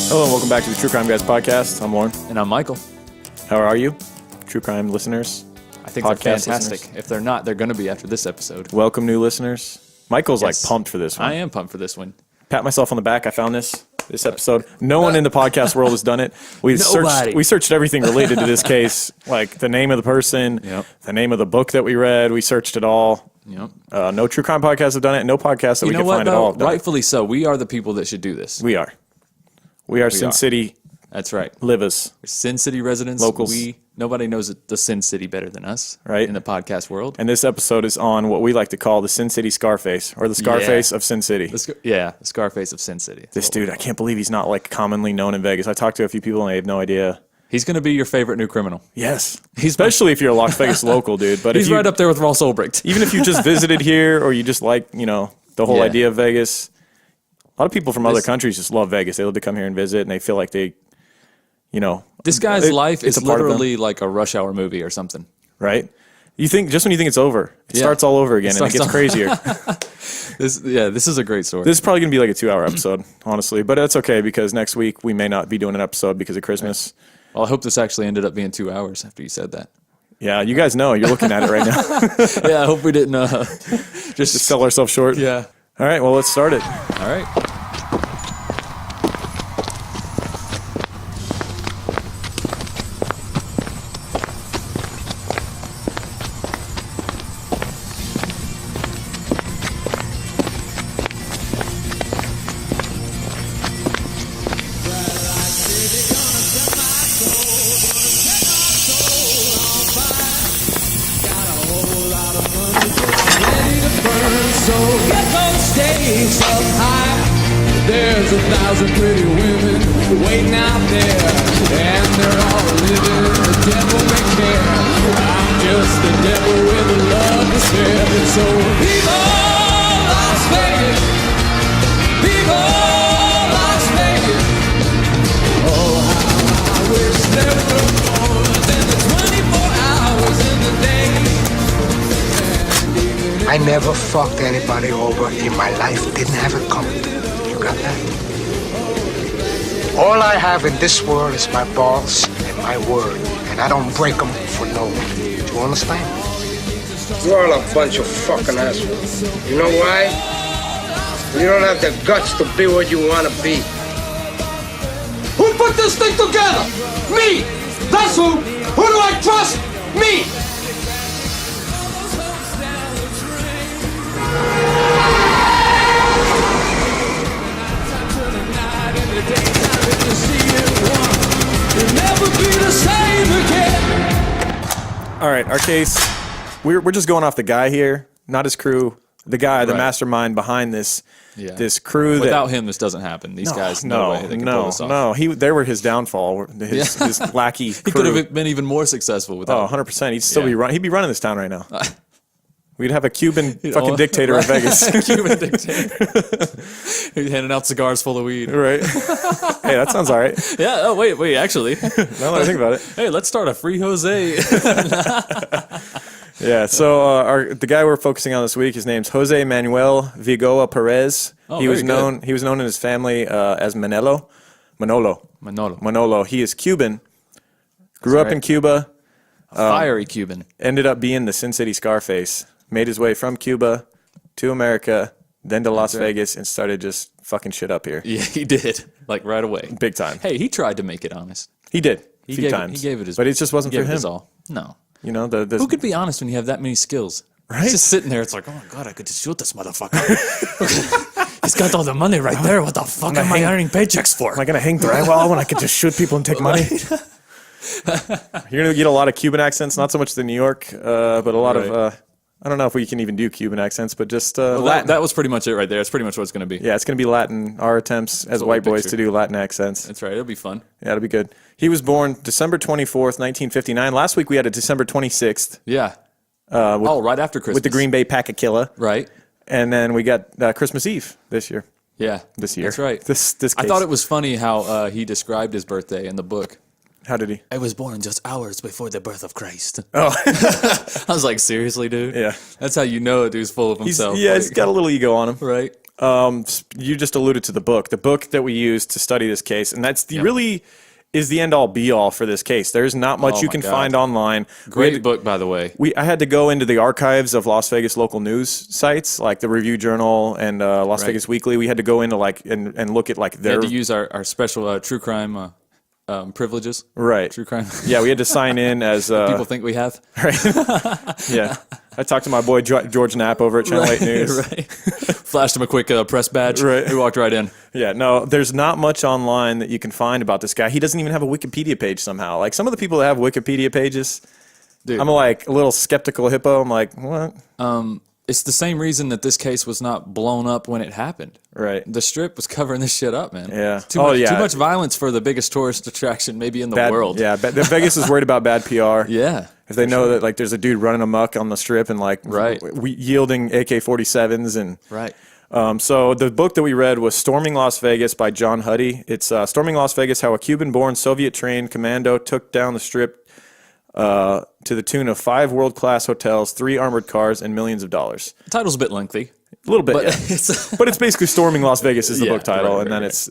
Hello and welcome back to the True Crime Guys podcast. I'm Lauren. And I'm Michael. How are you, True Crime listeners? I think they're fantastic. Listeners. If they're not, they're going to be after this episode. Welcome, new listeners. Michael's like pumped for this one. I am pumped for this one. Pat myself on the back. I found this episode. No one in the podcast world has done it. We searched everything related to this case, like the name of the person, the name of the book that we read. We searched it all. Yep. No true crime podcasts have done it. No podcasts that we can find at all. Rightfully so. We are the people that should do this. We are. We are Sin City. That's right. Livers. Sin City residents. Locals. Nobody knows the Sin City better than us, right? In the podcast world. And this episode is on what we like to call the Sin City Scarface, or the Scarface of Sin City. The Scarface of Sin City. This dude, I can't believe he's not like commonly known in Vegas. I talked to a few people and they have no idea. He's going to be your favorite new criminal. Yes. Especially if you're a Las Vegas local, dude. But he's right up there with Ross Ulbricht. Even if you just visited here or you just like, the whole idea of Vegas. A lot of people from other countries just love Vegas. They love to come here and visit and they feel like they, this guy's life is literally like a Rush Hour movie or something. Right? You think, just when you think it's over, it starts all over again and it gets crazier. This is a great story. This is probably going to be like a 2-hour episode, honestly. But that's okay because next week we may not be doing an episode because of Christmas. Right. Well, I hope this actually ended up being 2 hours after you said that. Yeah, you guys know. You're looking at it right now. Yeah, I hope we didn't just sell ourselves short. Yeah. All right, well, let's start it. All right. There's 1,000 pretty women waiting out there, and they're all living the devil may care. I'm just the devil with a love to spare. So viva Las Vegas, viva Las Vegas. Oh, how I wish there were more than the 24 hours in the day. I never fucked anybody over in my life. Didn't have it coming. Got that? All I have in this world is my balls and my word, and I don't break them for no one. Do you understand? You're all a bunch of fucking assholes. You know why? You don't have the guts to be what you want to be. Who put this thing together? Me! That's who! Who do I trust? Me! All right, our case, we're just going off the guy here, not his crew. The guy, the mastermind behind this crew. Without him, this doesn't happen. These guys, no way they can pull this off. They were his downfall. His lackey crew. He could have been even more successful without. 100%. He'd still be running. He'd be running this town right now. We'd have a Cuban fucking dictator in Vegas. Cuban dictator. He's handing out cigars full of weed. Right. Hey, that sounds all right. Yeah. Oh, wait. Actually. Now that I think about it. Hey, let's start a free Jose. Yeah. So the guy we're focusing on this week, his name's Jose Manuel Vigoa Perez. Oh, he was known in his family as Manolo. He is Cuban. Grew up in Cuba. A fiery Cuban. Ended up being the Sin City Scarface. Made his way from Cuba to America, then to Las Vegas, and started just fucking shit up here. Yeah, he did. Like right away. Big time. Hey, he tried to make it honest. He did. A few times. He gave it his But it just wasn't for him. All. No. Who could be honest when you have that many skills? Right? He's just sitting there. It's like, oh my God, I could just shoot this motherfucker. He's got all the money right there. What the fuck am I earning paychecks for? Am I going to hang drywall when I could just shoot people and take money? You're going to get a lot of Cuban accents, not so much the New York, but a lot of, I don't know if we can even do Cuban accents, but just Latin. That was pretty much it right there. That's pretty much what it's going to be. Yeah, it's going to be Latin, our attempts as white boys to do Latin accents. That's right. It'll be fun. Yeah, it'll be good. He was born December 24th, 1959. Last week we had a December 26th. Yeah. Right after Christmas. With the Green Bay Pack-a-Killa. Right. And then we got Christmas Eve this year. Yeah. This year. That's right. This case. I thought it was funny how he described his birthday in the book. How did he? I was born just hours before the birth of Christ. Oh. I was like, seriously, dude? Yeah. That's how you know a dude's full of himself. He's got a little ego on him. Right. You just alluded to the book that we used to study this case, and that's really is the end all be all for this case. There's not much you can find online. Great book, by the way. I had to go into the archives of Las Vegas local news sites, like the Review Journal and Las Vegas Weekly. We had to go into and look at like their. We had to use our special true crime privileges. Right. True crime. Yeah, we had to sign in as people think we have. Right. Yeah. I talked to my boy George Knapp over at Channel 8 News. Right. Flashed him a quick press badge. Right. We walked right in. Yeah, no, there's not much online that you can find about this guy. He doesn't even have a Wikipedia page somehow. Like some of the people that have Wikipedia pages, Dude. I'm like a little skeptical hippo. I'm like, what? It's the same reason that this case was not blown up when it happened. Right. The Strip was covering this shit up, man. Yeah. Too much violence for the biggest tourist attraction maybe in the world. Yeah, Vegas is worried about bad PR. Yeah. If they know that like there's a dude running amok on the Strip and like yielding AK-47s and Right. So the book that we read was Storming Las Vegas by John Huddy. It's Storming Las Vegas, How a Cuban-Born Soviet-Trained Commando Took Down the Strip to the tune of 5 world-class hotels, 3 armored cars, and millions of dollars. The title's a bit lengthy. A little bit, But yeah. it's But it's basically Storming Las Vegas is the Yeah, book title, right, and then right. it's,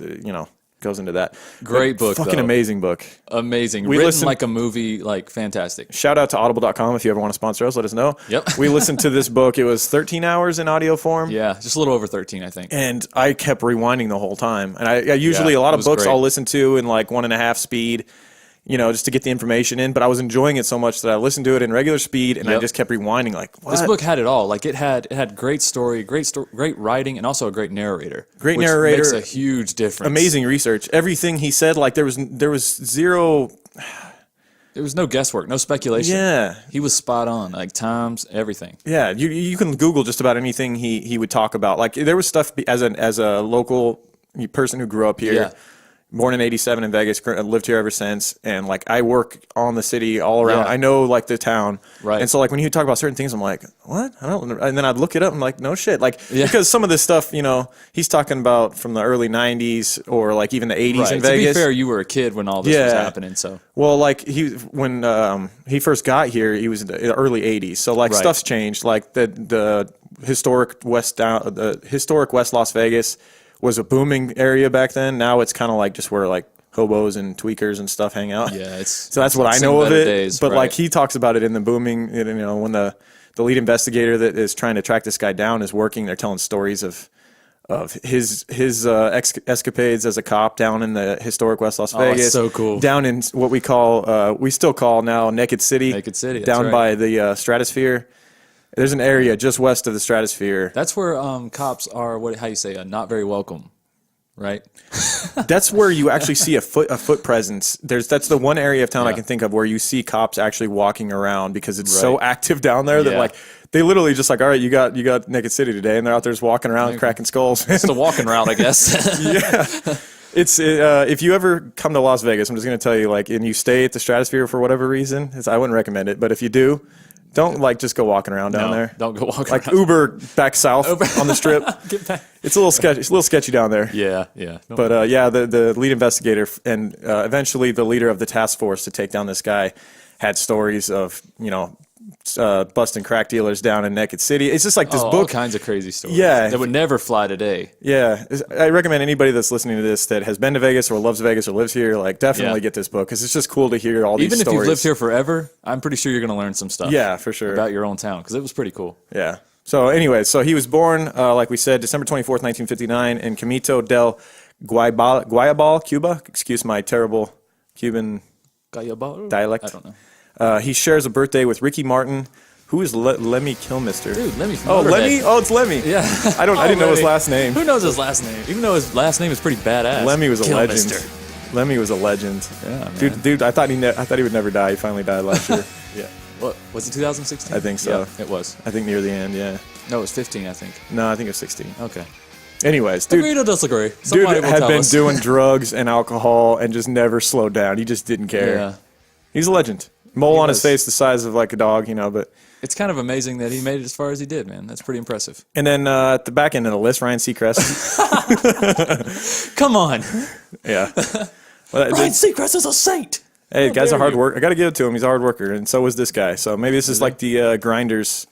goes into that. Great book, Fucking though. amazing book. amazing. We Written listened- like a movie, like fantastic. Shout out to audible.com if you ever want to sponsor us, let us know. Yep. We listened to this book. It was 13 hours in audio form. Yeah, just a little over 13, I think. And I kept rewinding the whole time. And I usually, a lot it of was books great. I'll listen to in like 1.5 speed, just to get the information in. But I was enjoying it so much that I listened to it in regular speed, and I Yep. just kept rewinding. Like, what? This book had it all. Like it had great story, great writing, and also a great narrator. Great which narrator. makes a huge difference. Amazing research. Everything he said, like there was zero. There was no guesswork, no speculation. Yeah. He was spot on. Like times, everything. Yeah, you can Google just about anything he would talk about. Like there was stuff as a local person who grew up here. Yeah. Born in '87 in Vegas, lived here ever since, and like I work on the city all around. Yeah. I know like the town, Right. And so like when he would talk about certain things, I'm like, what? I don't. And then I'd look it up. I'm like, no shit, like Yeah. because some of this stuff, he's talking about from the early '90s or like even the '80s Right. in To Vegas. be fair, you were a kid when all this was Yeah. happening, so Well, like when he first got here, he was in the early '80s. So like Right. stuff's changed. Like the historic West Las Vegas was a booming area back then. Now it's kind of like just where like hobos and tweakers and stuff hang out. yeah, it's So that's what I seen know of better it. days, But right. like he talks about it in the booming. When the lead investigator that is trying to track this guy down is working, they're telling stories of his escapades as a cop down in the historic West Las Oh, that's Vegas. so cool. Down in what we still call now Naked City. Naked City, that's down right. by the Stratosphere. There's an area just west of the Stratosphere. that's where cops are. How you say? Not very welcome, right? That's where you actually see a foot presence. That's the one area of town I Yeah. can think of where you see cops actually walking around because it's so Right. active down there that Yeah. like they literally just like, all right, you got Naked City today, and they're out there just walking around cracking skulls. It's the walking route, I guess. Yeah. It's if you ever come to Las Vegas, I'm just gonna tell you like, and you stay at the Stratosphere for whatever reason, I wouldn't recommend it. But if you do, don't like just go walking around down No, there. don't go walking Like around. Uber back south on the Strip. Get back. It's a little sketchy. It's a little sketchy down there. Yeah, yeah. No, But the lead investigator and eventually the leader of the task force to take down this guy had stories of busting crack dealers down in Naked City. It's just like this all book. kinds of crazy stories. Yeah. that would never fly today. Yeah, I recommend anybody that's listening to this that has been to Vegas or loves Vegas or lives here, like definitely Yeah. get this book because it's just cool to hear all these Even if stories. you've lived here forever, I'm pretty sure you're going to learn some stuff. Yeah, for sure. About your own town because it was pretty cool. Yeah. So anyway, he was born, like we said, December 24th, 1959 in Camito del Guayabal, Cuba. Excuse my terrible Cuban dialect. I don't know. He shares a birthday with Ricky Martin, who is Lemmy Kilmister. Dude, Lemmy from Oh, Motorhead. Lemmy? Oh, it's Lemmy. Yeah. I didn't know his Lemmy. last name. Who knows his last name? Even though his last name is pretty badass. Lemmy was a legend. Kilmister. Lemmy was a legend. Yeah, man. Dude, I thought he would never die. He finally died last year. Yeah. What was it? 2016? I think so. Yeah, it was. I think near the end, yeah. No, it was 15. I think. No, I think it was 16. Okay. Anyways, Agree dude to disagree. had Somebody will tell been us. doing drugs and alcohol and just never slowed down. He just didn't care. Yeah. He's a legend. Mole on his was. face the size of like a dog, but... It's kind of amazing that he made it as far as he did, man. That's pretty impressive. And then at the back end of the list, Ryan Seacrest. Come on. Yeah. Well, Ryan Seacrest is a saint. hey, guy's a dare hard you. worker. I got to give it to him. He's a hard worker, and so was this guy. So maybe this is like the grinders.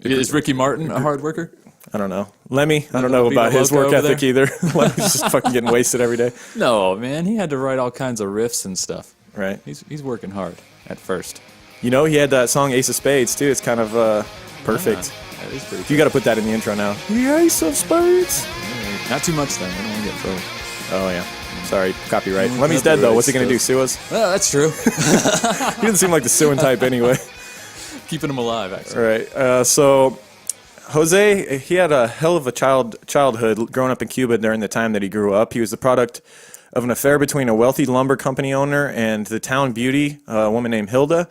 Is Ricky Martin a hard worker? I don't know. Lemmy, I don't know Viva about his Loco work over ethic either. Lemmy's just fucking getting wasted every day. No, man, he had to write all kinds of riffs and stuff. Right. He's working hard at first. You know, he had that song Ace of Spades, too. It's kind of perfect. Yeah, that is pretty You got to put that in the intro now. The Ace of Spades. cool. Not too much, then. I don't want to get in trouble. Oh, yeah. Sorry, copyright. Mm, Lemmy's dead, though. What's he going to do, copyright sue us? Well, that's true. He doesn't seem like the suing type anyway. Keeping him alive, actually. All right. So Jose, he had a hell of a childhood growing up in Cuba during the time that he grew up. He was the product of an affair between a wealthy lumber company owner and the town beauty, a woman named Hilda.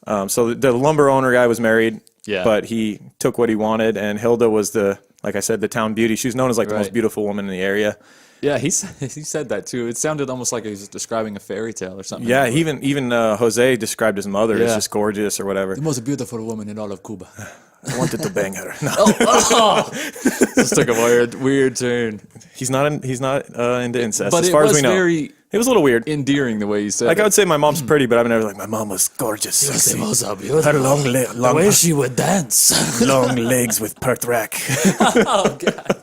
So the lumber owner guy was married, but he took what he wanted, and Hilda was like I said, the town beauty. She was known as like the most beautiful woman in the area. Yeah, he said that too. It sounded almost like he was describing a fairy tale or something. Yeah, even Jose described his mother as Yeah. just gorgeous or whatever. The most beautiful woman in all of Cuba. I wanted to bang her. No. This took a weird turn. He's not into incest, But as it far as was we know. It was a little weird. endearing the way you said Like it. I would say my mom's pretty, but I've never like my mom was gorgeous. Sexy. Her long the way she would dance. long legs with perked rack. Oh, God.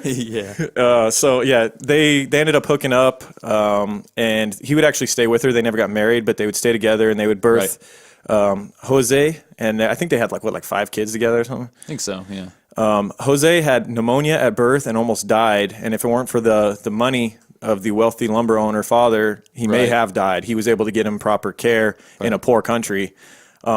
Yeah. So yeah, they ended up hooking up, and he would actually stay with her. They never got married, but they would stay together, and they would birth Jose, and I think they had like 5 kids together or something. I think so, yeah. Jose had pneumonia at birth and almost died, and if it weren't for the money of the wealthy lumber owner father, he may have died. He was able to get him proper care in a poor country.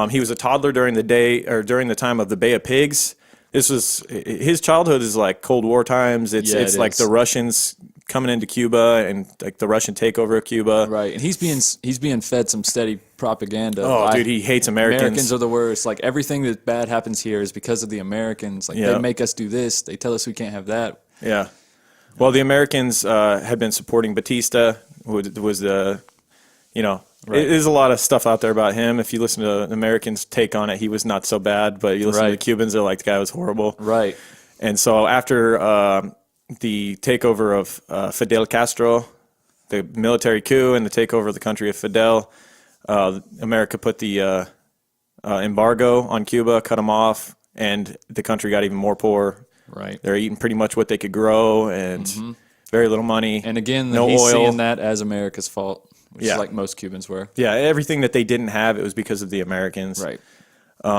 He was a toddler during the time of the Bay of Pigs. His childhood is like Cold War times. It's like the Russians coming into Cuba and like the Russian takeover of Cuba. Right, and he's being fed some steady propaganda. Oh, dude, he hates Americans. Americans are the worst. Like everything that bad happens here is because of the Americans. Like they make us do this. They tell us we can't have that. Yeah. Well, the Americans had been supporting Batista, who was the, there's a lot of stuff out there about him. If you listen to the Americans' take on it, he was not so bad. But you listen to the Cubans, they're like, the guy was horrible. Right. And so after the takeover of Fidel Castro, the military coup and the takeover of the country of Fidel, America put the embargo on Cuba, cut them off, and the country got even more poor. Right. They're eating pretty much what they could grow and very little money. And again, no he's oil. seeing that as America's fault, which is like most Cubans were. Yeah, everything that they didn't have, it was because of the Americans. Right.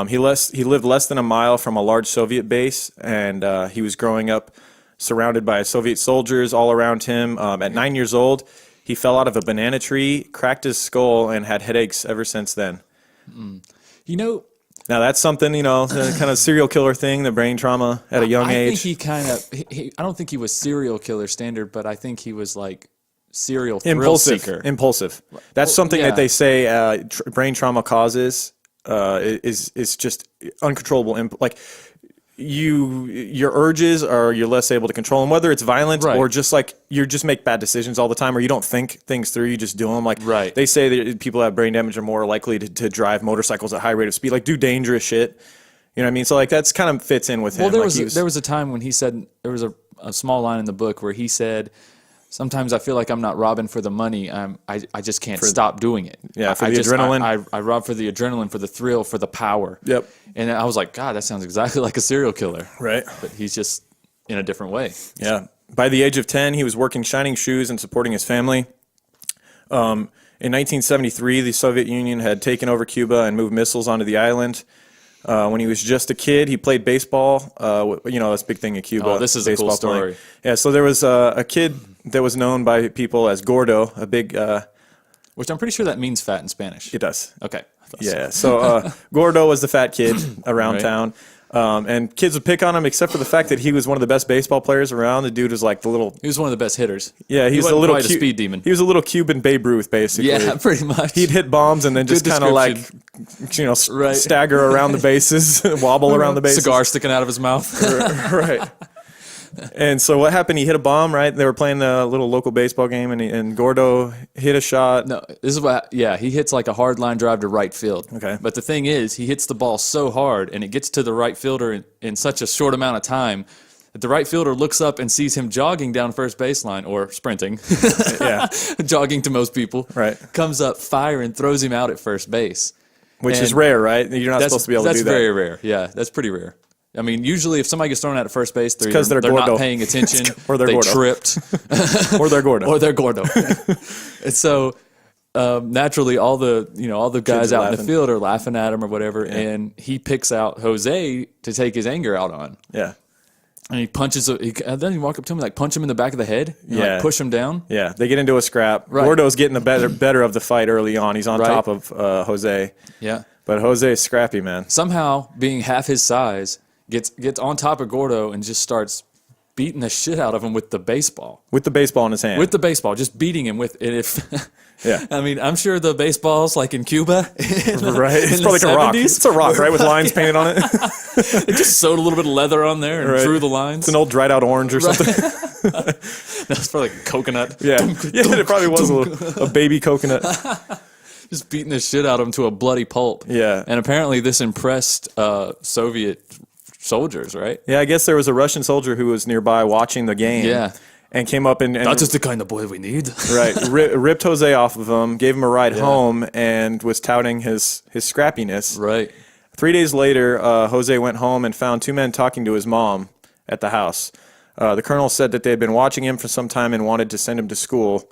He lived less than a mile from a large Soviet base, and he was growing up surrounded by Soviet soldiers all around him. At 9 years old, he fell out of a banana tree, cracked his skull, and had headaches ever since then. Now that's something, the kind of serial killer thing, the brain trauma at a young age. I think I don't think he was serial killer standard, but I think he was like serial thrill seeker. Impulsive. That's something that they say brain trauma causes is just uncontrollable. Your urges you're less able to control them, whether it's violent or just like you just make bad decisions all the time, or you don't think things through, you just do them. They say that people that have brain damage are more likely to drive motorcycles at high rate of speed, like do dangerous shit. You know what I mean? So like that's kind of fits in with him. Well, there was a time when he said, there was a small line in the book where he said, sometimes I feel like I'm not robbing for the money. I just can't stop doing it. Yeah, for the adrenaline. I rob for the adrenaline, for the thrill, for the power. Yep. And I was like, God, that sounds exactly like a serial killer. Right. But he's just in a different way. Yeah. By the age of 10, he was working shining shoes and supporting his family. In 1973, the Soviet Union had taken over Cuba and moved missiles onto the island. When he was just a kid, he played baseball. That's a big thing in Cuba. Oh, this is a cool story. Playing. Yeah, so there was a kid that was known by people as Gordo, a big... which I'm pretty sure that means fat in Spanish. It does. Okay. Yeah, so Gordo was the fat kid around town. And kids would pick on him, except for the fact that he was one of the best baseball players around. The dude was like the little... He was one of the best hitters. Yeah, he was wasn't a little quite a speed demon. He was a little Cuban Babe Ruth, basically. Yeah, pretty much. He'd hit bombs and then just kind of like, stagger around the bases, wobble around the bases. Cigar sticking out of his mouth. Right. And so what happened? He hit a bomb, right? They were playing a little local baseball game, and Gordo hit a shot. No, this is what. Yeah, he hits like a hard line drive to right field. Okay. But the thing is, he hits the ball so hard, and it gets to the right fielder in such a short amount of time that the right fielder looks up and sees him jogging down first baseline, or sprinting. Yeah. Jogging to most people. Right. Comes up, firing, throws him out at first base. Which is rare, right? You're not supposed to be able to do that. That's very rare. Yeah, that's pretty rare. I mean, usually if somebody gets thrown out at first base, they're they're gordo. not paying attention, or they're they gordo. tripped, or they're gordo. or they're gordo. And so naturally, all the guys out in the field are laughing at him or whatever, and he picks out Jose to take his anger out on. Yeah. And he punches. And then he walk up to him, like punch him in the back of the head, and Yeah. like push him down. Yeah, they get into a scrap. Right. Gordo's getting the better of the fight early on. He's on Right. top of Jose. Yeah. But Jose is scrappy, man. Somehow, being half his size, gets on top of Gordo and just starts beating the shit out of him with the baseball. With the baseball in his hand. With the baseball, just beating him with it. Yeah. I mean, I'm sure the baseball's like in Cuba. Right. It's in probably like the a rock. 70s. It's a rock, right? With lines painted on it. They just sewed a little bit of leather on there and Right. drew the lines. It's an old dried out orange or something. That's probably like coconut. Yeah. Yeah, it probably was a baby coconut. Just beating the shit out of him to a bloody pulp. Yeah. And apparently this impressed Soviet soldiers, right? Yeah, I guess there was a Russian soldier who was nearby watching the game. Yeah. And came up and That's just the kind of boy we need. right, ripped Jose off of him, gave him a ride home, and was touting his scrappiness. Right. 3 days later, Jose went home and found two men talking to his mom at the house. The colonel said that they had been watching him for some time and wanted to send him to school.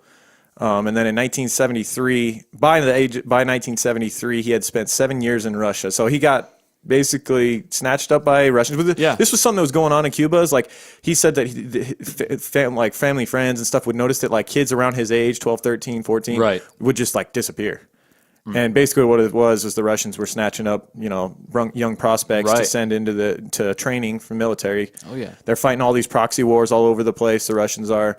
And then in 1973, by 1973, he had spent 7 years in Russia. So he got basically snatched up by Russians. Yeah. This was something that was going on in Cuba. It's like he said that like family, friends and stuff would notice that like kids around his age, 12, 13, 14, Right. would just like disappear. And basically what it was the Russians were snatching up, young prospects to Right. send to training for military. Oh, yeah. They're fighting all these proxy wars all over the place. The Russians are.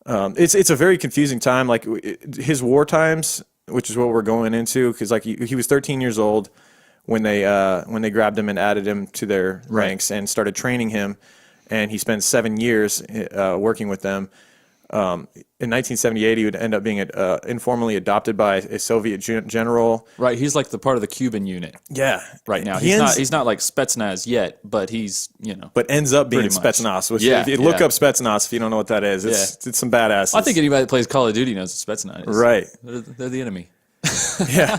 It's a very confusing time. Like his war times, which is what we're going into, because like he was 13 years old when they grabbed him and added him to their ranks and started training him, and he spent 7 years working with them. In 1978, he would end up being informally adopted by a Soviet general. Right. He's like the part of the Cuban unit Yeah, right now. He He's not like Spetsnaz yet, but he's, but ends up being Pretty much. Spetsnaz. Which Yeah, if you look yeah. up Spetsnaz, if you don't know what that is, it's some badasses. I think anybody that plays Call of Duty knows what Spetsnaz is. Right. They're the enemy. Yeah,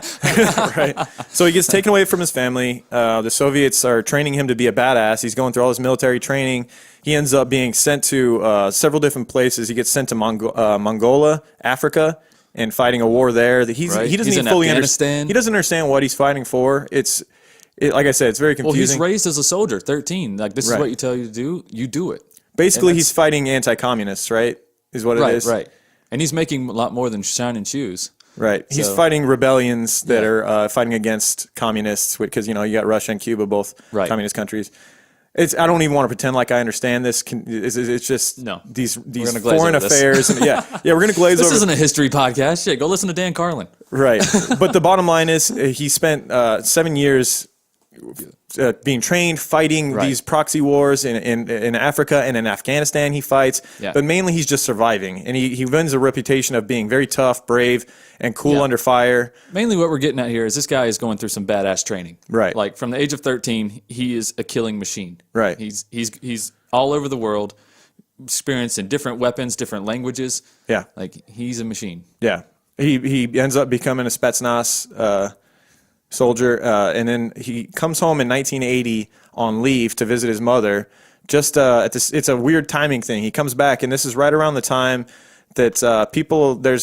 right. So he gets taken away from his family. The Soviets are training him to be a badass. He's going through all his military training. He ends up being sent to several different places. He gets sent to Mongolia, Africa, and fighting a war there. He doesn't He's even in fully Afghanistan. understand. He doesn't understand what he's fighting for. Like I said, it's very Well, he's confusing. raised as a soldier, 13. Like, this is Right. what you tell you to do. You do it. Basically, and he's fighting anti-communists, right? Is what it is. Right. And he's making a lot more than shining shoes. Right. He's So- fighting rebellions that Yeah. are fighting against communists because, you got Russia and Cuba, both Right. communist countries. I don't even want to pretend like I understand this. It's just No. these gonna glaze foreign over this. affairs. And yeah, we're going to glaze This over. isn't a history podcast. Shit, go listen to Dan Carlin. Right. But the bottom line is he spent 7 years being trained, fighting Right. these proxy wars in Africa and in Afghanistan he fights. Yeah. But mainly he's just surviving. And he wins a reputation of being very tough, brave, and cool Yeah. under fire. Mainly what we're getting at here is this guy is going through some badass training. Right. Like from the age of 13, he is a killing machine. Right. He's all over the world, experienced in different weapons, different languages. Yeah. Like he's a machine. Yeah. He ends up becoming a Spetsnaz soldier, and then he comes home in 1980 on leave to visit his mother. Just it's a weird timing thing. He comes back, and this is right around the time that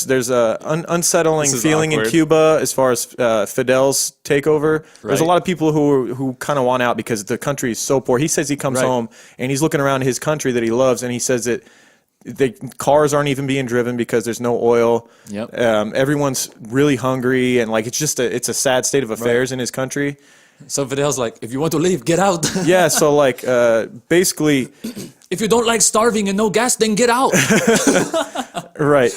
there's a unsettling This is feeling in awkward. Cuba as far as Fidel's takeover. There's a Right. lot of people who kind of want out because the country is so poor. He says he comes Right. home and he's looking around his country that he loves, and he says that cars aren't even being driven because there's no oil. Yep. Everyone's really hungry, and like it's a sad state of affairs in his country. So Fidel's like, if you want to leave, get out. Yeah, so like basically, If you don't like starving and no gas, then get out. right.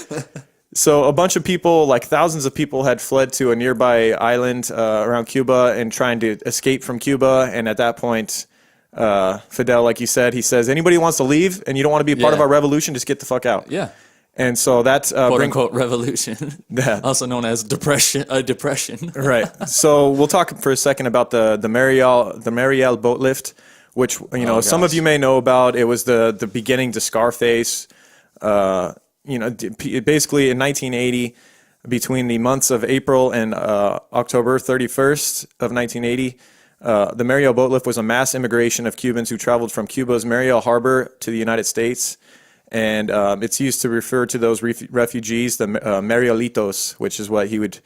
So a bunch of people, like thousands of people, had fled to a nearby island around Cuba and trying to escape from Cuba. And at that point, Fidel, like you said, he says, anybody who wants to leave and you don't want to be a part of Yeah. our revolution, just get the fuck out. Yeah. And so that's Quote unquote revolution. Yeah. Also known as depression. Right. So we'll talk for a second about the Mariel boat lift, which some of gosh. you may know about. It was the beginning to Scarface. Basically in 1980, between the months of April and October 31st of 1980, The Mariel boat lift was a mass immigration of Cubans who traveled from Cuba's Mariel Harbor to the United States. And it's used to refer to those refugees, the Marielitos, which is what he would,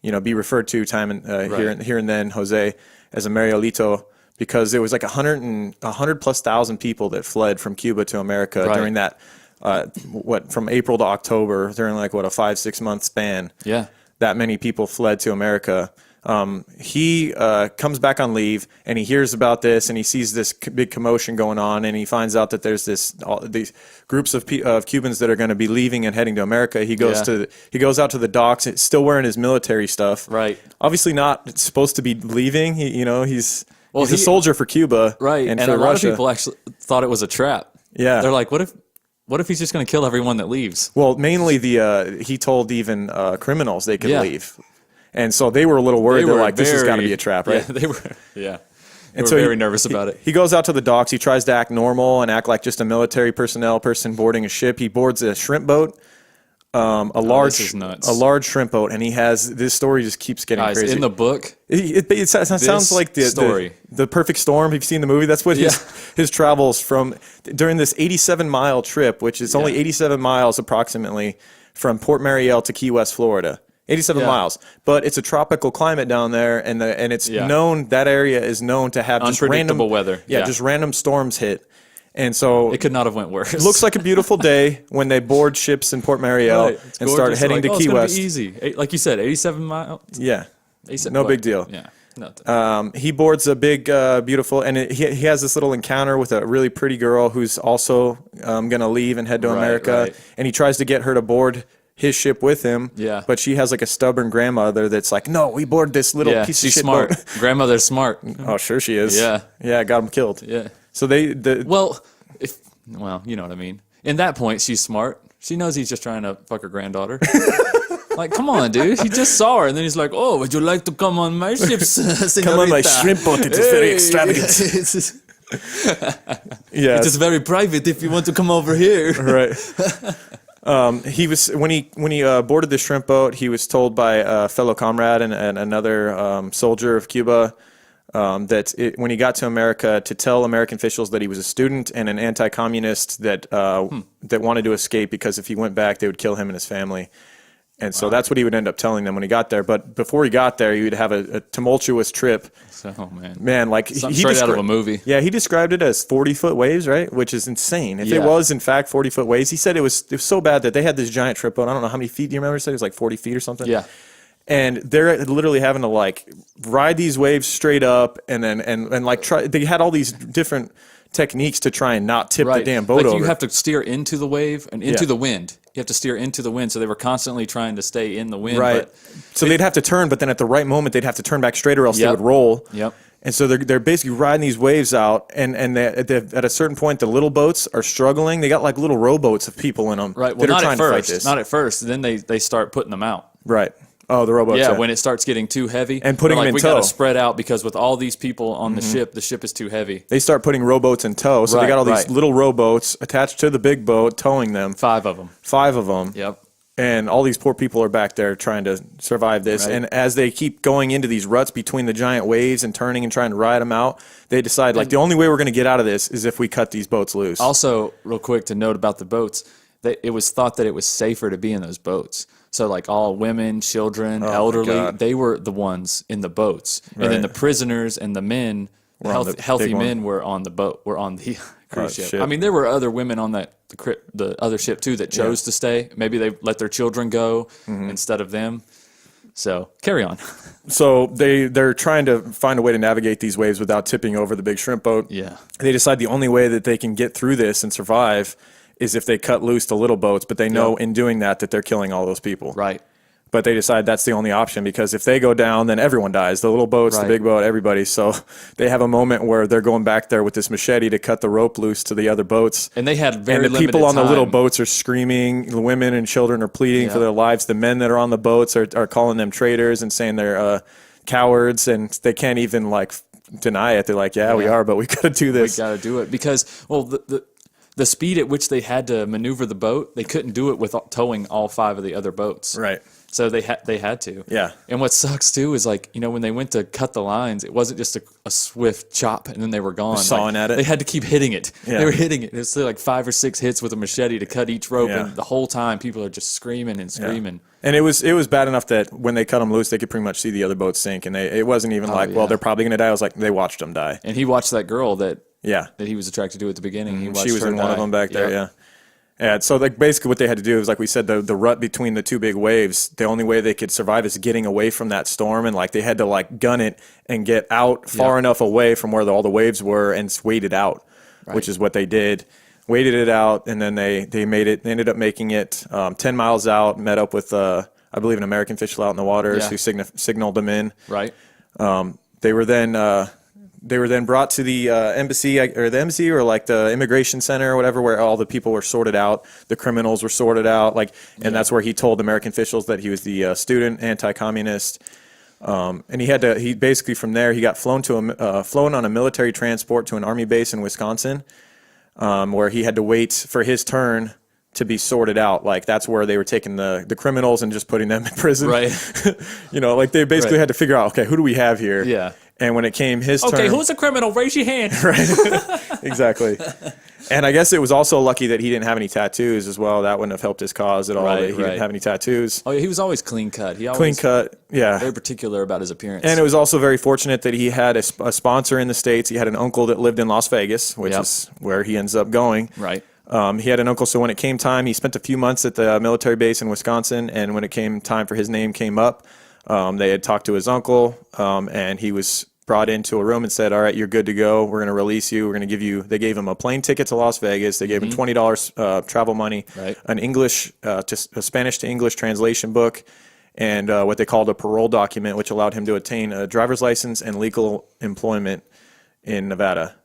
be referred to here and then, Jose, as a Marielito, because there was like 100 plus thousand people that fled from Cuba to America during that, from April to October, during like a 5-6 month span. Yeah. That many people fled to America. He comes back on leave and he hears about this and he sees this big commotion going on and he finds out that there's these groups of Cubans that are going to be leaving and heading to America. He goes out to the docks, still wearing his military stuff. Right. Obviously not supposed to be leaving. He's a soldier for Cuba. Right. And a for lot Russia. of people actually thought it was a trap. Yeah. They're like, what if he's just going to kill everyone that leaves? Well, mainly he told even criminals they could leave. And so they were a little worried. They're like, this has got to be a trap, right? Yeah, they were. Yeah. They And were so very nervous about it. He goes out to the docks. He tries to act normal and act like just a military person boarding a ship. He boards a shrimp boat, a large shrimp boat, and he has this story just keeps getting crazy. In the book, it sounds like the perfect storm. Have you seen the movie? That's what his travels from during this 87-mile trip, which is only 87 miles approximately from Port Mariel to Key West, Florida. 87 miles, but it's a tropical climate down there, and it's known, that area is known to have just unpredictable weather. Yeah, just random storms hit. And so it could not have went worse. It looks like a beautiful day when they board ships in Port Mariel and start heading to Key West. Be easy. Like you said, 87 miles. Yeah. No big deal. Yeah. Nothing. He boards a big, beautiful, and he has this little encounter with a really pretty girl who's also going to leave and head to America. Right. And he tries to get her to board his ship with him, but she has like a stubborn grandmother that's like, no, we board this little piece of shit smart. boat. Grandmother's smart. Oh, sure she is. Yeah, got him killed. Yeah. So you know what I mean. In that point, she's smart. She knows he's just trying to fuck her granddaughter. Like, come on, dude. He just saw her, and then he's like, oh, would you like to come on my ship, senorita? Come on my shrimp boat. It's very extravagant. Yeah, it is very private if you want to come over here. Right. He was when he boarded the shrimp boat. He was told by a fellow comrade and another soldier of Cuba that when he got to America, to tell American officials that he was a student and an anti-communist that wanted to escape because if he went back, they would kill him and his family. And so that's what he would end up telling them when he got there. But before he got there, he would have a tumultuous trip. Oh, man, like straight out of a movie. Yeah, he described it as 40-foot waves, right? Which is insane. If it was in fact 40-foot waves, he said it was so bad that they had this giant trip boat. I don't know how many feet. Do you remember? He said it was like 40 feet or something. Yeah. And they're literally having to like ride these waves straight up, and then and like try. They had all these different techniques to try and not tip the damn boat over. You have to steer into the wave and into the wind. You have to steer into the wind, so they were constantly trying to stay in the wind. Right. So they'd have to turn, but then at the right moment they'd have to turn back straight, or else they would roll. Yep. And so they're basically riding these waves out, and at a certain point the little boats are struggling. They got like little rowboats of people in them. Right. Well, that are not trying at to fight first. this. Not at first. Then they start putting them out. Right. Oh, the rowboats. Yeah, when it starts getting too heavy. And putting them in we tow. got to spread out because with all these people on the ship is too heavy. They start putting rowboats in tow. So they got all these little rowboats attached to the big boat, towing them. 5 of them. 5 of them. Yep. And all these poor people are back there trying to survive this. Right. And as they keep going into these ruts between the giant waves and turning and trying to ride them out, they decide, the only way we're going to get out of this is if we cut these boats loose. Also, real quick to note about the boats, it was thought that it was safer to be in those boats. So like all women, children, elderly, they were the ones in the boats. Right. And then the prisoners and the men, healthy men were on the boat, were on the cruise ship. Shit. I mean, there were other women on the other ship too that chose to stay. Maybe they let their children go instead of them. So carry on. So they're trying to find a way to navigate these waves without tipping over the big shrimp boat. Yeah. They decide the only way that they can get through this and survive is if they cut loose the little boats, but they know in doing that they're killing all those people. Right. But they decide that's the only option because if they go down, then everyone dies. The little boats, the big boat, everybody. So they have a moment where they're going back there with this machete to cut the rope loose to the other boats. And they had very limited time. And the people on the little boats are screaming. The women and children are pleading for their lives. The men that are on the boats are calling them traitors and saying they're cowards, and they can't even deny it. They're like, we are, but we got to do this. We got to do it because, the speed at which they had to maneuver the boat, they couldn't do it with towing all 5 of the other boats. Right. So they had to. Yeah. And what sucks too is like, when they went to cut the lines, it wasn't just a swift chop and then they were gone. Sawing at it. They had to keep hitting it. Yeah. They were hitting it. It was like 5 or 6 hits with a machete to cut each rope, Yeah. and the whole time people are just screaming and screaming. Yeah. And it was bad enough that when they cut them loose, they could pretty much see the other boats sink, and it wasn't even well, they're probably gonna die. I was like, they watched them die. And he watched that girl that that he was attracted to at the beginning. He watched she was her in one of die. them back there. Yep. Yeah. So like basically what they had to do is, like we said, the rut between the two big waves, the only way they could survive is getting away from that storm, and like they had to like gun it and get out far enough away from where all the waves were and wait it out, which is what they did. Waited it out, and then they ended up making it 10 miles out, met up with I believe an American official out in the waters who signaled them in. Right. They were then brought to the embassy or like the immigration center or whatever, where all the people were sorted out, the criminals were sorted out, and that's where he told American officials that he was the student anti-communist. And he basically from there he got flown on a military transport to an army base in Wisconsin, where he had to wait for his turn to be sorted out. Like that's where they were taking the criminals and just putting them in prison. Right. Like they basically had to figure out, okay, who do we have here? Yeah. And when it came his turn. Okay, who's a criminal? Raise your hand. Right. Exactly. And I guess it was also lucky that he didn't have any tattoos as well. That wouldn't have helped his cause at all. That he didn't have any tattoos. Oh, yeah, he was always clean cut. Clean cut, yeah. Very particular about his appearance. And it was also very fortunate that he had a sponsor in the States. He had an uncle that lived in Las Vegas, which is where he ends up going. Right. He had an uncle, so when it came time, he spent a few months at the military base in Wisconsin, and when it came time for his name came up, they had talked to his uncle, and he was brought into a room and said, all right, you're good to go. We're going to release you. We're going to give you, they gave him a plane ticket to Las Vegas. They gave him $20 travel money, an English, a Spanish to English translation book, and what they called a parole document, which allowed him to attain a driver's license and legal employment in Nevada.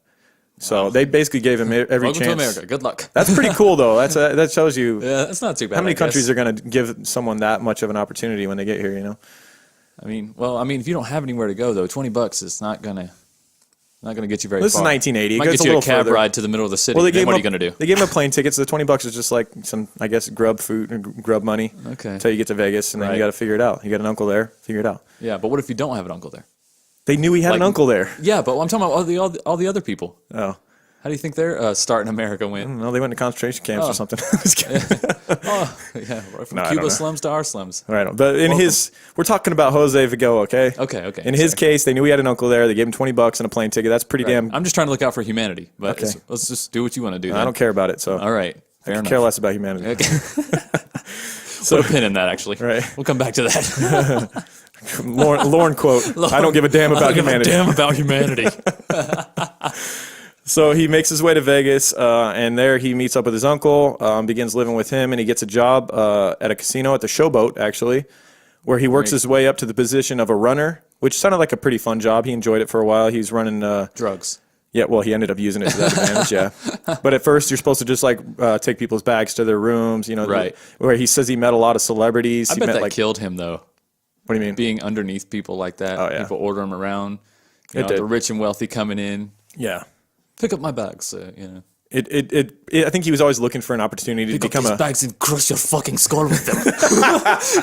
So they basically gave him every Welcome chance. to America. Good luck. That's pretty cool, though. That shows you. Yeah, that's not too bad. How many countries are going to give someone that much of an opportunity when they get here? I mean, if you don't have anywhere to go, though, $20 is not gonna get you very far. This is 1980. Might It get goes you a a little cab further. ride to the middle of the city. Well, What are you gonna do? They gave him a plane ticket, so the $20 is just like some, I guess, grub money. Okay. Until you get to Vegas, and then you got to figure it out. You got an uncle there, figure it out. Yeah, but what if you don't have an uncle there? They knew he had an uncle there. Yeah, but I'm talking about all the other people. Oh. How do you think their start in America went? No, they went to concentration camps or something. Just kidding. Yeah, from No, I don't Cuba know. slums to our slums. Right. But we're talking about Jose Vigoa, okay? Okay. In his case, they knew he had an uncle there. They gave him $20 and a plane ticket. That's pretty damn. I'm just trying to look out for humanity, but Okay. let's just do what you want to do. I don't care about it. So All right, fair I enough. care less about humanity. Okay. Put a pin in that, actually. Right. We'll come back to that. Lorne quote. I don't give a damn about humanity. Damn about humanity. So he makes his way to Vegas, and there he meets up with his uncle, begins living with him, and he gets a job at a casino at the Showboat, actually, where he works his way up to the position of a runner, which sounded like a pretty fun job. He enjoyed it for a while. He's running Drugs. Yeah, well, he ended up using it to that advantage, yeah. But at first, you're supposed to just take people's bags to their rooms, Right. Where he says he met a lot of celebrities. I He bet met that killed him, though. What do you mean? Being underneath people like that. Oh, yeah. People order him around. It did. The rich and wealthy coming in. Yeah. Pick up my bags, I think he was always looking for an opportunity to become a. bags and crush your fucking skull with them.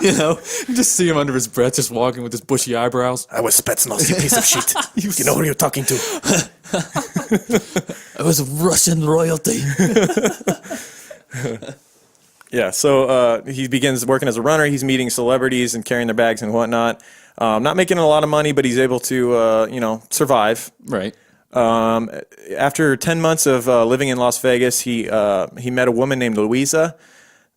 You just see him under his breath, just walking with his bushy eyebrows. I was Spetsnaz, you piece of shit. You know who you're talking to. I was Russian royalty. Yeah, so he begins working as a runner. He's meeting celebrities and carrying their bags and whatnot. Not making a lot of money, but he's able to, survive. Right. After 10 months of living in Las Vegas, he met a woman named Louisa.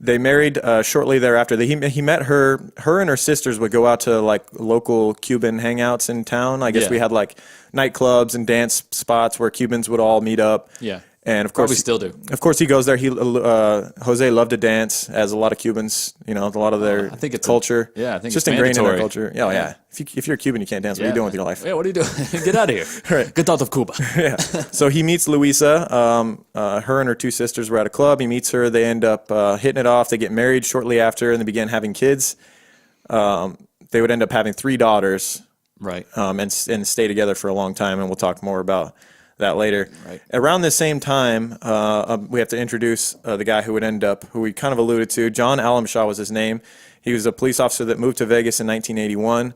They married shortly thereafter. He met her. Her and her sisters would go out to local Cuban hangouts in town. I guess we had nightclubs and dance spots where Cubans would all meet up. Yeah. And of course, we still do. Of course, he goes there. Jose loved to dance, as a lot of Cubans. A lot of their I think it's culture. I think it's just it's ingrained in their mandatory. culture. Yeah. If you're a Cuban, you can't dance. What are you doing with your life? Yeah, what are you doing? Get out of here. Right. Get out of Cuba. Yeah. So he meets Louisa. Her and her two sisters were at a club. He meets her. They end up hitting it off. They get married shortly after, and they begin having kids. They would end up having 3 daughters. Right. And stay together for a long time, and we'll talk more about that later. Right. Around the same time, we have to introduce the guy who would end up, who we kind of alluded to. John Alamshaw was his name. He was a police officer that moved to Vegas in 1981.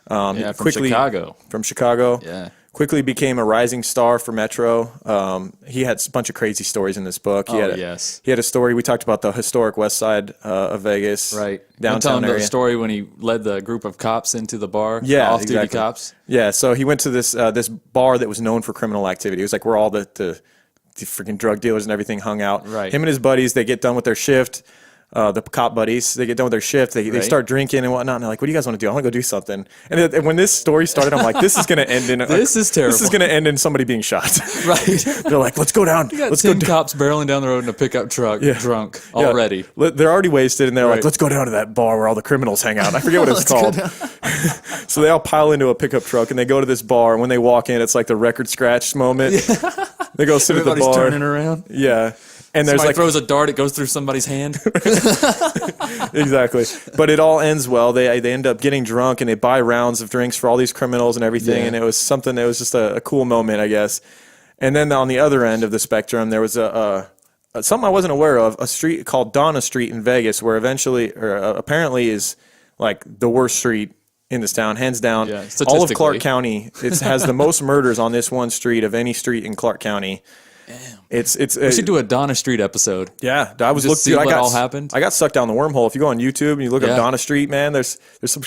From Chicago. From Chicago. Yeah. Quickly became a rising star for Metro. He had a bunch of crazy stories in this book. He had a story. We talked about the historic West Side of Vegas, right? Downtown area. The story when he led the group of cops into the bar. Yeah, off-duty cops. Yeah, so he went to this bar that was known for criminal activity. It was like where all the freaking drug dealers and everything hung out. Right. Him and his buddies, they get done with their shift. The cop buddies, they get done with their shift. They start drinking and whatnot. And they're like, "What do you guys want to do? I want to go do something." And when this story started, I'm like, "This is going to end in this is terrible. This is going to end in somebody being shot." Right? They're like, "Let's go down. Let's 10 cops barreling down the road in a pickup truck, drunk already. They're already wasted, and they're like, "Let's go down to that bar where all the criminals hang out." I forget what it's called. So they all pile into a pickup truck and they go to this bar. And when they walk in, it's like the record scratch moment. They go sit at the bar. Everybody's turning around. Yeah. And there's somebody throws a dart, it goes through somebody's hand. Exactly. But it all ends well. They end up getting drunk and they buy rounds of drinks for all these criminals and everything. And it was something that was just a cool moment, I guess. And then on the other end of the spectrum, there was something I wasn't aware of, a street called Donna Street in Vegas, where apparently is like the worst street in this town, hands down. Yeah, all of Clark County, it has the most murders on this one street of any street in Clark County. Damn. We should do a Donna Street episode. Yeah, I was looking. What all happened. I got sucked down the wormhole. If you go on YouTube and you look up Donna Street, man, there's some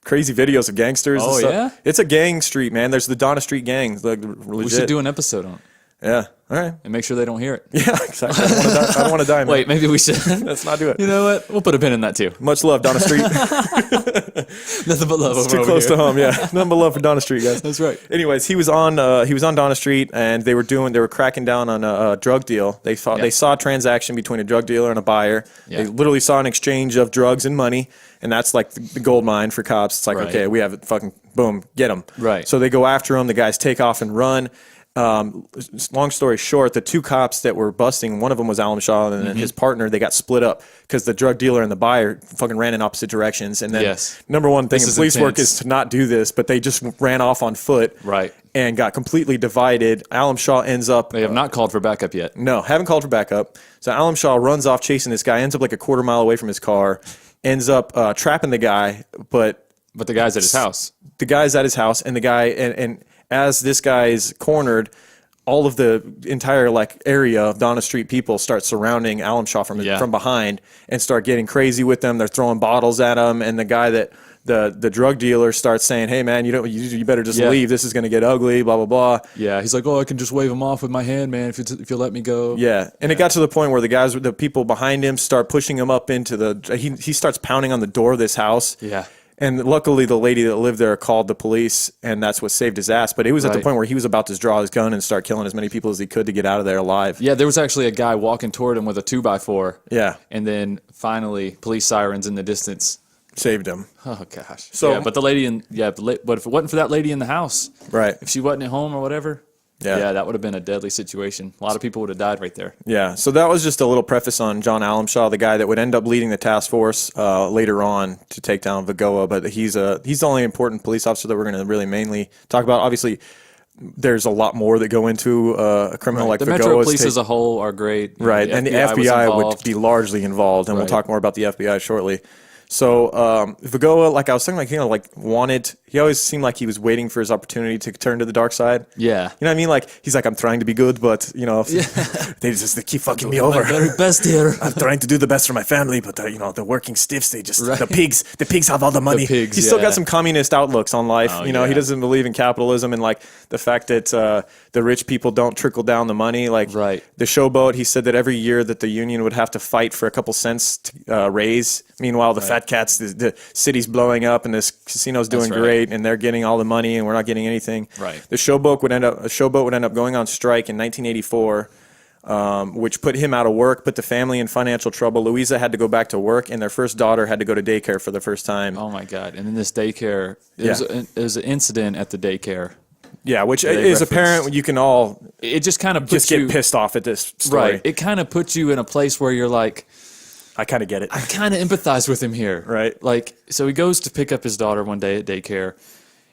crazy videos of gangsters. Oh and stuff. yeah, it's a gang street, man. There's the Donna Street gang. Like, legit. We should do an episode on it. Yeah. All right. And make sure they don't hear it. Yeah, exactly. I don't want to die, man. Wait, maybe we should. Let's not do it. You know what? We'll put a pin in that too. Much love, Donna Street. Nothing but love. It's too close to home. Yeah, nothing but love for Donna Street, guys. That's right. Anyways, he was on Donna Street, and they were cracking down on a drug deal. They saw a transaction between a drug dealer and a buyer. Yeah. They literally saw an exchange of drugs and money, and that's like the gold mine for cops. It's like, okay, we have it. Fucking boom, get them. Right. So they go after him. The guys take off and run. Long story short, the two cops that were busting, one of them was Alan Shaw, and then his partner, they got split up because the drug dealer and the buyer fucking ran in opposite directions. And then number one thing in police work is to not do this, but they just ran off on foot. Right. And got completely divided. Alan Shaw ends up... They have not called for backup yet. No, haven't called for backup. So Alan Shaw runs off chasing this guy, ends up like a quarter mile away from his car, ends up trapping the guy, but the guy's at his house. The guy's at his house, and the guy... and as this guy is cornered, all of the entire area of Donna Street people start surrounding Alan Shaw from behind and start getting crazy with them. They're throwing bottles at him, and the guy that the drug dealer starts saying, "Hey man, you better just leave. This is going to get ugly." Blah blah blah. Yeah, he's like, "Oh, I can just wave him off with my hand, man. If you let me go." Yeah, and it got to the point where the people behind him start pushing him up into he starts pounding on the door of this house. Yeah. And luckily, the lady that lived there called the police, and that's what saved his ass. But it was at the point where he was about to draw his gun and start killing as many people as he could to get out of there alive. Yeah, there was actually a guy walking toward him with a 2x4. Yeah. And then finally, police sirens in the distance saved him. Oh gosh. So, but the lady but if it wasn't for that lady in the house, right? If she wasn't at home or whatever. Yeah, that would have been a deadly situation. A lot of people would have died right there. Yeah, so that was just a little preface on John Alamshaw, the guy that would end up leading the task force later on to take down Vigoa. But he's the only important police officer that we're going to really mainly talk about. Obviously, there's a lot more that go into a criminal like the Vigoa. The Metro Police as a whole are great. Right, and the FBI would be largely involved, and we'll talk more about the FBI shortly. So Vigoa, like I was saying, he always seemed like he was waiting for his opportunity to turn to the dark side. Yeah. You know what I mean? Like, he's like, I'm trying to be good, but, they keep fucking me over. My very best here. I'm trying to do the best for my family, but, the working stiffs, they just, the pigs have all the money. He's still got some communist outlooks on life. He doesn't believe in capitalism and, the fact that the rich people don't trickle down the money. The showboat, he said that every year that the union would have to fight for a couple cents to raise. Meanwhile, the fat cats, the city's blowing up and this casino's doing great. And they're getting all the money, and we're not getting anything. Right. The showboat would end up going on strike in 1984, which put him out of work, put the family in financial trouble. Louisa had to go back to work, and their first daughter had to go to daycare for the first time. Oh my God! And then this daycare, there was an incident at the daycare. Yeah, which is apparent. You can all it just kind of get pissed off at this story. Right. It kind of puts you in a place where you're like, I kind of get it. I kind of empathize with him here. Right. So he goes to pick up his daughter one day at daycare,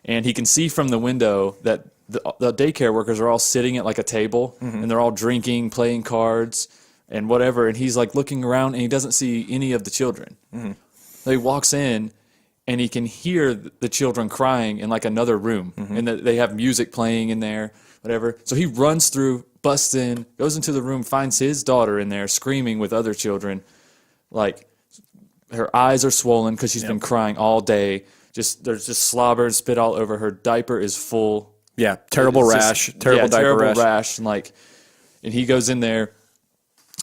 and he can see from the window that the daycare workers are all sitting at a table, and they're all drinking, playing cards, and whatever. And he's looking around, and he doesn't see any of the children. He walks in, and he can hear the children crying in like another room, and they have music playing in there, whatever. So he runs through, busts in, goes into the room, finds his daughter in there screaming with other children, like her eyes are swollen because she's been crying all day. There's just slobber and spit all over her. Diaper is full. Yeah, terrible rash, terrible rash, and he goes in there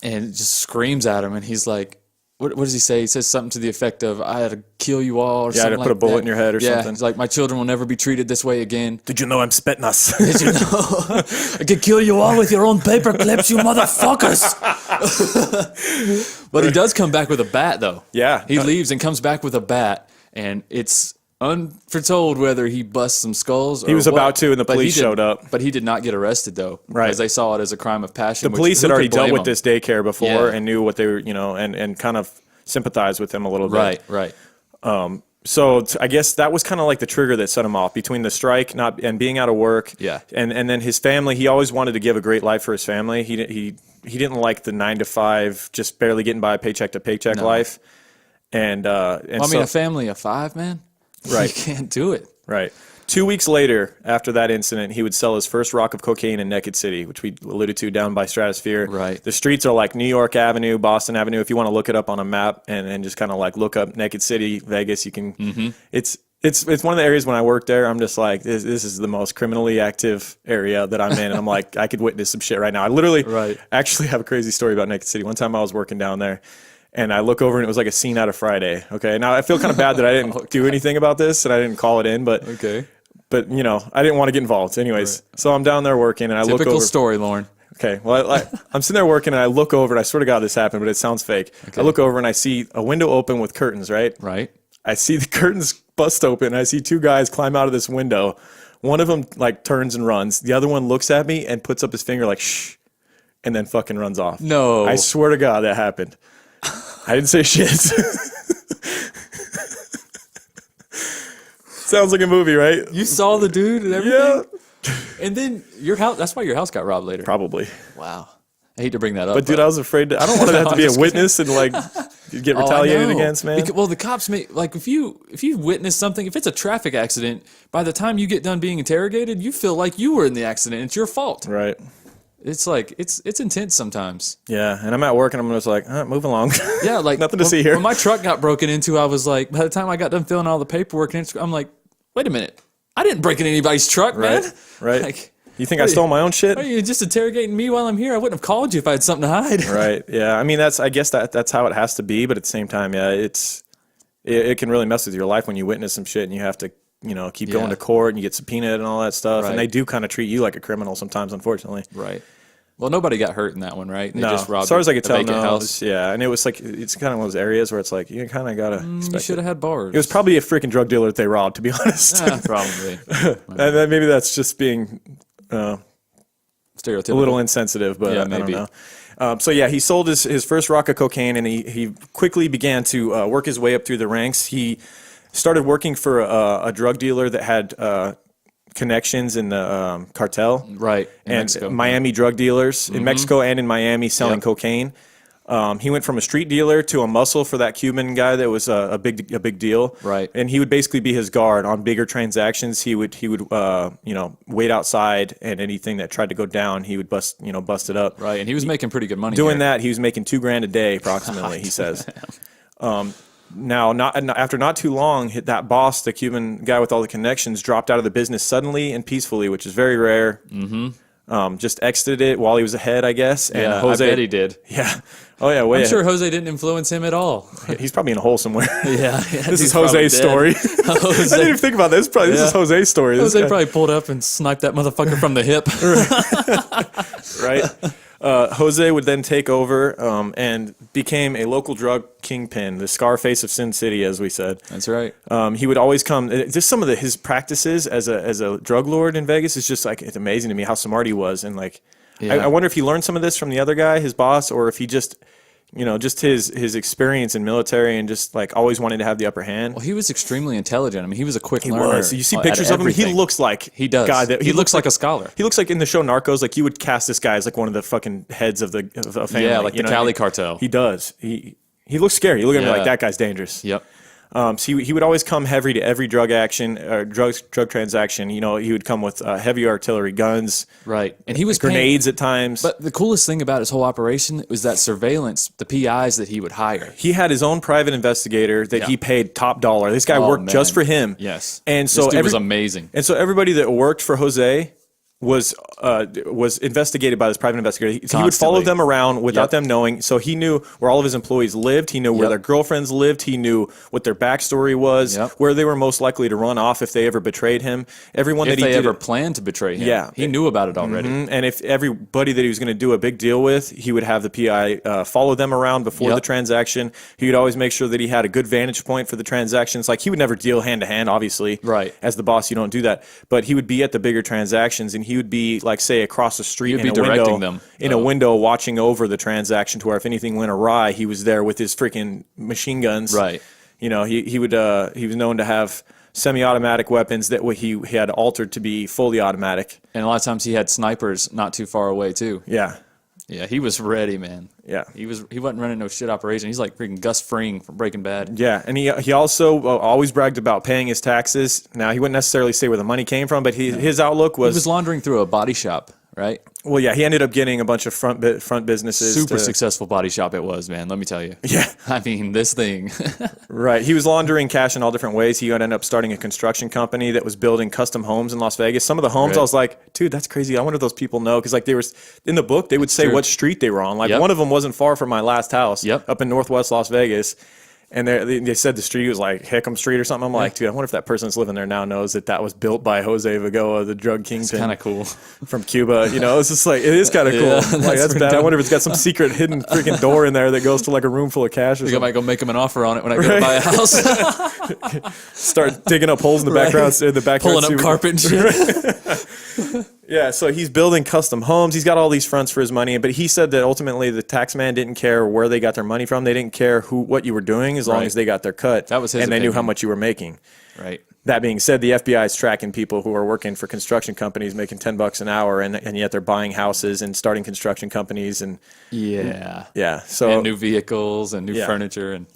and just screams at him, and he's like, what does he say? He says something to the effect of, I had to kill you all, or something like that. I had to put a bullet in your head or something. It's like, my children will never be treated this way again. Did you know I'm spitting us? Did you know? I could kill you all with your own paper clips, you motherfuckers. But he does come back with a bat, though. Yeah. He leaves and comes back with a bat, and it's unforetold whether he busts some skulls or he was about to, and the police showed up. But he did not get arrested, though. Right. Because they saw it as a crime of passion. The police had already dealt with this daycare before and knew what they were, and kind of sympathized with him a little bit. Right. So I guess that was kind of like the trigger that set him off, between the strike and being out of work. Yeah. And then his family, he always wanted to give a great life for his family. He didn't like the 9-to-5, just barely getting by paycheck to paycheck life. And a family of 5, man. Right. You can't do it. Right. 2 weeks later, after that incident, he would sell his first rock of cocaine in Naked City, which we alluded to, down by Stratosphere. Right. The streets are like New York Avenue, Boston Avenue. If you want to look it up on a map and just kind of like look up Naked City, Vegas, you can. It's one of the areas when I work there, I'm just like, this is the most criminally active area that I'm in. And I'm like, I could witness some shit right now. I literally actually have a crazy story about Naked City. One time I was working down there, and I look over and it was like a scene out of Friday. Okay. Now I feel kind of bad that I didn't do anything about this and I didn't call it in, but I didn't want to get involved. Anyways, so I'm down there working and I look over. Typical story, Lorne. Okay. Well, I'm sitting there working and I look over, and I swear to God this happened, but it sounds fake. Okay. I look over and I see a window open with curtains, right? Right. I see the curtains bust open, and I see 2 guys climb out of this window. One of them like turns and runs. The other one looks at me and puts up his finger like, shh, and then fucking runs off. No. I swear to God that happened. I didn't say shit. Sounds like a movie, right? You saw the dude and everything? Yeah. And then your house, that's why your house got robbed later. Probably. Wow. I hate to bring that up. But dude, I was afraid I don't want to have to be a witness and like get retaliated against, man. Well, the cops like if you witness something, if it's a traffic accident, by the time you get done being interrogated, you feel like you were in the accident. It's your fault. Right. It's like it's intense sometimes. Yeah, and I'm at work and I'm just like, move along. Yeah, like nothing to see here. When my truck got broken into, I was like, by the time I got done filling all the paperwork, I'm like, wait a minute, I didn't break in anybody's truck, man. Right. Like, you think I stole my own shit? Are you just interrogating me while I'm here? I wouldn't have called you if I had something to hide. Right. Yeah. I mean, I guess that's how it has to be, but at the same time, yeah, it can really mess with your life when you witness some shit and you have to, keep going to court and you get subpoenaed and all that stuff, and they do kind of treat you like a criminal sometimes, unfortunately. Right. Well, nobody got hurt in that one, right? They no, just robbed as far as I could tell, no. House. Yeah, and it was like, it's kind of one of those areas where it's like, you kind of got to you should have had bars. It was probably a freaking drug dealer that they robbed, to be honest. Probably. And then maybe that's just being stereotypical. A little insensitive, but yeah, I maybe. don't know. So yeah, he sold his first rock of cocaine, and he quickly began to work his way up through the ranks. He started working for a drug dealer that had connections in the cartel, right? And Mexico. Miami drug dealers in Mexico and in Miami selling cocaine. He went from a street dealer to a muscle for that Cuban guy that was a big deal, right? And he would basically be his guard on bigger transactions. He would wait outside, and anything that tried to go down, he would bust it up, right? And he was making pretty good money doing here. that. He was making $2,000 a day approximately. He says. Now, after not too long, that boss, the Cuban guy with all the connections, dropped out of the business suddenly and peacefully, which is very rare. Mm-hmm. Just exited it while he was ahead, I guess. And yeah, Jose, I bet he did. Yeah. Oh, yeah. I'm sure Jose didn't influence him at all. He's probably in a hole somewhere. Yeah. This is Jose's story. I didn't even think about this. This is Jose's story. Jose probably pulled up and sniped that motherfucker from the hip. Right. Jose would then take over and became a local drug kingpin, the Scarface of Sin City, as we said. That's right. He would always come. Just some of his practices as a drug lord in Vegas is just like, it's amazing to me how smart he was, and like I wonder if he learned some of this from the other guy, his boss, or if he just just his experience in military and just like always wanting to have the upper hand. Well, he was extremely intelligent. I mean, he was a quick learner. He was. You see pictures of him. He looks like he does. God, he looks like a scholar. He looks like in the show Narcos. Like you would cast this guy as like one of the fucking heads of a family. Yeah, like the Cali cartel. He does. He looks scary. You look at him like that guy's dangerous. Yep. So he would always come heavy to every drug transaction. You know, he would come with heavy artillery guns, right? And he was grenades at times. But the coolest thing about his whole operation was that surveillance, the PIs that he would hire. He had his own private investigator that he paid top dollar. This guy worked just for him. Yes, and so this dude was amazing. And so everybody that worked for Jose was investigated by this private investigator. He would follow them around without them knowing. So he knew where all of his employees lived. He knew where their girlfriends lived. He knew what their backstory was, where they were most likely to run off if they ever betrayed him. Everyone if that he they ever planned to betray him, he knew about it already. And if everybody that he was going to do a big deal with, he would have the PI follow them around before the transaction. He would always make sure that he had a good vantage point for the transactions. Like, he would never deal hand to hand, obviously. Right. As the boss, you don't do that. But he would be at the bigger transactions, and he would be, like, say, across the street in a window watching over the transaction, to where if anything went awry, he was there with his freaking machine guns. Right. You know, he was known to have semi-automatic weapons that he had altered to be fully automatic. And a lot of times he had snipers not too far away too. Yeah. Yeah, he was ready, man. Yeah. He wasn't running no shit operation. He's like freaking Gus Fring from Breaking Bad. Yeah, and he also always bragged about paying his taxes. Now, he wouldn't necessarily say where the money came from, but his outlook was... He was laundering through a body shop, right? Well, yeah, he ended up getting a bunch of front businesses. Super successful body shop it was, man. Let me tell you. Yeah. I mean, this thing. Right. He was laundering cash in all different ways. He ended up starting a construction company that was building custom homes in Las Vegas. Some of the homes, I was like, dude, that's crazy. I wonder if those people know. Because, like, they were in the book, they would say what street they were on. Like, one of them wasn't far from my last house up in Northwest Las Vegas. And they said the street was like Hickam Street or something. I'm like, dude, I wonder if that person that's living there now knows that was built by Jose Vigoa, the drug kingpin. It's kind of cool. From Cuba. You know, it's just like, it is kind of cool. Like, that's bad. I wonder if it's got some secret hidden freaking door in there that goes to like a room full of cash or something. I might go make him an offer on it when I go to buy a house. Start digging up holes in the background. In the backyard. Pulling up carpet and shit. Yeah, so he's building custom homes. He's got all these fronts for his money, but he said that ultimately the tax man didn't care where they got their money from. They didn't care what you were doing as long as they got their cut. That was his and they opinion. knew how much you were making. Right. That being said, the FBI is tracking people who are working for construction companies making $10 an hour, and yet they're buying houses and starting construction companies and so and new vehicles and new furniture and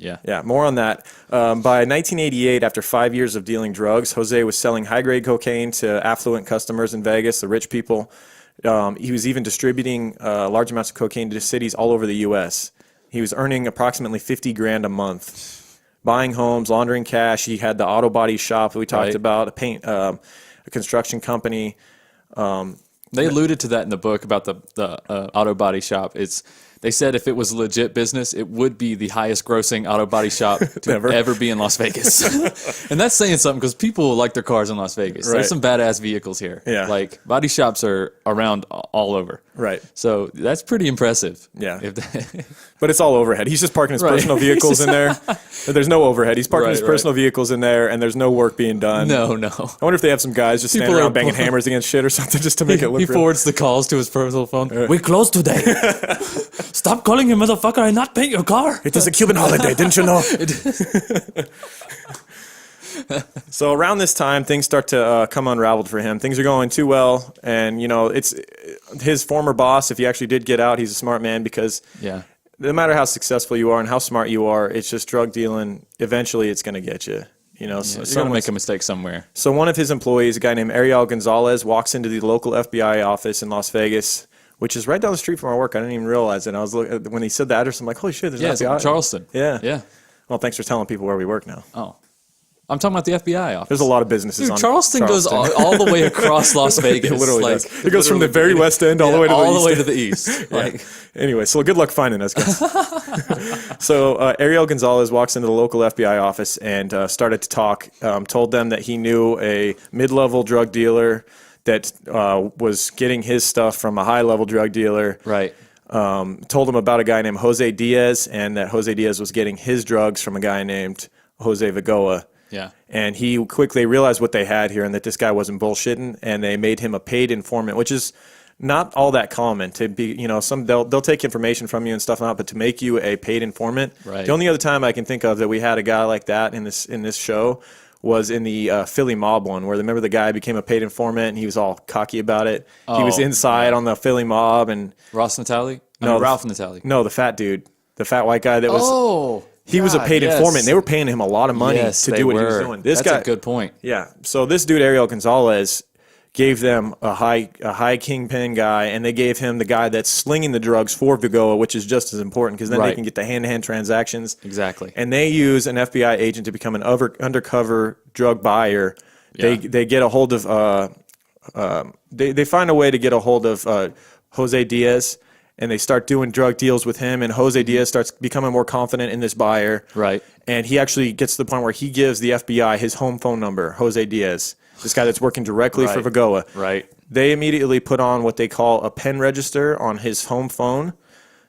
more on that. By 1988, after 5 years of dealing drugs, Jose was selling high-grade cocaine to affluent customers in Vegas, the rich people. He was even distributing large amounts of cocaine to cities all over the U.S. He was earning approximately $50,000 a month. Buying homes, laundering cash. He had the auto body shop that we talked about, a construction company. They alluded to that in the book about the auto body shop. They said if it was legit business, it would be the highest grossing auto body shop to ever be in Las Vegas. And that's saying something because people like their cars in Las Vegas. Right. There's some badass vehicles here. Yeah. Like body shops are around all over. Right. So that's pretty impressive. Yeah. But it's all overhead. He's just parking his personal vehicles in there. There's no overhead. He's parking his personal vehicles in there, and there's no work being done. No. I wonder if they have some guys just standing around banging hammers against shit or something just to make it look He real. forwards the calls to his personal phone. We closed today. Stop calling him, motherfucker. I not paint your car. It is a Cuban holiday, didn't you know? So around this time, things start to come unraveled for him. Things are going too well, and it's his former boss. If he actually did get out, he's a smart man because no matter how successful you are and how smart you are, it's just drug dealing. Eventually, it's going to get you. You're going to make a mistake somewhere. So one of his employees, a guy named Ariel Gonzalez, walks into the local FBI office in Las Vegas, which is right down the street from our work. I didn't even realize it. I was when he said the address, I'm like, holy shit, there's an FBI. It's Charleston. Yeah. Well, thanks for telling people where we work now. Oh. I'm talking about the FBI office. There's a lot of businesses on Charleston goes all the way across Las Vegas. It literally does. It goes from the very west end all the way to the east. All the way to the east. Anyway, so good luck finding us, guys. So Ariel Gonzalez walks into the local FBI office and started to talk, told them that he knew a mid-level drug dealer that was getting his stuff from a high-level drug dealer. Right. Told him about a guy named Jose Diaz, and that Jose Diaz was getting his drugs from a guy named Jose Vigoa. Yeah. And he quickly realized what they had here and that this guy wasn't bullshitting, and they made him a paid informant, which is not all that common to be, they'll take information from you and stuff out, but to make you a paid informant. Right. The only other time I can think of that we had a guy like that in this show was in the Philly mob one, where remember the guy became a paid informant and he was all cocky about it. He was inside on the Philly mob and Ralph Natale? No, Natale. No, the fat dude, the fat white guy that was. Oh. He was a paid informant. They were paying him a lot of money to do what he was doing. That's a good point. Yeah. So this dude, Ariel Gonzalez, gave them a high kingpin guy, and they gave him the guy that's slinging the drugs for Vigoa, which is just as important because then they can get the hand-to-hand transactions. Exactly. And they use an FBI agent to become an undercover drug buyer. Yeah. They get a hold of they find a way to get a hold of Jose Diaz, and they start doing drug deals with him, and Jose Diaz starts becoming more confident in this buyer. Right. And he actually gets to the point where he gives the FBI his home phone number, Jose Diaz, this guy that's working directly for Vigoa. Right. They immediately put on what they call a pen register on his home phone.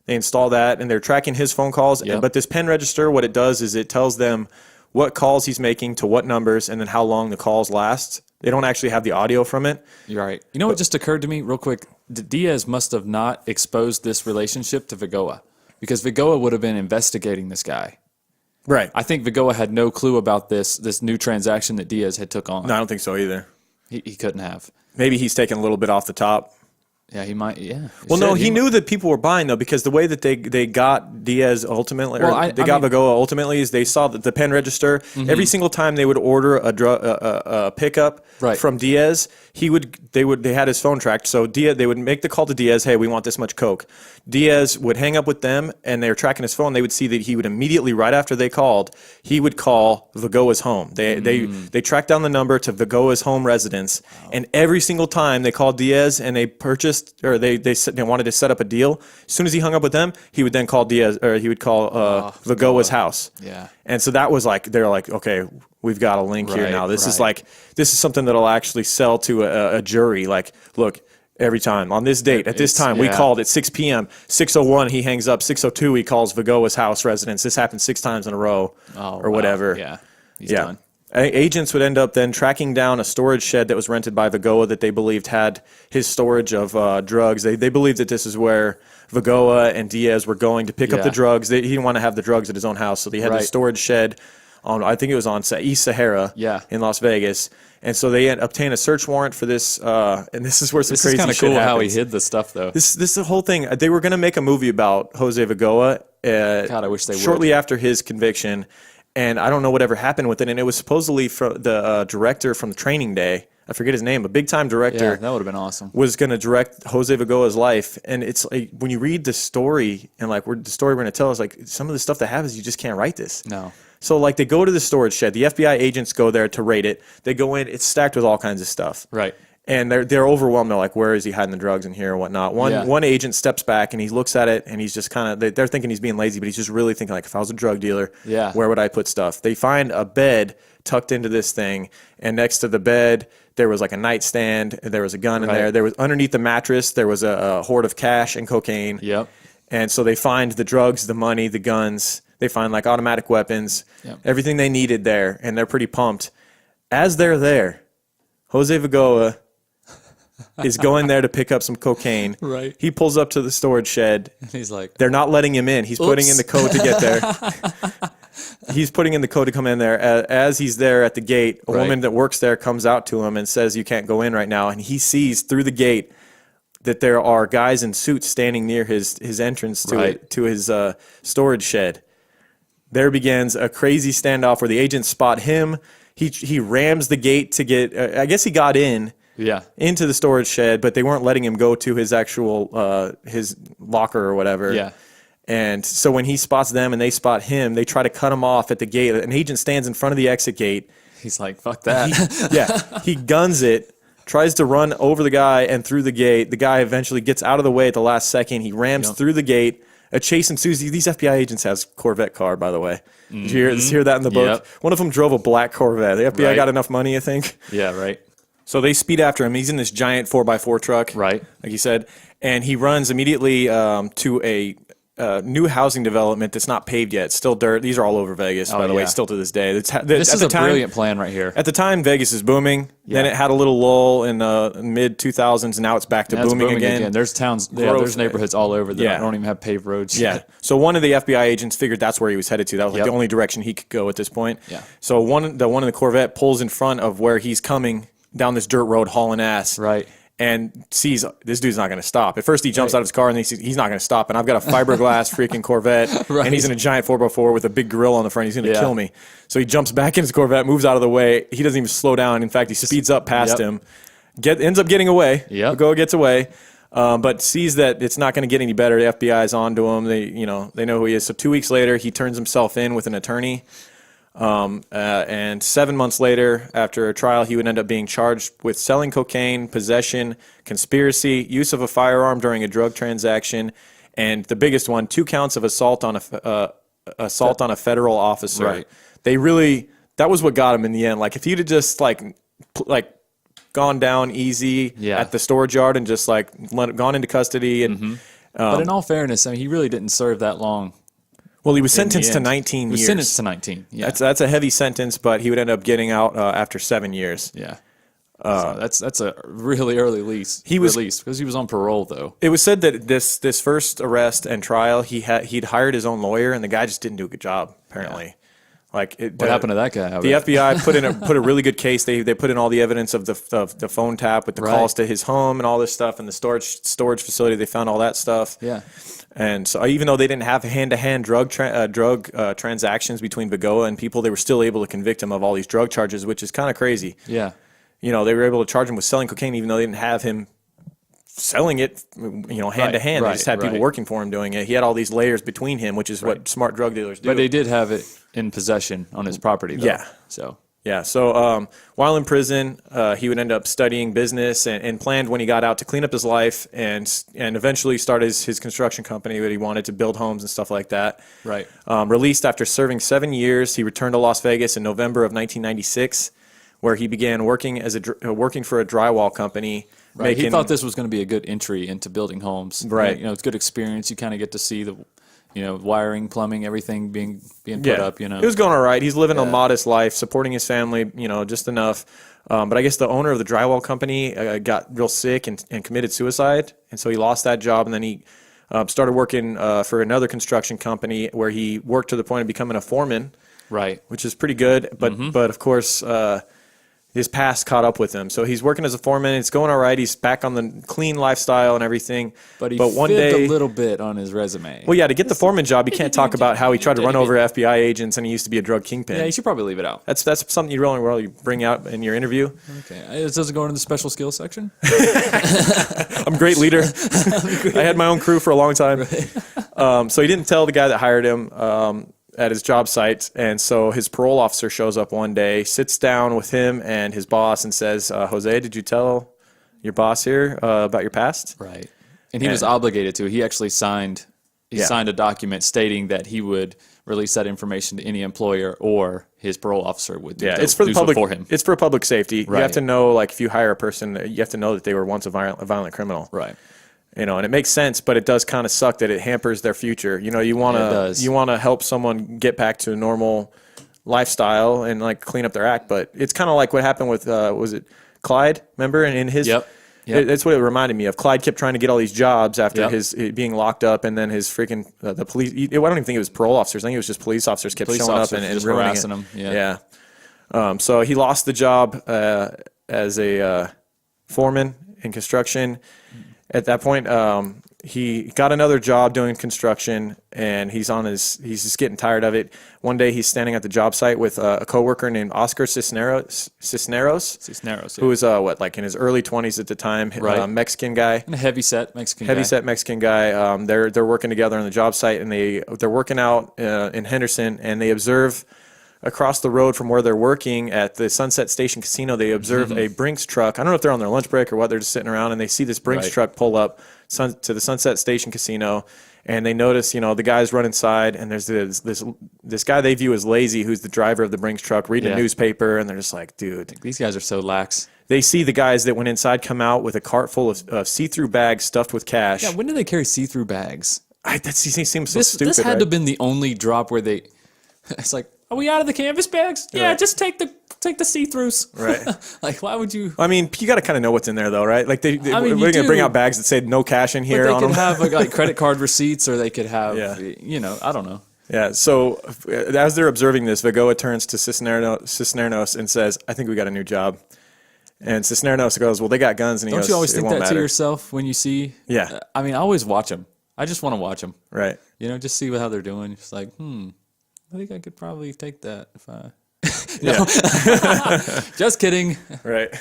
They install that, and they're tracking his phone calls. Yep. But this pen register, what it does is it tells them what calls he's making to what numbers and then how long the calls last. They don't actually have the audio from it. You're right. You know what just occurred to me real quick? Diaz must have not exposed this relationship to Vigoa because Vigoa would have been investigating this guy. Right. I think Vigoa had no clue about this new transaction that Diaz had took on. No, I don't think so either. He couldn't have. Maybe he's taking a little bit off the top. Yeah, he might. Yeah. Well, no, he knew that people were buying, though, because the way that they got Diaz ultimately, got Vigoa ultimately, is they saw that the pen register, every single time they would order a pickup from Diaz, they had his phone tracked. So they would make the call to Diaz, hey, we want this much coke. Diaz would hang up with them, and they were tracking his phone. They would see that he would immediately, right after they called, he would call Vigoa's home. They tracked down the number to Vigoa's home residence, and every single time they called Diaz and they purchased, or they wanted to set up a deal. As soon as he hung up with them, he would then call Diaz, or he would call Vigoa's house. Yeah. And so that was like, they're like, okay, we've got a link here now. This is something that'll actually sell to a jury. Like, look, every time on this date at this time we called at 6 p.m. 6:01 he hangs up. 6:02 he calls Vigoa's house residence. This happened 6 times in a row, or whatever. Yeah. He's done. Agents would end up then tracking down a storage shed that was rented by Vigoa that they believed had his storage of drugs. They believed that this is where Vigoa and Diaz were going to pick up the drugs. He didn't want to have the drugs at his own house, so they had the storage shed on, I think it was on East Sahara in Las Vegas. And so they obtain a search warrant for this, and this is where some crazy shit happens. This is kind of cool how he hid the stuff, though. This is the whole thing. They were going to make a movie about Jose Vigoa. God, I wish they would. Shortly after his conviction, and I don't know whatever happened with it. And it was supposedly from the director from Training Day. I forget his name, a big-time director. Yeah, that would have been awesome. Was going to direct Jose Vigoa's life. And it's like, when you read the story, and like the story we're going to tell is like, some of the stuff that happens, you just can't write this. No. So, like, they go to the storage shed. The FBI agents go there to raid it. They go in. It's stacked with all kinds of stuff. Right. And they're overwhelmed. They're like, where is he hiding the drugs in here and whatnot? One agent steps back, and he looks at it, and he's just kind of – they're thinking he's being lazy, but he's just really thinking, like, if I was a drug dealer, where would I put stuff? They find a bed tucked into this thing, and next to the bed there was, like, a nightstand. There was a gun in there. There was underneath the mattress there was a hoard of cash and cocaine. Yep. And so they find the drugs, the money, the guns. They find like automatic weapons, everything they needed there, and they're pretty pumped. As they're there, Jose Vigoa is going there to pick up some cocaine. Right. He pulls up to the storage shed. He's like, they're not letting him in. He's putting in the code to get there. He's putting in the code to come in there. As he's there at the gate, a woman that works there comes out to him and says, you can't go in right now. And he sees through the gate that there are guys in suits standing near his entrance to his storage shed. There begins a crazy standoff where the agents spot him. He rams the gate to get. I guess he got in. Into the storage shed, but they weren't letting him go to his actual his locker or whatever. Yeah. And so when he spots them and they spot him, they try to cut him off at the gate. An agent stands in front of the exit gate. He's like, "Fuck that!" He guns it. Tries to run over the guy and through the gate. The guy eventually gets out of the way at the last second. He rams through the gate. A chase ensues. These FBI agents have Corvette car, by the way. Did you hear that in the book? One of them drove a black Corvette. The FBI got enough money, I think. Yeah, right. So they speed after him. He's in this giant 4x4 truck, right? Like you said, and he runs immediately to a new housing development that's not paved yet. It's still dirt. These are all over Vegas, by the way, still to this day. This is a brilliant plan right here. At the time, Vegas is booming. Then it had a little lull in the mid-2000s, and now it's back to booming again. There's towns, there's neighborhoods all over that don't even have paved roads. Yeah. So one of the FBI agents figured that's where he was headed to. That was like the only direction he could go at this point. Yeah. So one in the Corvette pulls in front of where he's coming down this dirt road hauling ass. Right. and sees this dude's not going to stop. At first, he jumps out of his car and he's not going to stop. And I've got a fiberglass freaking Corvette, and he's in a giant 4x4 with a big grill on the front. He's going to kill me. So he jumps back in his Corvette, moves out of the way. He doesn't even slow down. In fact, he speeds up past him, ends up getting away. Vigoa gets away, but sees that it's not going to get any better. The FBI's onto him. They know who he is. So 2 weeks later, he turns himself in with an attorney. And 7 months later, after a trial, he would end up being charged with selling cocaine, possession, conspiracy, use of a firearm during a drug transaction, and the biggest one, 2 counts of assault on a federal officer. Right. That was what got him in the end. Like if he'd have just like gone down easy at the storage yard and just like gone into custody and. But in all fairness, I mean, he really didn't serve that long. Well, he was sentenced to 19 years. He was sentenced to 19. Yeah. That's a heavy sentence, but he would end up getting out after 7 years. Yeah. So that's a really early release. Released because he was on parole, though. It was said that this first arrest and trial, he'd hired his own lawyer, and the guy just didn't do a good job. Apparently, what happened to that guy? The FBI put a really good case. They put in all the evidence of the phone tap with the calls to his home and all this stuff, and the storage facility. They found all that stuff. Yeah. And so even though they didn't have hand-to-hand drug transactions between Vigoa and people, they were still able to convict him of all these drug charges, which is kind of crazy. Yeah. They were able to charge him with selling cocaine even though they didn't have him selling it, hand-to-hand. They just had people working for him doing it. He had all these layers between him, which is what smart drug dealers do. But they did have it in possession on his property, though. Yeah. So while in prison, he would end up studying business and planned when he got out to clean up his life and eventually start his construction company that he wanted to build homes and stuff like that. Right. Released after serving 7 years, he returned to Las Vegas in November of 1996, where he began working for a drywall company. Right. He thought this was going to be a good entry into building homes. Right. It's good experience. You kind of get to see the wiring, plumbing, everything being put up, It was going all right. He's living a modest life, supporting his family, just enough. But I guess the owner of the drywall company got real sick and committed suicide. And so he lost that job. And then he started working for another construction company where he worked to the point of becoming a foreman. Right. Which is pretty good. But of course, his past caught up with him. So he's working as a foreman. It's going all right. He's back on the clean lifestyle and everything. But one day, a little bit on his resume. Well, to get the foreman job, you can't talk about how he tried to run over FBI agents and he used to be a drug kingpin. Yeah, you should probably leave it out. That's something you really bring out in your interview. Okay. Does it go into the special skills section? I'm a great leader. I had my own crew for a long time. So he didn't tell the guy that hired him at his job site, and so his parole officer shows up one day, sits down with him and his boss and says, Jose, did you tell your boss here about your past? Right. And he was obligated to. He actually signed a document stating that he would release that information to any employer or his parole officer would do it's for the public for him. It's for public safety. Right. You have to know, like, if you hire a person, you have to know that they were once a violent criminal. Right. And it makes sense, but it does kind of suck that it hampers their future. You want to help someone get back to a normal lifestyle and like clean up their act, but it's kind of like what happened with was it Clyde? Remember, and in his that's what it reminded me of. Clyde kept trying to get all these jobs after his being locked up, and then his freaking the police. I don't even think it was parole officers. I think it was just police officers kept showing up and harassing him. Yeah. So he lost the job as a foreman in construction. At that point, he got another job doing construction, and he's just getting tired of it. One day, he's standing at the job site with a coworker named Oscar Cisneros, who was in his early 20s at the time, Mexican guy, and a heavy-set Mexican guy. They're working together on the job site, and they're working out in Henderson, and they observe across the road from where they're working at the Sunset Station Casino, they observe a Brinks truck. I don't know if they're on their lunch break or what. They're just sitting around, and they see this Brinks truck pull up to the Sunset Station Casino, and they notice, the guys run inside, and there's this guy they view as lazy, who's the driver of the Brinks truck, reading a newspaper, and they're just like, dude. These guys are so lax. They see the guys that went inside come out with a cart full of see-through bags stuffed with cash. Yeah, when do they carry see-through bags? That seems so stupid. This had to have been the only drop where they... It's like, are we out of the canvas bags? Yeah, just take the see-throughs. Right. Like, why would you? I mean, you got to kind of know what's in there, though, right? Like, we're going to bring out bags that say no cash in here. But they could have like credit card receipts, or they could have, I don't know. Yeah. So as they're observing this, Vigoa turns to Cisneros and says, "I think we got a new job." And Cisneros goes, well, they got guns. And he Don't goes, you always it think won't that matter. to yourself when you see? Yeah. I mean, I always watch them. I just want to watch them. Right. You know, just see how they're doing. Just like, I think I could probably take that if I. Yeah. Just kidding. Right.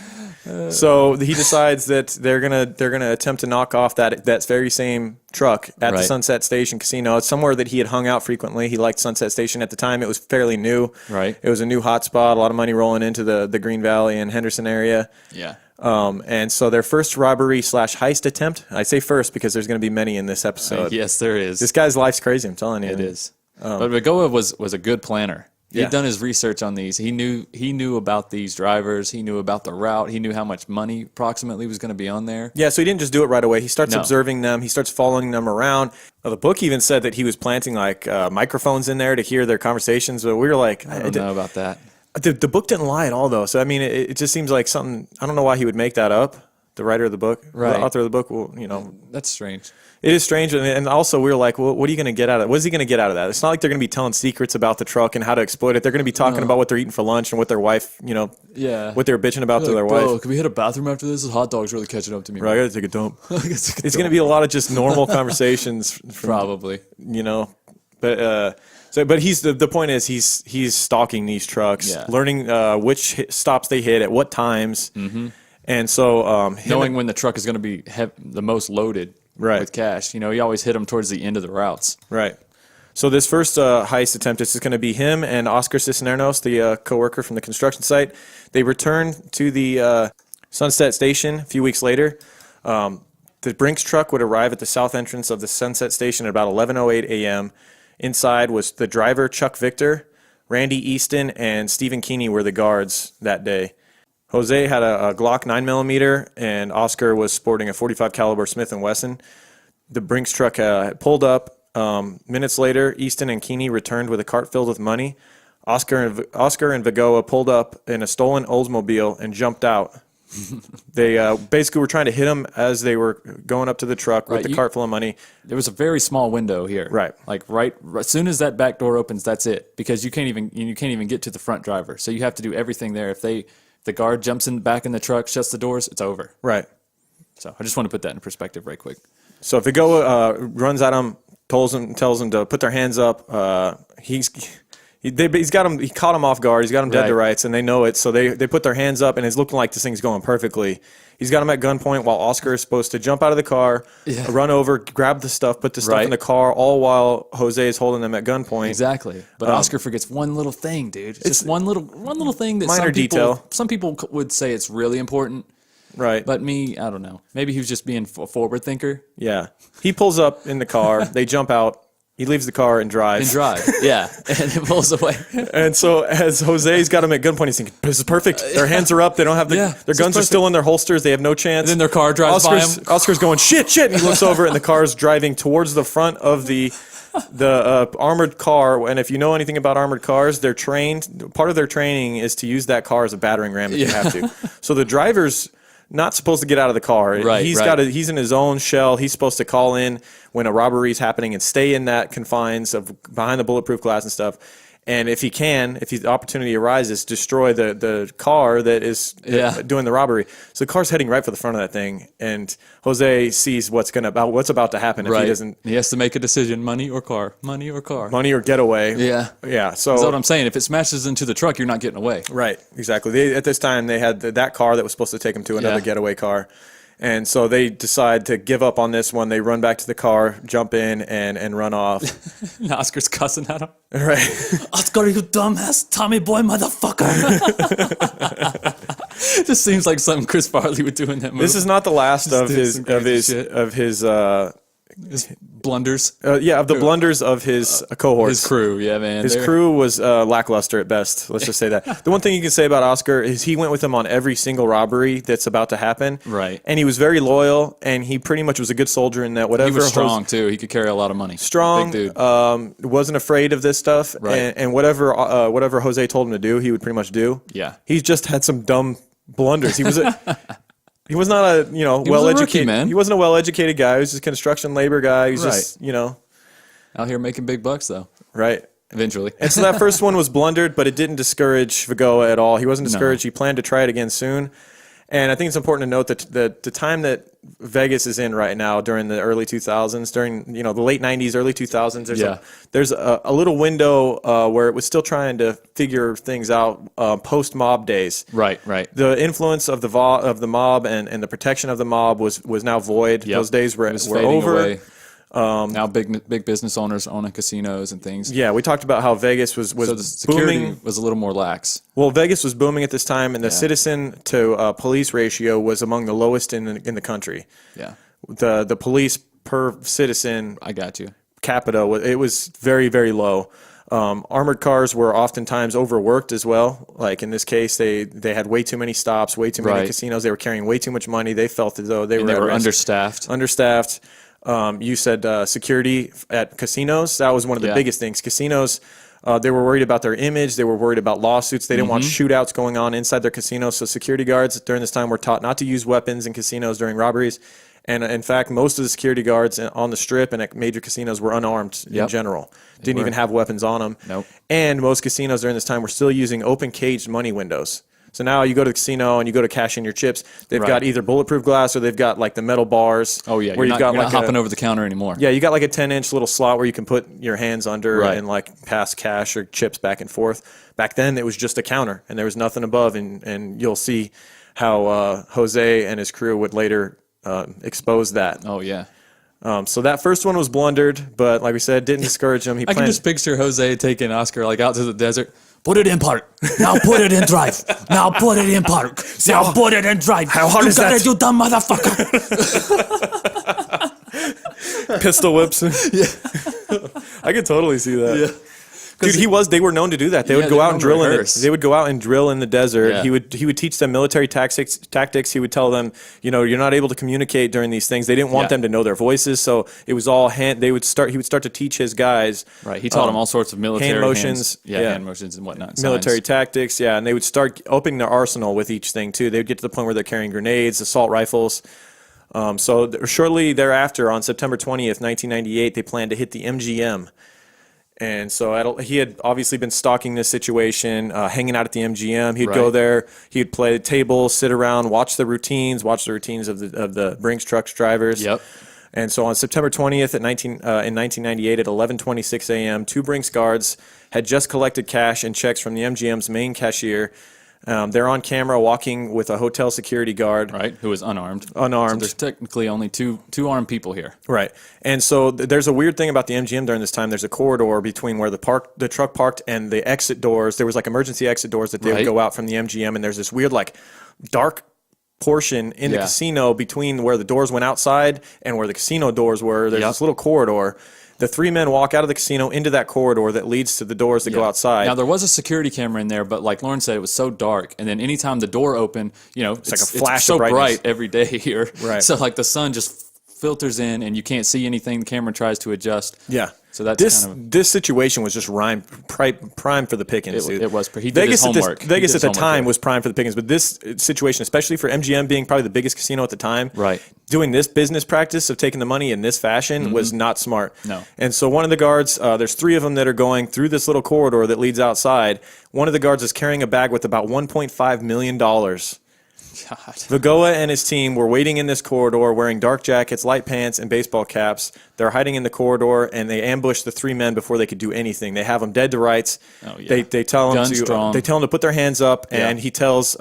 So he decides that they're gonna attempt to knock off that very same truck at the Sunset Station Casino. It's somewhere that he had hung out frequently. He liked Sunset Station at the time. It was fairly new. Right. It was a new hotspot. A lot of money rolling into the Green Valley and Henderson area. Yeah. And so their first robbery / heist attempt. I say first because there's going to be many in this episode. Yes, there is. This guy's life's crazy. I'm telling you. It is. But Vigoa was a good planner. He'd Yeah. done his research on these. He knew about these drivers. He knew about the route. He knew how much money approximately was going to be on there. Yeah, so he didn't just do it right away. He starts No. observing them. He starts following them around. The book even said that he was planting like microphones in there to hear their conversations. But we were like, I don't know about that. The book didn't lie at all, though. So I mean, it just seems like something. I don't know why he would make that up. The writer of the book, Right. the author of the book, well, you know, That's strange. it is strange. And also, we were like, well, what are you going to get out of it? What is he going to get out of that? It's not like they're going to be telling secrets about the truck and how to exploit it. They're going to be talking about what they're eating for lunch and what their wife, you know, Yeah. what they're bitching about to their wife. Can we hit a bathroom after this? This hot dog's really catching up to me. Right, I got to take a dump. It's going to be a lot of just normal conversations. From, Probably. you know, but he's the point is he's stalking these trucks, Yeah. learning which stops they hit at what times, and so Knowing when the truck is going to be the most loaded Right. with cash. You know, he always hit them towards the end of the routes. right. So this first heist attempt is going to be him and Oscar Cisneros, the coworker from the construction site. They return to the Sunset Station a few weeks later. The Brinks truck would arrive at the south entrance of the Sunset Station at about 11:08 a.m. Inside was the driver, Chuck Victor, Randy Easton, and Stephen Keeney were the guards that day. Jose had a Glock 9mm, and Oscar was sporting a .45 caliber Smith & Wesson. The Brinks truck had pulled up. Minutes later, Easton and Keeney returned with a cart filled with money. Oscar and Vigoa pulled up in a stolen Oldsmobile and jumped out. They basically were trying to hit him as they were going up to the truck with Right, the cart full of money. There was a very small window here. Right. Like right as soon as that back door opens, that's it. Because you can't even get to the front driver. So you have to do everything there. If the guard jumps back in the truck, shuts the doors, it's over. Right. So I just want to put that in perspective right quick. So Vigoa runs at him, tells them to put their hands up. He's got him. He caught him off guard. He's got him dead to Right. rights, and they know it. So they put their hands up, and it's looking like this thing's going perfectly. He's got him at gunpoint while Oscar is supposed to jump out of the car, run over, grab the stuff, put the stuff in the car, all while Jose is holding them at gunpoint. Exactly. But Oscar forgets one little thing, dude. It's just one little thing that minor detail. Some people would say it's really important. Right. But me, I don't know. Maybe he was just being a forward thinker. Yeah. He pulls up in the car. They jump out. He leaves the car and drives. Yeah. And it pulls away. And so as Jose's got him at gunpoint, he's thinking, this is perfect. Their hands are up. They don't have their this guns is are still in their holsters. They have no chance. And then their car drives by him. Oscar's going, shit. And he looks over and the car's driving towards the front of the armored car. And if you know anything about armored cars, they're trained. Part of their training is to use that car as a battering ram if you have to. So the driver's not supposed to get out of the car. Right, He's in his own shell. He's supposed to call in when a robbery is happening and stay in that confines of behind the bulletproof glass and stuff. And if the opportunity arises, destroy the car that is doing the robbery. So the car's heading right for the front of that thing, and Jose sees what's about to happen if he doesn't. He has to make a decision: money or car, money or car, money or getaway. Yeah. So that's what I'm saying. If it smashes into the truck, you're not getting away. Right, exactly. At this time, they had that car that was supposed to take them to another getaway car. And so they decide to give up on this one. They run back to the car, jump in, and run off. And Oscar's cussing at him. Right. Oscar, you dumbass Tommy boy motherfucker. Just seems like something Chris Farley would do in that movie. This is not the last of did his some crazy his blunders. of the blunders of his cohorts. His crew, yeah, man. His crew was lackluster at best. Let's just say that. The one thing you can say about Oscar is he went with him on every single robbery that's about to happen. Right. And he was very loyal, and he pretty much was a good soldier in that whatever. He was strong, too. He could carry a lot of money. Strong. Big dude. Wasn't afraid of this stuff. Right. And whatever Jose told him to do, he would pretty much do. Yeah. He just had some dumb blunders. He was He was not a well-educated man. He wasn't a well-educated guy. He was just a construction labor guy. He was just out here making big bucks though. Right. Eventually. And so that first one was blundered, but it didn't discourage Vigoa at all. He wasn't discouraged. He planned to try it again soon. And I think it's important to note that the time that Vegas is in right now, during the early 2000s, during the late 90s, early 2000s, there's a little window where it was still trying to figure things out post mob days. Right. The influence of the mob and the protection of the mob was now void. Yep. Those days were fading over. away. Now big business owners owning casinos and things. Yeah, we talked about how Vegas was So the security booming. was a little more lax. Well, Vegas was booming at this time, and the citizen to police ratio was among the lowest in the country. Yeah. The police per citizen I got you. capita, it was very, very low. Armored cars were oftentimes overworked as well. Like in this case, they had way too many stops, way too many casinos. They were carrying way too much money. They felt as though they were understaffed. You said security at casinos. That was one of the biggest things. Casinos, they were worried about their image. They were worried about lawsuits. They didn't want shootouts going on inside their casinos. So security guards during this time were taught not to use weapons in casinos during robberies. And in fact, most of the security guards on the Strip and at major casinos were unarmed in general. Didn't even have weapons on them. Nope. And most casinos during this time were still using open caged money windows. So now you go to the casino and you go to cash in your chips. They've got either bulletproof glass or they've got like the metal bars. Oh yeah, where you're not hopping over the counter anymore. Yeah, you got like a 10-inch little slot where you can put your hands under and like pass cash or chips back and forth. Back then it was just a counter and there was nothing above. And you'll see how Jose and his crew would later expose that. Oh yeah. So that first one was blundered, but like we said, didn't discourage him. I can just picture Jose taking Oscar like out to the desert. Put it in park. Now put it in drive. Now put it in park. Now put it in drive. How hard is that? You dumb motherfucker. Pistol whips. I could totally see that. Yeah. Dude, they were known to do that. They would go out and drill they would go out and drill in the desert. Yeah. He would teach them military tactics. He would tell them, you're not able to communicate during these things. They didn't want them to know their voices, so it was all hand. He would start to teach his guys. Right. He taught them all sorts of military hand motions, hand motions and whatnot. Military signs. tactics, and they would start opening their arsenal with each thing too. They would get to the point where they're carrying grenades, assault rifles. Shortly thereafter, on September 20th, 1998, they planned to hit the MGM. And so he had obviously been stalking this situation, hanging out at the MGM. He'd go there, he'd play tables, sit around, watch the routines of the Brinks trucks drivers. Yep. And so on September 20th in 1998 at 11:26 a.m., two Brinks guards had just collected cash and checks from the MGM's main cashier. They're on camera walking with a hotel security guard. Right, who is unarmed. So there's technically only two armed people here. Right. And so there's a weird thing about the MGM during this time. There's a corridor between where the truck parked and the exit doors. There was like emergency exit doors that they would go out from the MGM, and there's this weird like dark portion in the casino between where the doors went outside and where the casino doors were. There's this little corridor. The three men walk out of the casino into that corridor that leads to the doors that go outside. Now, there was a security camera in there, but like Lauren said, it was so dark. And then anytime the door opened, it's like a flash it's so of brightness. bright every day here. Right. So like the sun just filters in and you can't see anything. The camera tries to adjust. Yeah. So that's this situation was just prime for the pickings, dude. It was. He did his homework. Vegas at the time was prime for the pickings, but this situation, especially for MGM being probably the biggest casino at the time, doing this business practice of taking the money in this fashion was not smart. No. And so one of the guards, there's three of them that are going through this little corridor that leads outside. One of the guards is carrying a bag with about $1.5 million. God. Vigoa and his team were waiting in this corridor wearing dark jackets, light pants, and baseball caps. They're hiding in the corridor, and they ambush the three men before they could do anything. They have them dead to rights. Oh, yeah. They tell them to put their hands up, and he tells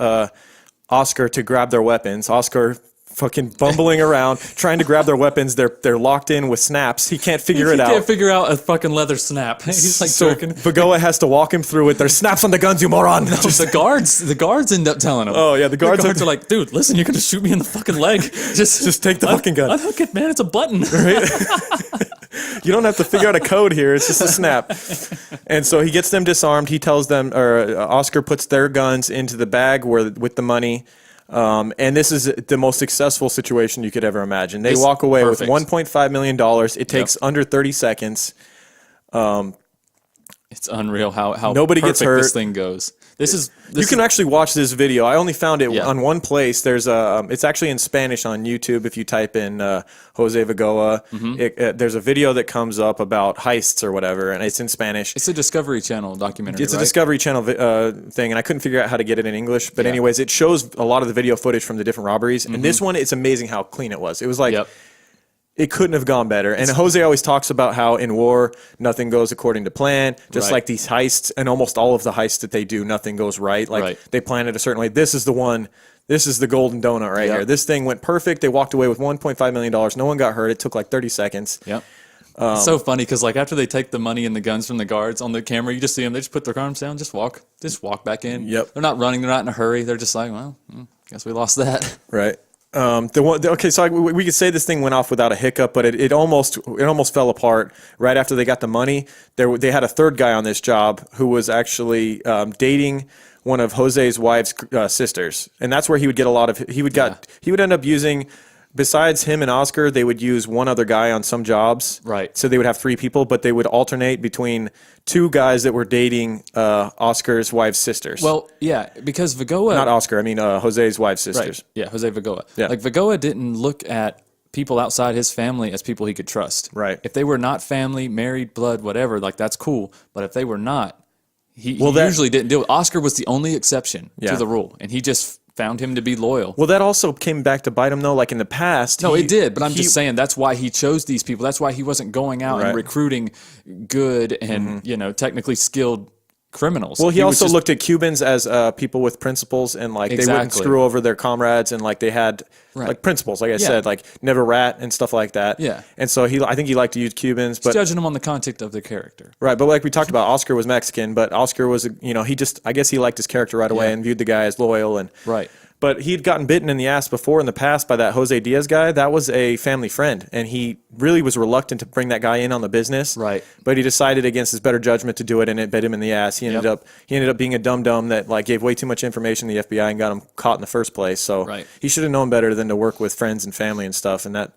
Oscar to grab their weapons. Oscar fucking bumbling around, trying to grab their weapons. They're locked in with snaps. He can't figure it out. He can't figure out a fucking leather snap. He's like jerking. Vigoa has to walk him through it. There's snaps on the guns, you moron. The guards end up telling him. Oh yeah, the guards are like, dude, listen, you're gonna shoot me in the fucking leg. Just take the fucking gun. Unhook it, man. It's a button. Right? You don't have to figure out a code here. It's just a snap. And so he gets them disarmed. He tells them, or Oscar puts their guns into the bag with the money. And this is the most successful situation you could ever imagine. They walk away with $1.5 million. It takes under 30 seconds. It's unreal how Nobody gets perfect hurt. this thing goes. You can actually watch this video. I only found it Yeah. on one place. There's it's actually in Spanish on YouTube. If you type in Jose Vigoa, there's a video that comes up about heists or whatever, and it's in Spanish. It's a Discovery Channel documentary. It's a right? Discovery Channel thing, and I couldn't figure out how to get it in English. But anyways, it shows a lot of the video footage from the different robberies. And this one, it's amazing how clean it was. It was like it couldn't have gone better. And Jose always talks about how in war, nothing goes according to plan. Just like these heists, and almost all of the heists that they do, nothing goes right. Like they plan it a certain way. This is the one. This is the golden donut right here. This thing went perfect. They walked away with $1.5 million. No one got hurt. It took like 30 seconds. Yep. It's so funny because like after they take the money and the guns from the guards on the camera, you just see them. They just put their arms down, just walk back in. Yep. They're not running. They're not in a hurry. They're just like, well, guess we lost that. Right. So we could say this thing went off without a hiccup, but it almost fell apart right after they got the money. They had a third guy on this job who was actually dating one of Jose's wife's sisters, and that's where he would get a lot of. He would end up using. Besides him and Oscar, they would use one other guy on some jobs. Right. So they would have 3 people, but they would alternate between 2 guys that were dating Oscar's wife's sisters. Well, yeah, because Vigoa. Not Oscar. I mean Jose's wife's sisters. Right. Yeah, Jose Vigoa. Yeah. Like Vigoa didn't look at people outside his family as people he could trust. Right. If they were not family, married, blood, whatever, like that's cool. But if they were not, he usually didn't deal with. Oscar was the only exception to the rule, and he just found him to be loyal. Well, that also came back to bite him, though. Like in the past, no, it did. But I'm just saying that's why he chose these people. That's why he wasn't going out and recruiting good and technically skilled criminals. Well, he also looked at Cubans as people with principles, and like they wouldn't screw over their comrades, and like they had like principles, like I said, like never rat and stuff like that. Yeah. And so I think he liked to use Cubans, but judging them on the content of their character. Right, but like we talked about, Oscar was Mexican, but Oscar was I guess he liked his character right away and viewed the guy as loyal and But he'd gotten bitten in the ass before in the past by that Jose Diaz guy. That was a family friend, and he really was reluctant to bring that guy in on the business. Right. But he decided against his better judgment to do it, and it bit him in the ass. He ended up being a dum-dum that like gave way too much information to the FBI and got him caught in the first place. So he should have known better than to work with friends and family and stuff, and that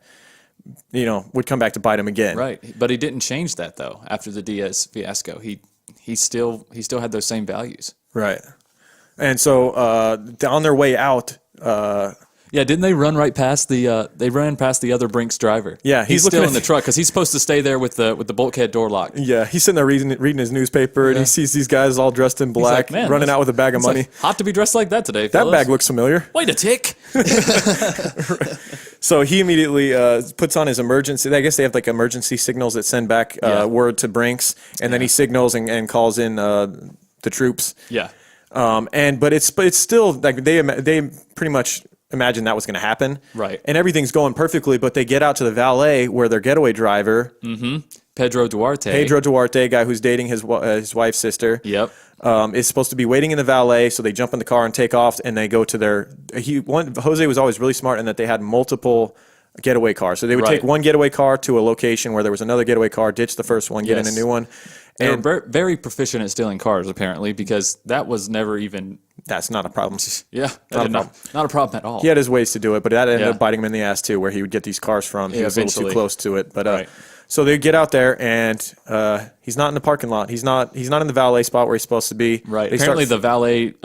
would come back to bite him again. Right. But he didn't change that though. After the Diaz fiasco, he still had those same values. Right. And so on their way out, didn't they run right past they ran past the other Brinks driver? Yeah, he's still in the truck because he's supposed to stay there with the bulkhead door locked. Yeah, he's sitting there reading his newspaper, and he sees these guys all dressed in black, like, running out with a bag of money. Like, hot to be dressed like that today, That fellas. bag looks familiar. Wait a tick. So he immediately puts on his emergency. I guess they have like emergency signals that send back word to Brinks, and then he signals and calls in the troops. Yeah. But it's still like they pretty much imagined that was going to happen, right? And everything's going perfectly, but they get out to the valet where their getaway driver, Pedro Duarte, guy who's dating his wife's sister, is supposed to be waiting in the valet. So they jump in the car and take off, and they go to their. Jose was always really smart in that they had multiple getaway cars. So they would take one getaway car to a location where there was another getaway car, ditch the first one, get in a new one. They were very proficient at stealing cars, apparently, because that was never even... That's not a problem. Yeah, not a problem at all. He had his ways to do it, but that ended up biting him in the ass, too, where he would get these cars from. He was a little too close to it. But so they get out there, and he's not in the parking lot. He's not in the valet spot where he's supposed to be. Right. Apparently the valet...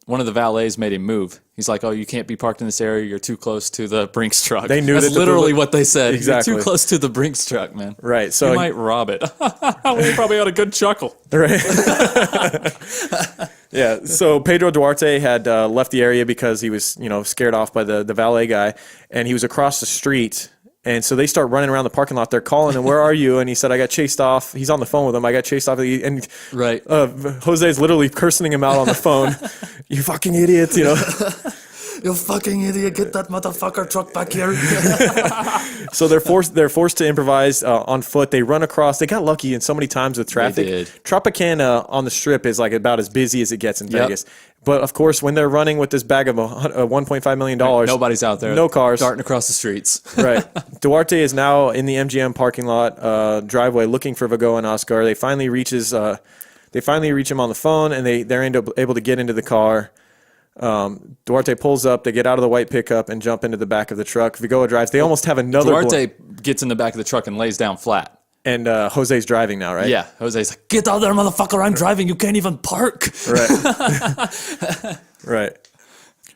one of the valets made him move. He's like, "Oh, you can't be parked in this area. You're too close to the Brinks truck." They knew that's literally what they said. Exactly. You're too close to the Brinks truck, man. Right. So you might rob it. We probably had a good chuckle. Right. Yeah. So Pedro Duarte had left the area because he was, scared off by the valet guy, and he was across the street. And so they start running around the parking lot. They're calling him, "Where are you?" And he said, "I got chased off." He's on the phone with them. "I got chased off." And Jose's literally cursing him out on the phone. "You fucking idiot!" You fucking idiot! Get that motherfucker truck back here. So they're forced to improvise on foot. They run across. They got lucky in so many times with traffic. They did. Tropicana on the Strip is like about as busy as it gets in Vegas. But of course, when they're running with this bag of $1.5 million, nobody's out there. No cars darting across the streets. Right. Duarte is now in the MGM parking lot driveway looking for Vigoa and Oscar. They finally reach him on the phone, and they're able to get into the car. Duarte pulls up. They get out of the white pickup and jump into the back of the truck. Vigoa drives. They almost have another. Duarte gets in the back of the truck and lays down flat. And Jose's driving now, right? Yeah, Jose's like, get out there, motherfucker! I'm driving. You can't even park. Right. Right.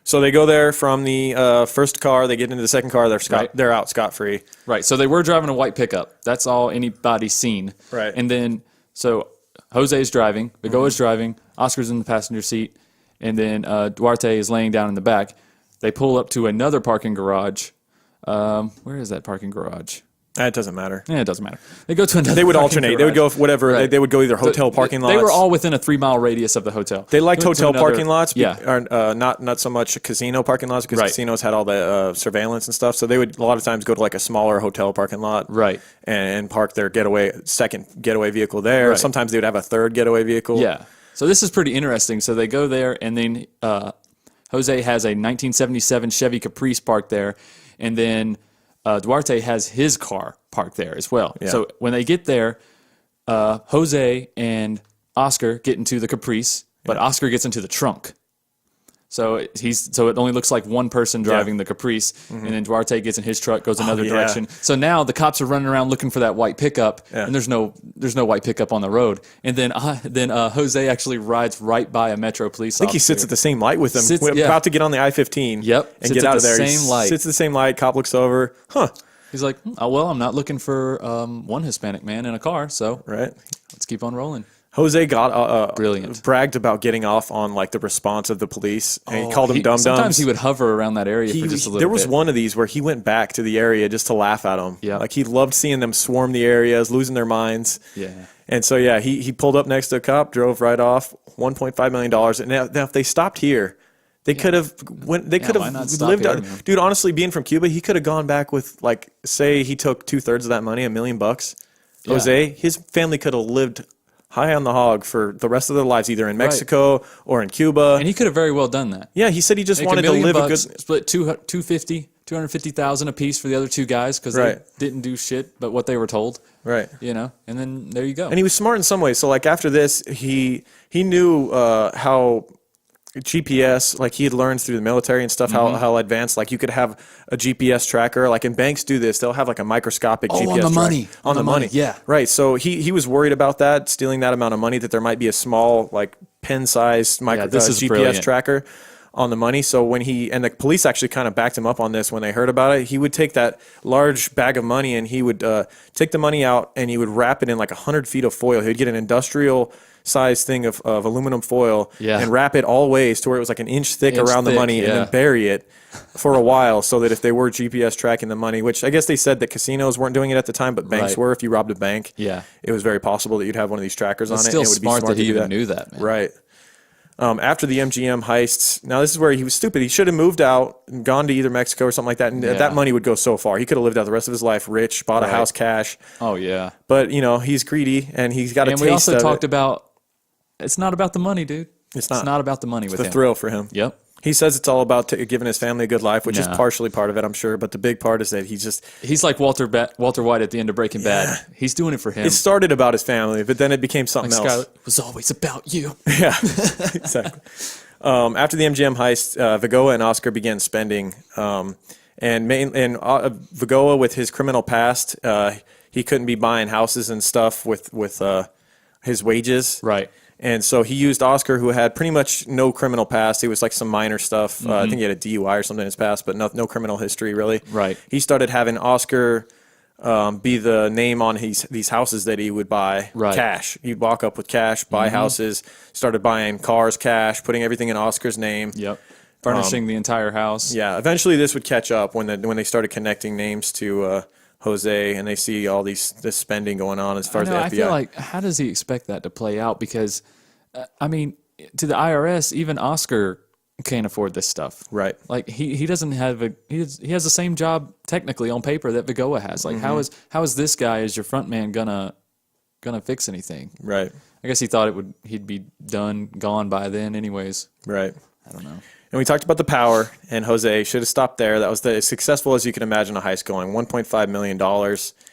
So they go there from the first car. They get into the second car. They're out scot-free. Right. So they were driving a white pickup. That's all anybody's seen. Right. And then so Jose's driving. Vigoa's driving. Oscar's in the passenger seat, and then Duarte is laying down in the back. They pull up to another parking garage. Where is that parking garage? It doesn't matter. Yeah, it doesn't matter. They go to another. They would parking alternate. garage. They would go whatever. Right. They would go either hotel parking lots. They were all within a 3-mile radius of the hotel. They liked Went to hotel another- parking lots, Yeah. not so much casino parking lots because Right. casinos had all the surveillance and stuff. So they would a lot of times go to like a smaller hotel parking lot, Right. and park their second getaway vehicle there. Right. Sometimes they would have a third getaway vehicle. Yeah. So this is pretty interesting. So they go there, and then Jose has a 1977 Chevy Caprice parked there, and then Duarte has his car parked there as well. Yeah. So when they get there, Jose and Oscar get into the Caprice, but Oscar gets into the trunk. So it only looks like one person driving the Caprice, and then Duarte gets in his truck, goes another direction. So now the cops are running around looking for that white pickup, and there's no white pickup on the road. And then Jose actually rides right by a Metro police officer. I think he sits at the same light with them. Sits- We're yeah. about to get on the I-15. Yep. And Sits get at out of the there. same light. Sits at the same light. Cop looks over. Huh. He's like, oh, well, I'm not looking for one Hispanic man in a car, so Right. let's keep on rolling. Jose got Brilliant. bragged about getting off on like the response of the police, and he called them dum-dums. Sometimes he would hover around that area for just a little bit. There was one of these where he went back to the area just to laugh at them. Yeah. Like he loved seeing them swarm the areas, losing their minds. Yeah. And so, yeah, he pulled up next to a cop, drove right off, $1.5 million. And now if they stopped here, they could have why not stop lived here, out. man? Dude, honestly, being from Cuba, he could have gone back with, like, say he took 2/3 of that money, $1 million. Yeah. Jose, his family could have lived high on the hog for the rest of their lives, either in Mexico or in Cuba. And he could have very well done that. Yeah, he said he just Make wanted $1 to million live bucks, a good. split 250,000 apiece for the other two guys because Right. they didn't do shit but what they were told. Right. And then there you go. And he was smart in some ways. So like after this, he knew how GPS, like he had learned through the military and stuff, how advanced, like you could have a GPS tracker. Like, and banks do this, they'll have like a microscopic GPS on the tracker. money. On the money. Yeah. Right. So he was worried about that, stealing that amount of money, that there might be a small, like pen-sized this is GPS brilliant. tracker on the money. So when and the police actually kind of backed him up on this when they heard about it, he would take that large bag of money and he would take the money out and he would wrap it in like 100 feet of foil. He would get an industrial size thing of aluminum foil and wrap it all ways to where it was like an inch thick around the money and then bury it for a while so that if they were GPS tracking the money, which I guess they said that casinos weren't doing it at the time, but banks were. If you robbed a bank, it was very possible that you'd have one of these trackers on it. Still and it would smart be smart that he to do even knew that, man. Right. After the MGM heists, now this is where he was stupid. He should have moved out and gone to either Mexico or something like that, and that money would go so far. He could have lived out the rest of his life rich, bought a house cash. Oh, yeah. But, he's greedy, and he's got a taste of it. And we also talked about, it's not about the money, dude. It's not. It's not about the money with him. It's the thrill for him. Yep. He says it's all about giving his family a good life, which is partially part of it, I'm sure. But the big part is that he's like Walter White at the end of Breaking Bad. He's doing it for him. It started about his family, but then it became something else. Scarlett, it was always about you. Yeah, exactly. After the MGM heist, Vigoa and Oscar began spending, and Vigoa, with his criminal past, he couldn't be buying houses and stuff with his wages. Right. And so he used Oscar, who had pretty much no criminal past. He was like some minor stuff. I think he had a DUI or something in his past, but no criminal history really. Right. He started having Oscar be the name on these houses that he would buy cash. He'd walk up with cash, buy houses, started buying cars cash, putting everything in Oscar's name. Yep. Furnishing the entire house. Yeah. Eventually this would catch up when they started connecting names to Jose, and they see all this spending going on as far as the FBI. I feel like, how does he expect that to play out? Because, to the IRS, even Oscar can't afford this stuff. Right. Like he doesn't have he has the same job technically on paper that Vigoa has. Like how is this guy as your front man gonna fix anything? Right. I guess he thought he'd be gone by then anyways. Right. I don't know. And we talked about the power, and Jose should have stopped there. That was as successful as you can imagine a heist going. $1.5 million.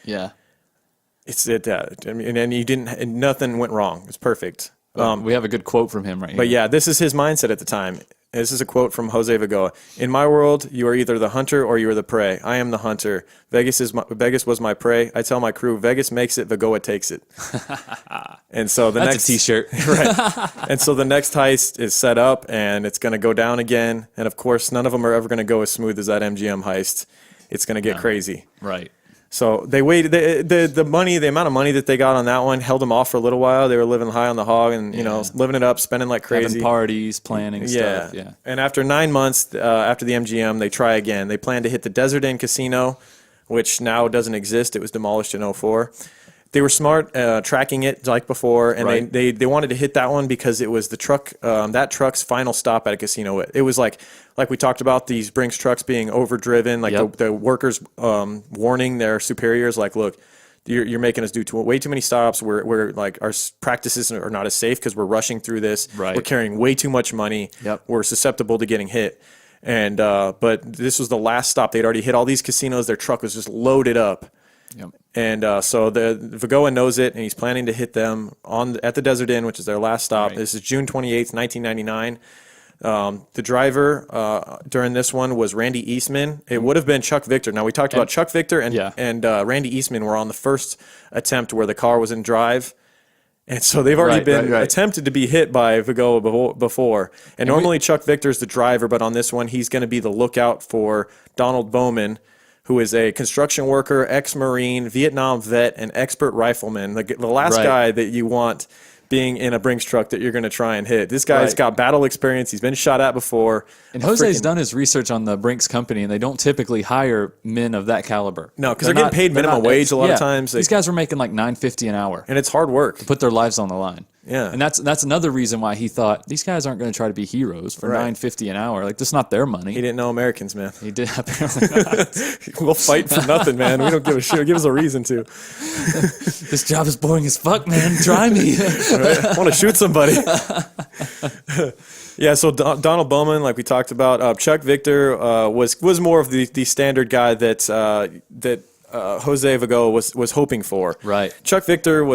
Yeah. And you didn't, and nothing went wrong. It's perfect. We have a good quote from him right here. But yeah, this is his mindset at the time. This is a quote from Jose Vigoa. "In my world, you are either the hunter or you are the prey. I am the hunter. Vegas was my prey. I tell my crew, Vegas makes it, Vigoa takes it." And so That's a t-shirt. Right. And so the next heist is set up, and it's going to go down again. And of course, none of them are ever going to go as smooth as that MGM heist. It's going to get crazy. Right. So they waited. The amount of money that they got on that one held them off for a little while. They were living high on the hog and, living it up, spending like crazy. Having parties, planning stuff. Yeah. And after 9 months, after the MGM, they try again. They plan to hit the Desert Inn Casino, which now doesn't exist. It was demolished in 2004. They were smart tracking it like before, and they wanted to hit that one because it was the truck, that truck's final stop at a casino. It was like we talked about these Brinks trucks being overdriven, like the workers warning their superiors, like, look, you're making us do way too many stops. We're like, our practices are not as safe because we're rushing through this. Right. We're carrying way too much money. We're susceptible to getting hit. And but this was the last stop. They'd already hit all these casinos. Their truck was just loaded up. And so the Vigoa knows it, and he's planning to hit them at the Desert Inn, which is their last stop. Right. This is June 28th, 1999. The driver during this one was Randy Eastman. It would have been Chuck Victor. Now, we talked about Chuck Victor and Randy Eastman were on the first attempt where the car was in drive. And so they've already been attempted to be hit by Vigoa before. And normally Chuck Victor's the driver, but on this one, he's going to be the lookout for Donald Bowman, who is a construction worker, ex-Marine, Vietnam vet, and expert rifleman. The last guy that you want being in a Brinks truck that you're going to try and hit. This guy's got battle experience. He's been shot at before. And Jose's done his research on the Brinks company, and they don't typically hire men of that caliber. No, because they're getting paid minimum wage a lot of times. These guys were making like $9.50 an hour. And it's hard work. To put their lives on the line. Yeah. And that's another reason why he thought, these guys aren't going to try to be heroes for $9.50 an hour. Like, that's not their money. He didn't know Americans, man. He did, apparently not. We'll fight for nothing, man. We don't give a shit. Give us a reason to. This job is boring as fuck, man. Try me. I want to shoot somebody. Yeah, so Donald Bowman, like we talked about, Chuck Victor was more of the standard guy that Jose Vigoa was hoping for. Right. Chuck Victor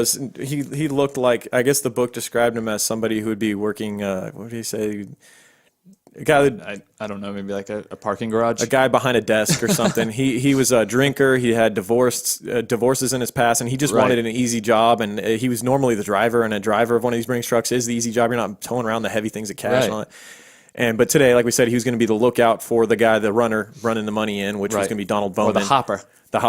he looked like, I guess the book described him as somebody who would be working, what did he say? A guy that, I don't know, maybe like a parking garage? A guy behind a desk or something. He was a drinker. He had divorces in his past, and he just wanted an easy job. And he was normally the driver, and a driver of one of these Brinks trucks is the easy job. You're not towing around the heavy things of cash and all that. But today, like we said, he was going to be the lookout for the guy, the runner, running the money in, which was going to be Donald Bowman. Or the hopper. The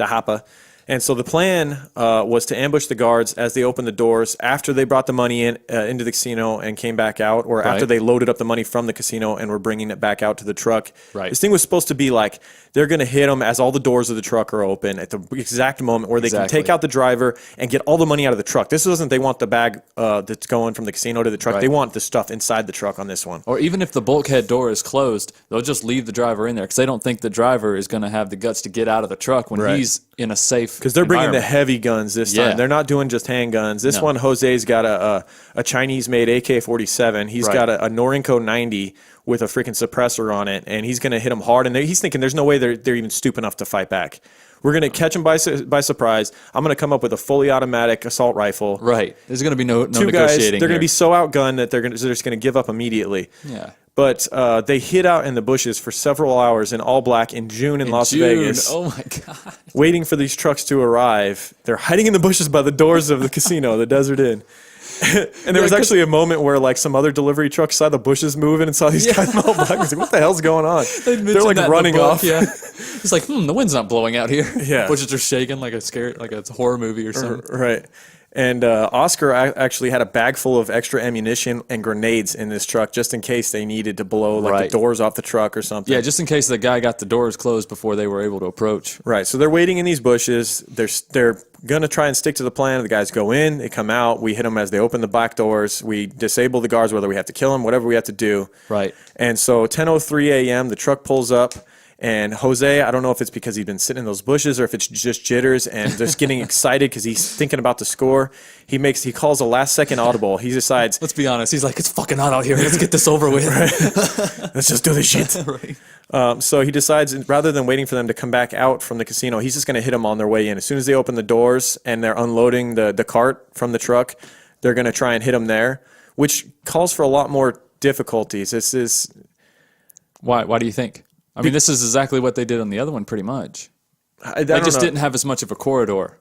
hopper. And so the plan was to ambush the guards as they opened the doors after they brought the money in into the casino and came back out, or after they loaded up the money from the casino and were bringing it back out to the truck. Right. This thing was supposed to be like they're going to hit them as all the doors of the truck are open at the exact moment where they can take out the driver and get all the money out of the truck. This wasn't they want the bag that's going from the casino to the truck. They want the stuff inside the truck on this one. Or even if the bulkhead door is closed, they'll just leave the driver in there because they don't think the driver is going to have the guts to get out of the truck when he's in a safe because they're bringing the heavy guns this time. They're not doing just handguns. This one, Jose's got a Chinese-made AK-47. He's got a Norinco 90 with a freaking suppressor on it, and he's going to hit them hard. And he's thinking there's no way they're even stupid enough to fight back. We're going to catch them by surprise. I'm going to come up with a fully automatic assault rifle. Right. There's going to be no Two negotiating guys, they're going here. to be so outgunned that they're just going to give up immediately. Yeah. But they hid out in the bushes for several hours in all black in June in Las Vegas. Oh, my God. Waiting for these trucks to arrive. They're hiding in the bushes by the doors of the casino, the Desert Inn. And there was actually a moment where like some other delivery truck saw the bushes moving and saw these guys in all black. I was like, what the hell's going on? They're like running off. Yeah. It's like, the wind's not blowing out here. Yeah. Bushes are shaking like a horror movie or something. Right. And Oscar actually had a bag full of extra ammunition and grenades in this truck just in case they needed to blow the doors off the truck or something. Yeah, just in case the guy got the doors closed before they were able to approach. Right. So they're waiting in these bushes. They're going to try and stick to the plan. The guys go in, they come out. We hit them as they open the back doors. We disable the guards, whether we have to kill them, whatever we have to do. Right. And so 10:03 a.m., the truck pulls up. And Jose, I don't know if it's because he's been sitting in those bushes or if it's just jitters and just getting excited because he's thinking about the score. He calls a last-second audible. He decides... Let's be honest. He's like, it's fucking hot out here. Let's get this over with. Let's just do this shit. Right. So he decides, rather than waiting for them to come back out from the casino, he's just going to hit them on their way in. As soon as they open the doors and they're unloading the cart from the truck, they're going to try and hit them there, which calls for a lot more difficulties. This is Why do you think? I mean, this is exactly what they did on the other one, pretty much. I They don't just know. didn't have as much of a corridor.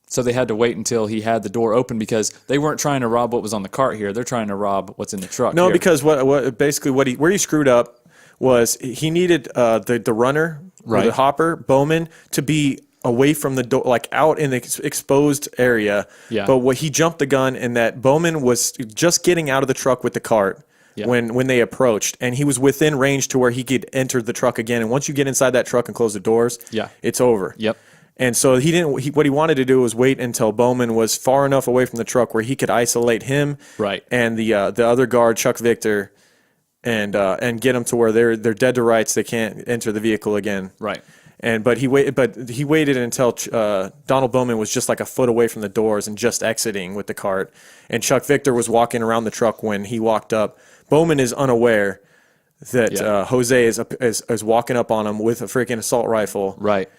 So they had to wait until he had the door open because they weren't trying to rob what was on the cart here. They're trying to rob what's in the truck. No, here. because where he screwed up was he needed the runner, or Right. the hopper, Bowman, to be away from the door, like out in the exposed area. Yeah. But he jumped the gun, and that Bowman was just getting out of the truck with the cart. Yeah. When they approached, and he was within range to where he could enter the truck again. And once you get inside that truck and close the doors, Yeah. it's over. Yep. And so what he wanted to do was wait until Bowman was far enough away from the truck where he could isolate him, Right. and the other guard, Chuck Victor, and get them to where they're dead to rights. They can't enter the vehicle again. Right. But he waited until Donald Bowman was just like a foot away from the doors and just exiting with the cart, and Chuck Victor was walking around the truck when he walked up. Bowman is unaware that Jose is walking up on him with a freaking assault rifle. Right.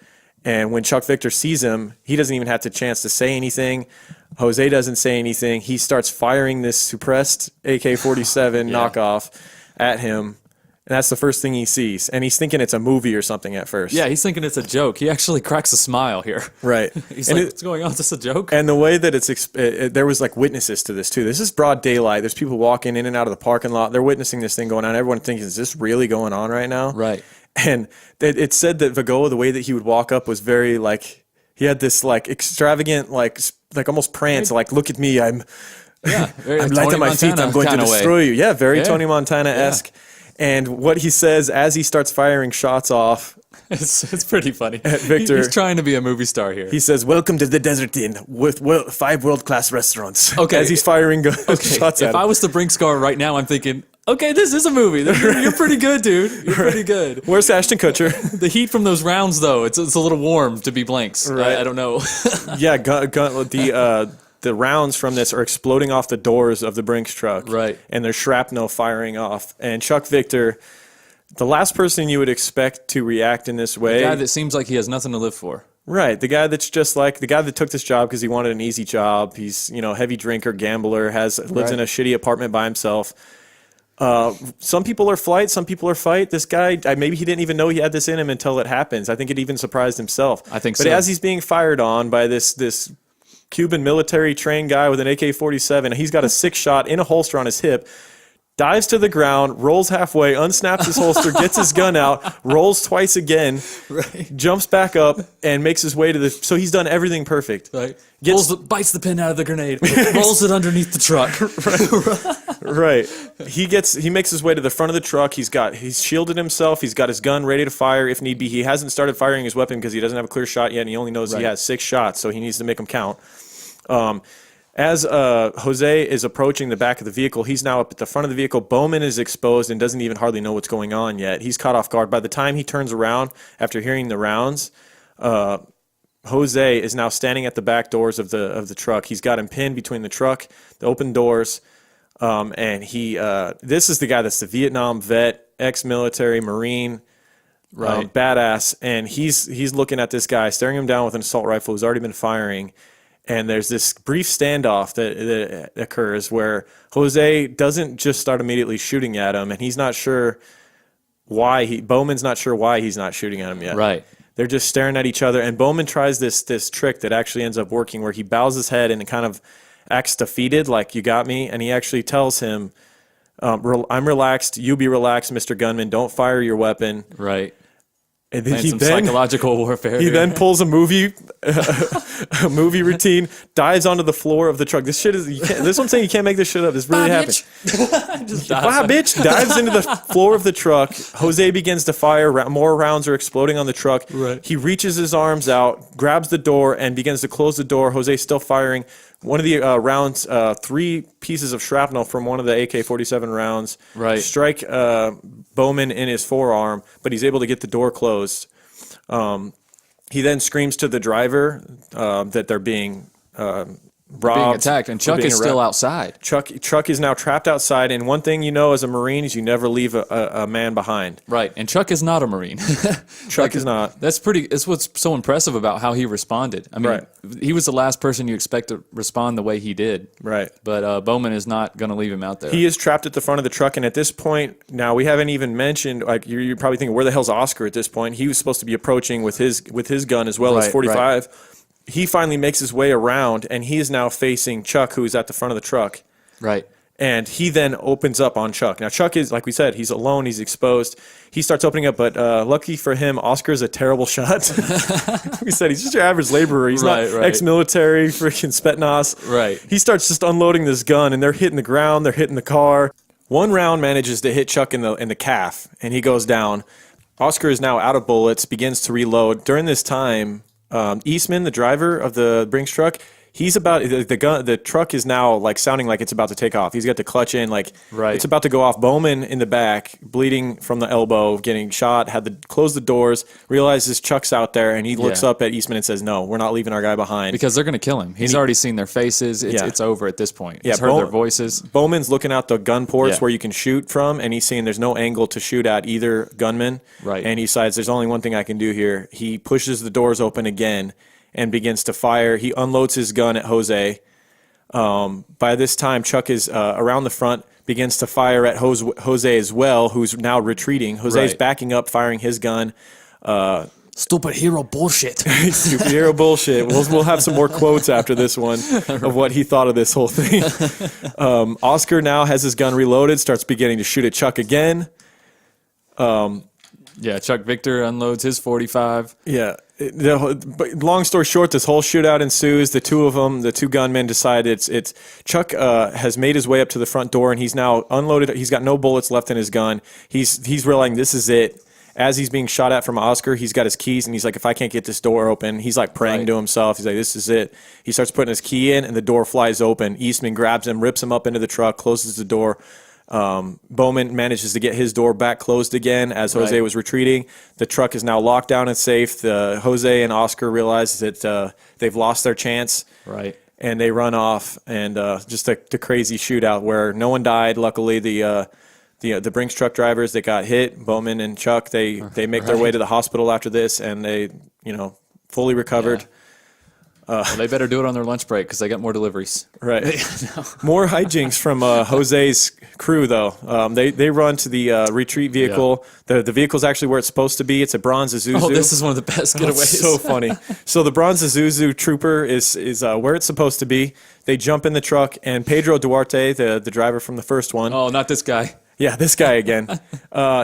And when Chuck Victor sees him, he doesn't even have the chance to say anything. Jose doesn't say anything. He starts firing this suppressed AK-47 knockoff at him. And that's the first thing he sees. And he's thinking it's a movie or something at first. Yeah, he's thinking it's a joke. He actually cracks a smile here. Right. He's And like, what's going on? Is this a joke? And the way that there was like witnesses to this too. This is broad daylight. There's people walking in and out of the parking lot. They're witnessing this thing going on. Everyone thinks, is this really going on right now? Right. And it said that Vigoa, the way that he would walk up was very like, he had this like extravagant, like almost prance, like, look at me, I'm light on my feet, I'm going to destroy you. Yeah, very Tony Montana-esque. Yeah. And what he says as he starts firing shots off, It's pretty funny. Victor. He's trying to be a movie star here. he says, "Welcome to the Desert Inn with 5 world-class restaurants." Okay. As he's firing shots at If him. I was to bring Scar right now, I'm thinking, okay, this is a movie. You're pretty good, dude. You're pretty good. Where's Ashton Kutcher? The heat from those rounds, though, it's a little warm to be blanks. Right. I don't know. Yeah, the rounds from this are exploding off the doors of the Brinks truck. Right. And there's shrapnel firing off. And Chuck Victor, the last person you would expect to react in this way. A guy that seems like he has nothing to live for. Right. The guy that's just like the guy that took this job because he wanted an easy job. He's, heavy drinker, gambler, lives in a shitty apartment by himself. Some people are flight, some people are fight. This guy, maybe he didn't even know he had this in him until it happens. I think it even surprised himself. I think but so. But as he's being fired on by this Cuban military trained guy with an AK-47, he's got a 6-shot in a holster on his hip, dives to the ground, rolls halfway, unsnaps his holster, gets his gun out, rolls twice again, jumps back up, and makes his way to the... So he's done everything perfect. Right. Bites the pin out of the grenade, rolls it underneath the truck. Right. He makes his way to the front of the truck. He's shielded himself. He's got his gun ready to fire if need be. He hasn't started firing his weapon because he doesn't have a clear shot yet, and he only knows he has 6 shots, so he needs to make them count. As Jose is approaching the back of the vehicle, he's now up at the front of the vehicle. Bowman is exposed and doesn't even hardly know what's going on yet. He's caught off guard. By the time he turns around after hearing the rounds, Jose is now standing at the back doors of the truck. He's got him pinned between the truck, the open doors, and this is the guy that's the Vietnam vet, ex-military, Marine, badass, and he's looking at this guy, staring him down with an assault rifle who's already been firing. And there's this brief standoff that occurs where Jose doesn't just start immediately shooting at him, and he's not sure why Bowman's not sure why he's not shooting at him yet. Right. They're just staring at each other, and Bowman tries this trick that actually ends up working where he bows his head and kind of acts defeated, like, you got me, and he actually tells him, I'm relaxed, you be relaxed, Mr. Gunman, don't fire your weapon. Right. And then Some psychological warfare. He then pulls a movie routine, dives onto the floor of the truck. This shit is, this is what I'm saying, you can't make this shit up. This really happened. Wow, bitch, dives into the floor of the truck. Jose begins to fire. More rounds are exploding on the truck. Right. He reaches his arms out, grabs the door, and begins to close the door. Jose's still firing. One of the rounds, 3 pieces of shrapnel from one of the AK-47 rounds strike Bowman in his forearm, but he's able to get the door closed. He then screams to the driver that they're being robbed, being attacked, and Chuck is still outside. Chuck is now trapped outside, and one thing you know as a Marine is you never leave a man behind. Right, and Chuck is not a Marine. Chuck is not. That's what's so impressive about how he responded. I mean, he was the last person you expect to respond the way he did. Right. But Bowman is not going to leave him out there. He is trapped at the front of the truck, and at this point, now we haven't even mentioned, like you're probably thinking, where the hell's Oscar at this point? He was supposed to be approaching with his gun as well as 45. Right. He finally makes his way around, and he is now facing Chuck, who is at the front of the truck. Right. And he then opens up on Chuck. Now, Chuck is, like we said, he's alone. He's exposed. He starts opening up, but lucky for him, Oscar is a terrible shot. We said he's just your average laborer. He's not ex-military, freaking Spetsnaz. Right. He starts just unloading this gun, and they're hitting the ground. They're hitting the car. One round manages to hit Chuck in the calf, and he goes down. Oscar is now out of bullets, begins to reload. During this time, Eastman, the driver of the Brinks truck, he's about the truck is now like sounding like it's about to take off. He's got the clutch in, like it's about to go off. Bowman in the back, bleeding from the elbow, getting shot, had to close the doors, realizes Chuck's out there, and he looks up at Eastman and says, "No, we're not leaving our guy behind." Because they're going to kill him. He's already seen their faces. It's over at this point. He's heard their voices. Bowman's looking out the gun ports where you can shoot from, and he's seeing there's no angle to shoot at either gunman. Right. And he decides there's only one thing I can do here. He pushes the doors open again and begins to fire. He unloads his gun at Jose. By this time, Chuck is around the front, begins to fire at Jose as well, who's now retreating. Jose's backing up, firing his gun. Stupid hero bullshit. Stupid hero bullshit. We'll have some more quotes after this one of what he thought of this whole thing. Oscar now has his gun reloaded, starts beginning to shoot at Chuck again. Chuck Victor unloads his 45. Yeah. Long story short, this whole shootout ensues. The two gunmen decide it's Chuck has made his way up to the front door, and he's now unloaded. He's got no bullets left in his gun. He's realizing this is it. As he's being shot at from Oscar, he's got his keys, and he's like, if I can't get this door open, he's like praying to himself. He's like, this is it. He starts putting his key in, and the door flies open. Eastman grabs him, rips him up into the truck, closes the door. Bowman manages to get his door back closed again as Jose was retreating. The truck is now locked down and safe. Jose and Oscar realize that they've lost their chance. Right. And they run off, and just a crazy shootout where no one died. Luckily, the Brinks truck drivers that got hit, Bowman and Chuck, they make their way to the hospital after this, and they fully recovered. Yeah. Well, they better do it on their lunch break because they got more deliveries. Right. More hijinks from Jose's crew, though. They run to the retreat vehicle. Yeah. The vehicle's actually where it's supposed to be. It's a bronze Isuzu. Oh, this is one of the best getaways. So funny. So the bronze Isuzu trooper is where it's supposed to be. They jump in the truck, and Pedro Duarte, the driver from the first one. Oh, not this guy. Yeah, this guy again.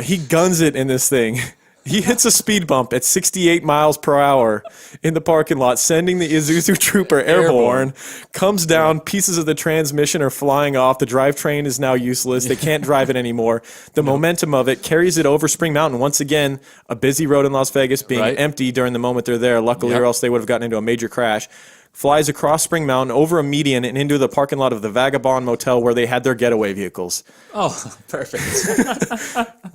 He guns it in this thing. He hits a speed bump at 68 miles per hour in the parking lot, sending the Isuzu trooper airborne, comes down, pieces of the transmission are flying off, the drivetrain is now useless, they can't drive it anymore. The momentum of it carries it over Spring Mountain. Once again, a busy road in Las Vegas being empty during the moment they're there, luckily, or else they would have gotten into a major crash. Flies across Spring Mountain, over a median, and into the parking lot of the Vagabond Motel where they had their getaway vehicles. Oh, perfect.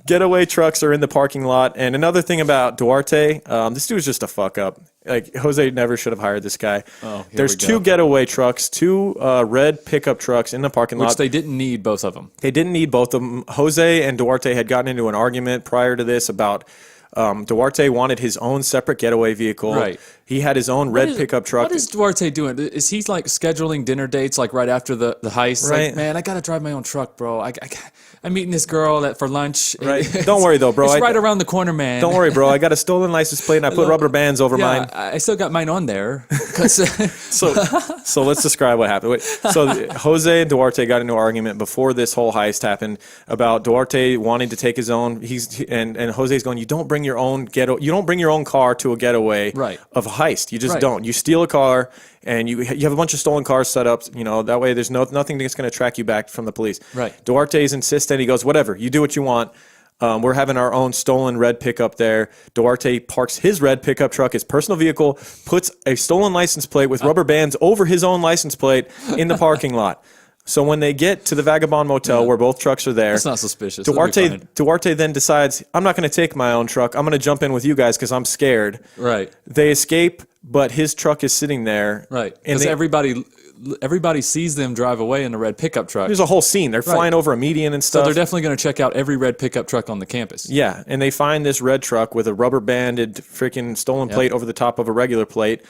Getaway trucks are in the parking lot. And another thing about Duarte, this dude is just a fuck up. Like, Jose never should have hired this guy. Oh, there's two getaway trucks, two red pickup trucks in the parking lot. Which they didn't need both of them. They didn't need both of them. Jose and Duarte had gotten into an argument prior to this about Duarte wanted his own separate getaway vehicle. Right. He had his own red pickup truck. What is Duarte doing? Is he like scheduling dinner dates like right after the heist? Right. Like, man, I gotta drive my own truck, bro. I'm meeting this girl for lunch. Right. Don't worry though, bro. It's right around the corner, man. Don't worry, bro. I got a stolen license plate and I put rubber bands over mine. I still got mine on there. So let's describe what happened. So Jose and Duarte got into an argument before this whole heist happened about Duarte wanting to take his own. And Jose's going, you don't bring your own car to a getaway of a heist. You just don't. You steal a car and you have a bunch of stolen cars set up. That way there's nothing that's going to track you back from the police. Right. Duarte's insistent. He goes, whatever. You do what you want. We're having our own stolen red pickup there. Duarte parks his red pickup truck, his personal vehicle, puts a stolen license plate with rubber bands over his own license plate in the parking lot. So when they get to the Vagabond Motel where both trucks are there, it's not suspicious. Duarte then decides, I'm not going to take my own truck. I'm going to jump in with you guys because I'm scared. Right. They escape, but his truck is sitting there. Right. Because everybody everybody sees them drive away in a red pickup truck. There's a whole scene. They're flying over a median and So stuff. they're definitely going to check out every red pickup truck on the campus. Yeah, and they find this red truck with a rubber banded freaking stolen plate over the top of a regular plate,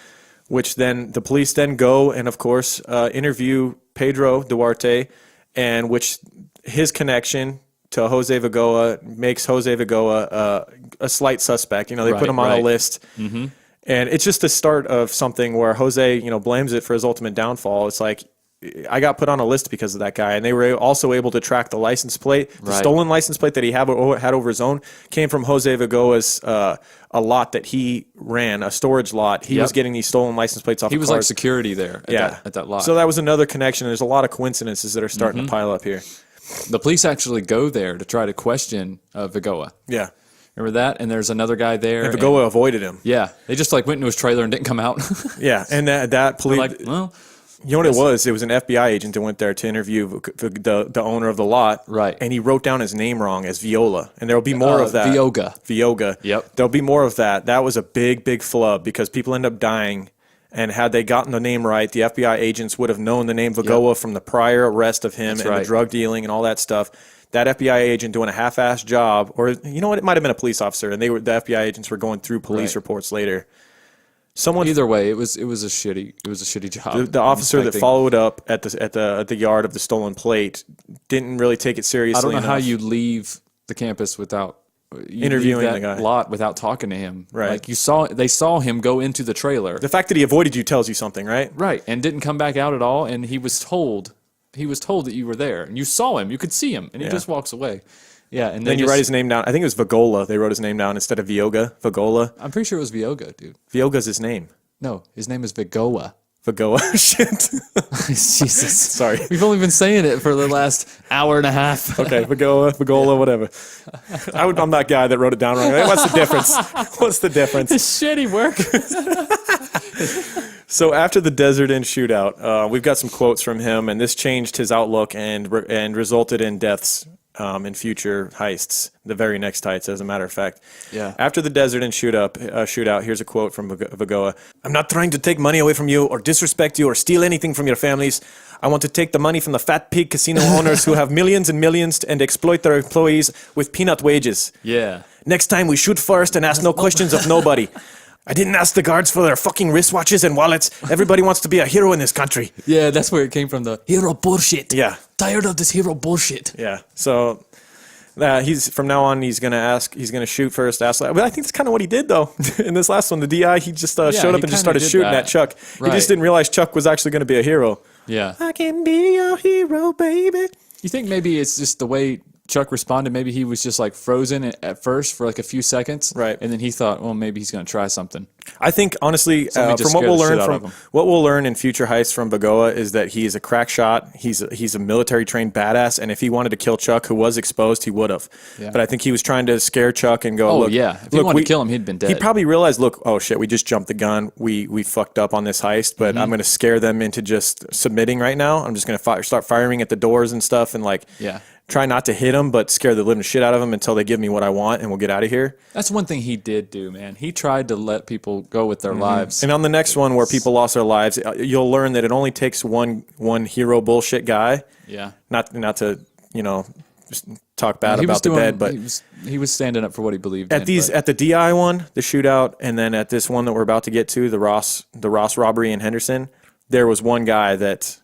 which then the police then go and, of course, interview Pedro Duarte, and which his connection to Jose Vigoa makes Jose Vigoa a slight suspect. They put him on a list. Mm-hmm. And it's just the start of something where Jose, blames it for his ultimate downfall. It's like, I got put on a list because of that guy. And they were also able to track the license plate. The stolen license plate that he had over his own came from Jose Vigoa's a lot that he ran, a storage lot. He was getting these stolen license plates off of cars. He was like security there at that lot. So that was another connection. There's a lot of coincidences that are starting to pile up here. The police actually go there to try to question Vigoa. Yeah. Remember that? And there's another guy there. And Vigoa avoided him. Yeah. They just went into his trailer and didn't come out. Yeah. And that police... You know what it was? It was an FBI agent that went there to interview the owner of the lot. Right. And he wrote down his name wrong as Viola. And there will be more of that. Vigoa. Yep. There'll be more of that. That was a big, big flub because people end up dying. And had they gotten the name right, the FBI agents would have known the name Vigoa from the prior arrest of him the drug dealing and all that stuff. That FBI agent doing a half-assed job, or you know what, it might have been a police officer, and the FBI agents were going through police reports later. Either way, it was a shitty job. The officer that followed up at the yard of the stolen plate didn't really take it seriously. I don't know enough. how you leave the campus without interviewing the guy lot without talking to him. Right. Like they saw him go into the trailer. The fact that he avoided you tells you something, right? Right, and didn't come back out at all. And he was told that you were there, and you saw him, you could see him, and he just walks away. Yeah, and then you write his name down. I think it was Vigola. They wrote his name down instead of Vigoa. I'm pretty sure it was Vioga, dude. Vioga's his name. No, his name is Vigoa. Vigoa. Shit. Jesus. Sorry. We've only been saying it for the last hour and a half. Okay, Vigola, whatever. I'm that guy that wrote it down wrong. What's the difference? What's the difference? It's shitty work. So after the Desert Inn shootout, we've got some quotes from him, and this changed his outlook and resulted in deaths in future heists, the very next heists, as a matter of fact. Yeah. After the Desert Inn shootout, here's a quote from Vigoa. "I'm not trying to take money away from you or disrespect you or steal anything from your families. I want to take the money from the fat pig casino owners who have millions and millions and exploit their employees with peanut wages. Yeah. Next time we shoot first and ask no questions of nobody. I didn't ask the guards for their fucking wristwatches and wallets. Everybody wants to be a hero in this country." Yeah, that's where it came from, the hero bullshit. Yeah. Tired of this hero bullshit. Yeah. So he's from now on, he's going to shoot first, ask. But I think that's kind of what he did, though. In this last one, the DI, he just showed up and just started shooting at Chuck. Right. He just didn't realize Chuck was actually going to be a hero. Yeah. I can be your hero, baby. You think maybe it's just the way Chuck responded? Maybe he was just like frozen at first for like a few seconds, right? And then he thought, well, maybe he's going to try something. I think honestly, from what we'll learn in future heists from Vigoa is that he is a crack shot. He's a military trained badass, and if he wanted to kill Chuck, who was exposed, he would have. Yeah. But I think he was trying to scare Chuck and go, "Oh look, yeah, if he wanted to kill him, he'd been dead." He probably realized, look, oh shit, we just jumped the gun. We fucked up on this heist, but I'm going to scare them into just submitting right now. I'm just going to start firing at the doors and stuff, and try not to hit them, but scare the living shit out of them until they give me what I want, and we'll get out of here. That's one thing he did do, man. He tried to let people go with their lives. And on the next one where people lost their lives, you'll learn that it only takes one hero bullshit guy. Yeah. Not to, just talk bad about the dead, but he was standing up for what he believed at in. At the DI one, the shootout, and then at this one that we're about to get to, the Ross robbery in Henderson, there was one guy that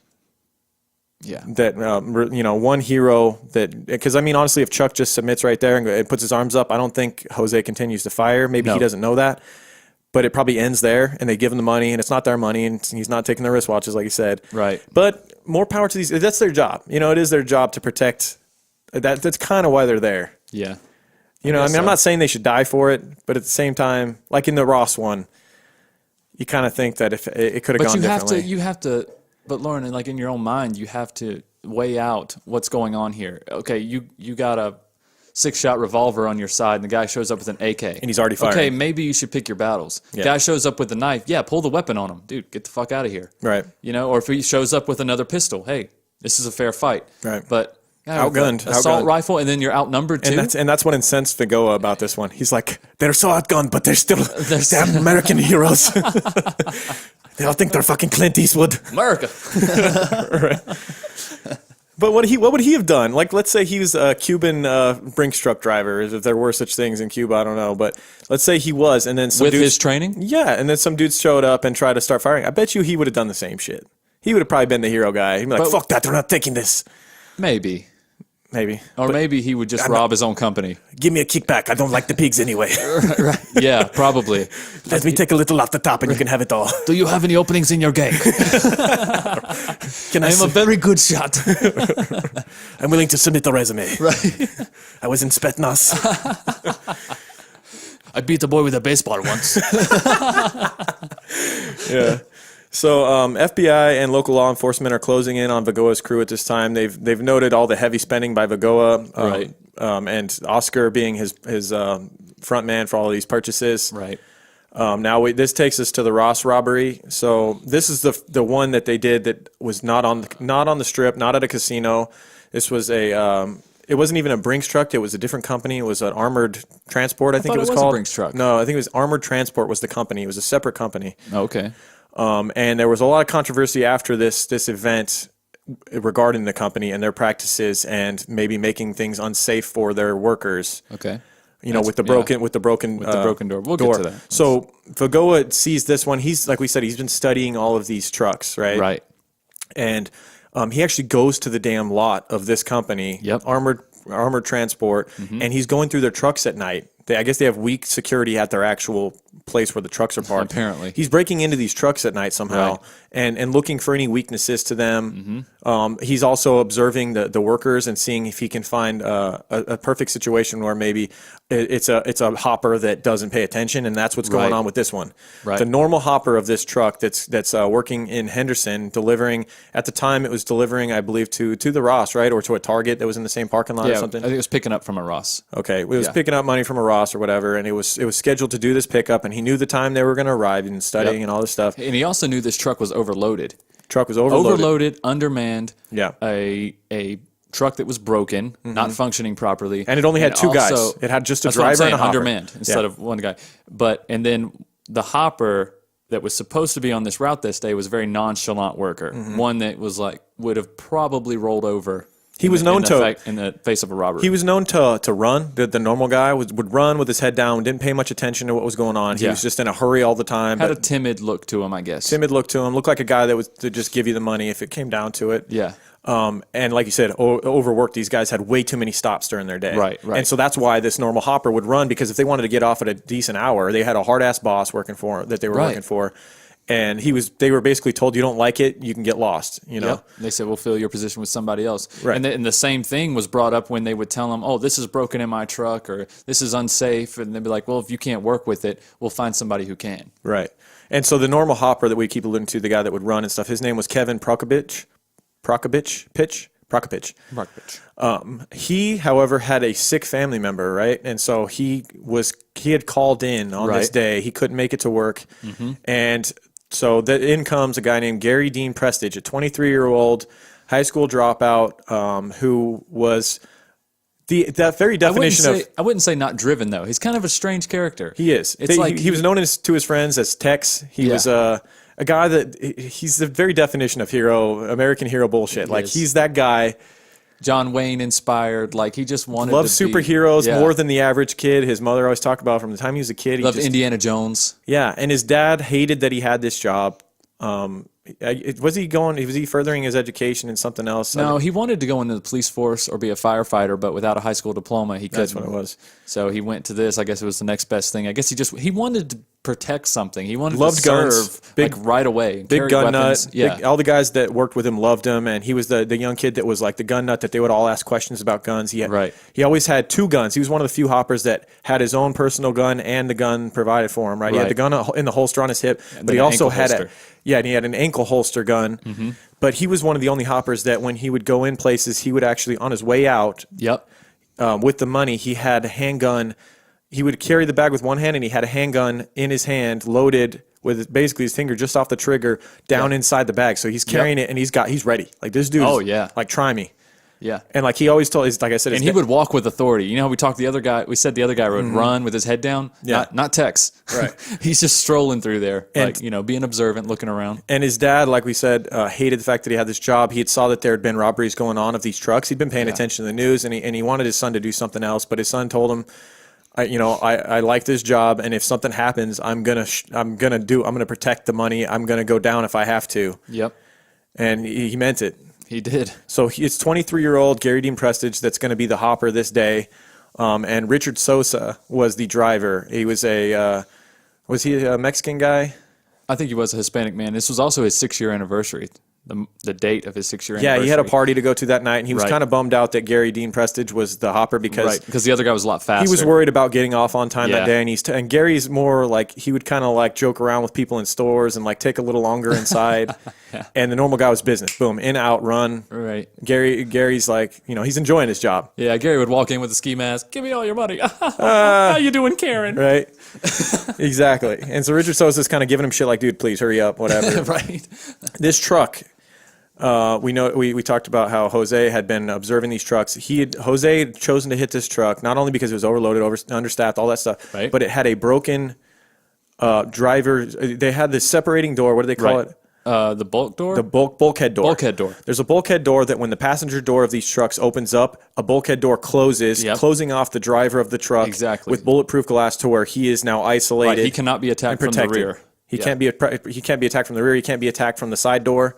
one hero because I mean, honestly, if Chuck just submits right there and puts his arms up, I don't think Jose continues to fire. Maybe he doesn't know that, but it probably ends there, and they give him the money, and it's not their money, and he's not taking their wristwatches, like you said. Right. But more power to these. That's their job. It is their job to protect. That's kind of why they're there. Yeah. I'm not saying they should die for it, but at the same time, like in the Ross one, you kind of think that if it could have gone differently. You have to. But Lauren, like in your own mind, you have to weigh out what's going on here. Okay, you got a 6-shot revolver on your side, and the guy shows up with an AK. And he's already firing. Okay, maybe you should pick your battles. Yeah. Guy shows up with a knife. Yeah, pull the weapon on him. Dude, get the fuck out of here. Right. Or if he shows up with another pistol, hey, this is a fair fight. Right. But outgunned. Assault rifle, and then you're outnumbered too. And that's what incensed Vigoa about this one. He's like, they're so outgunned, but they're still damn American heroes. They all think they're fucking Clint Eastwood. America. But what would he have done? Like, let's say he was a Cuban Brinks truck driver. If there were such things in Cuba, I don't know. But let's say he was, and then some With dudes, his training? yeah, and then some dudes showed up and tried to start firing. I bet you he would have done the same shit. He would have probably been the hero guy. He'd be like, fuck that, they're not taking this. Maybe. Maybe. Or maybe he would just rob his own company. Give me a kickback. I don't like the pigs anyway. Right. Yeah, probably. Let me take a little off the top and you can have it all. Do you have any openings in your gang? Can I I'm a very good shot. I'm willing to submit a resume. Right. I was in Spetsnaz. I beat a boy with a baseball once. Yeah. So FBI and local law enforcement are closing in on Vigoa's crew at this time. They've noted all the heavy spending by Vigoa, Right. And Oscar being his front man for all of these purchases. Right. Now this takes us to the Ross robbery. So this is the one that they did that was not on the strip, not at a casino. This was it wasn't even a Brinks truck. It was a different company. It was an Armored Transport, I think it was called. A Brinks truck. No, I think it was Armored Transport was the company. It was a separate company. Okay. And there was a lot of controversy after this event regarding the company and their practices and maybe making things unsafe for their workers. Okay. With the broken door. We'll get to that. So Vigoa sees this one. He's, like we said, he's been studying all of these trucks, right? Right. And he actually goes to the damn lot of this company, Yep. Armored Transport, and he's going through their trucks at night. I guess they have weak security at their actual place where the trucks are parked. Apparently. He's breaking into these trucks at night somehow Right. and looking for any weaknesses to them. He's also observing the workers and seeing if he can find a perfect situation where maybe it's a hopper that doesn't pay attention, and that's what's going Right. on with this one. Right. The normal hopper of this truck that's working in Henderson, delivering, at the time it was delivering, I believe, to the Ross, right? Or to a Target that was in the same parking lot or Yeah, I something. think it was picking up from a Ross. Okay, it was Yeah. picking up money from a Ross or whatever, and it was scheduled to do this pickup, and he knew the time they were going to arrive and studying Yep. and all this stuff. And he also knew this truck was overloaded. Truck was overloaded. Overloaded, undermanned. Yeah. A truck that was broken, not functioning properly. And it only had two guys. also- It had just a That's what I'm driver and a saying, hopper. undermanned instead of one guy. And then the hopper that was supposed to be on this route this day was a very nonchalant worker. One that was would have probably rolled over. He was known in the face of a robbery. He was known to run. The normal guy would run with his head down, didn't pay much attention to what was going on. He Yeah. was just in a hurry all the time. had a but timid look to him, I guess. timid look to him. Looked like a guy that was to just give you the money if it came down to it. Yeah. And like you said, overworked. These guys had way too many stops during their day. Right. And so that's why this normal hopper would run, because if they wanted to get off at a decent hour, they had a hard ass boss working for that they were Right. working for. And they were basically told, you don't like it, you can get lost, Yep. They said, we'll fill your position with somebody else. Right. And the same thing was brought up when they would tell them, oh, this is broken in my truck, or this is unsafe. And they'd be like, well, if you can't work with it, we'll find somebody who can. Right. And so the normal hopper that we keep alluding to, the guy that would run and stuff, his name was Kevin Prokopich. He, however, had a sick family member, right? And so he had called in on this Right. day. He couldn't make it to work. And so in comes a guy named Gary Dean Prestage, a 23-year-old high school dropout who was that very definition of... I wouldn't say not driven, though. He's kind of a strange character. He is. It's like he was known to his friends as Tex. He was a guy that... He's the very definition of American hero bullshit. He's that guy... John Wayne inspired. He just wanted Loves to be, superheroes yeah. more than the average kid. His mother always talked about from the time he was a kid. Loved Indiana Jones. Yeah, and his dad hated that he had this job. Was he furthering his education in something else? No, he wanted to go into the police force or be a firefighter, but without a high school diploma, he couldn't. That's what it was. So he went to this. I guess it was the next best thing. I guess he wanted to protect something. He wanted Loved to serve guns. right away. Big carry gun weapons. nut. Yeah. All the guys that worked with him loved him, and he was the young kid that was like the gun nut that they would all ask questions about guns. Right. He always had two guns. He was one of the few hoppers that had his own personal gun and the gun provided for him. Right. He had the gun in the holster on his hip, but he also had and he had an ankle holster gun. But he was one of the only hoppers that when he would go in places, he would actually, on his way out, Yep. with the money, he had a handgun. He would carry the bag with one hand, and he had a handgun in his hand, loaded with basically his finger just off the trigger down inside the bag. So he's carrying it, and he's ready. Like this dude. Oh, yeah. Like try me. Yeah. And like he always told, like I said, and he would walk with authority. You know how we talked the other guy? We said the other guy would run with his head down. Yeah. Not Tex. Right. He's just strolling through there, And- like being observant, looking around. And his dad, like we said, hated the fact that he had this job. He had saw that there had been robberies going on of these trucks. He'd been paying attention to the news, and he wanted his son to do something else. But his son told him, I like this job, and if something happens, I'm gonna protect the money. I'm gonna go down if I have to. Yep. And he meant it. He did. So it's 23-year-old Gary Dean Prestige that's going to be the hopper this day. And Richard Sosa was the driver. He was was he a Mexican guy? I think he was a Hispanic man. This was also his 6-year anniversary. The date of his 6-year anniversary. Yeah, he had a party to go to that night, and he was kind of bummed out that Gary Dean Prestige was the hopper because the other guy was a lot faster. he was worried about getting off on time that day. And Gary's more like he would kind of like joke around with people in stores and like take a little longer inside. And the normal guy was business. Boom, in, out, run. Right. Gary's like, he's enjoying his job. Yeah, Gary would walk in with a ski mask. Give me all your money. How you doing, Karen? Right. Exactly. And so Richard Sosa's kind of giving him shit like, dude, please hurry up, whatever. Right. This truck, we talked about how Jose had been observing these trucks. Jose had chosen to hit this truck not only because it was overloaded, understaffed, all that stuff, right. but it had a broken driver. They had this separating door. What do they call it? The bulk door? The bulkhead door. Bulkhead door. There's a bulkhead door that when the passenger door of these trucks opens up, a bulkhead door closes, closing off the driver of the truck with bulletproof glass to where he is now isolated. Right. He cannot be attacked from the rear. He can't be attacked from the rear. He can't be attacked from the side door.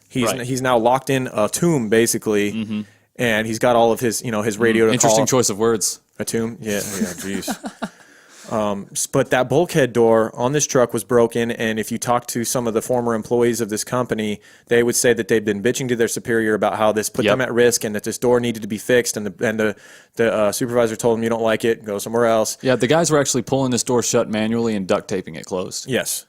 He's now locked in a tomb basically, and he's got all of his his radio to Interesting call. choice of words. A tomb, yeah, jeez. But that bulkhead door on this truck was broken, and if you talk to some of the former employees of this company, they would say that they'd been bitching to their superior about how this put them at risk and that this door needed to be fixed, and the supervisor told them, you don't like it, go somewhere else. Yeah, the guys were actually pulling this door shut manually and duct taping it closed. Yes.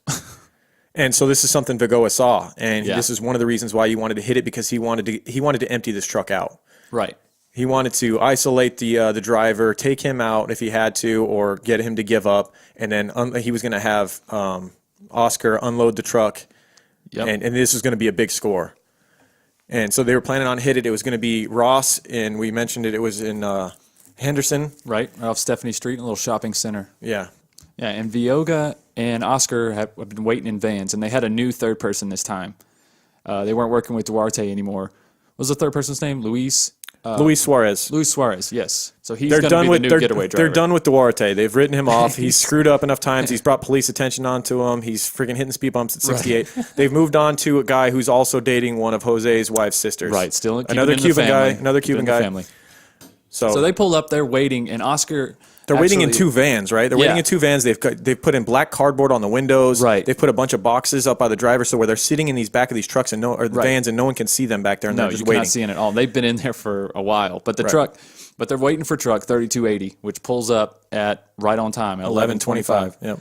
And so this is something Vigoa saw, and this is one of the reasons why he wanted to hit it, because he wanted to empty this truck out. Right. He wanted to isolate the driver, take him out if he had to, or get him to give up, and then he was going to have Oscar unload the truck, and this was going to be a big score. And so they were planning on hitting it. It was going to be Ross, and we mentioned it. It was in Henderson, right off Stephanie Street, in a little shopping center. Yeah. Yeah, and Vigoa and Oscar have been waiting in vans, and they had a new third person this time. They weren't working with Duarte anymore. What was the third person's name? Luis Suarez. Luis Suarez, yes. So he's going to be the new getaway driver. They're done with Duarte. They've written him off. He's screwed up enough times. He's brought police attention onto him. He's freaking hitting speed bumps at 68. Right. They've moved on to a guy who's also dating one of Jose's wife's sisters. Right, still another Cuban guy. Another Cuban guy. Family. So they pull up. They're waiting, and Oscar. They're waiting in two vans, right? They're waiting in two vans. They've put in black cardboard on the windows. Right. They've put a bunch of boxes up by the driver, so where they're sitting in these back of these trucks and vans, and no one can see them back there. And they're just waiting. No, you're not seeing it all. They've been in there for a while, but they're waiting for truck 3280, which pulls up at right on time at 11:25. Yep.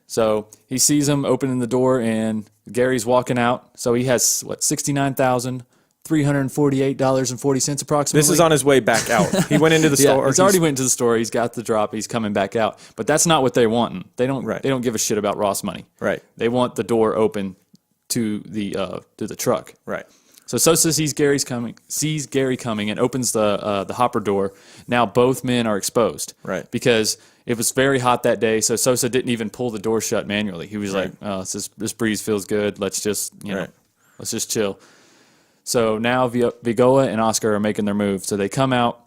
So he sees them opening the door, and Gary's walking out. So he has $69,348.40 approximately. This is on his way back out. He went into the store. He's already went to the store. He's got the drop. He's coming back out. But that's not what they want. They don't give a shit about Ross money. Right. They want the door open to the truck. Right. So Sosa sees Gary coming, and opens the hopper door. Now both men are exposed. Right. Because it was very hot that day, so Sosa didn't even pull the door shut manually. He was like, "Oh, this breeze feels good. Let's just let's just chill." So now Vigoa and Oscar are making their move. So they come out.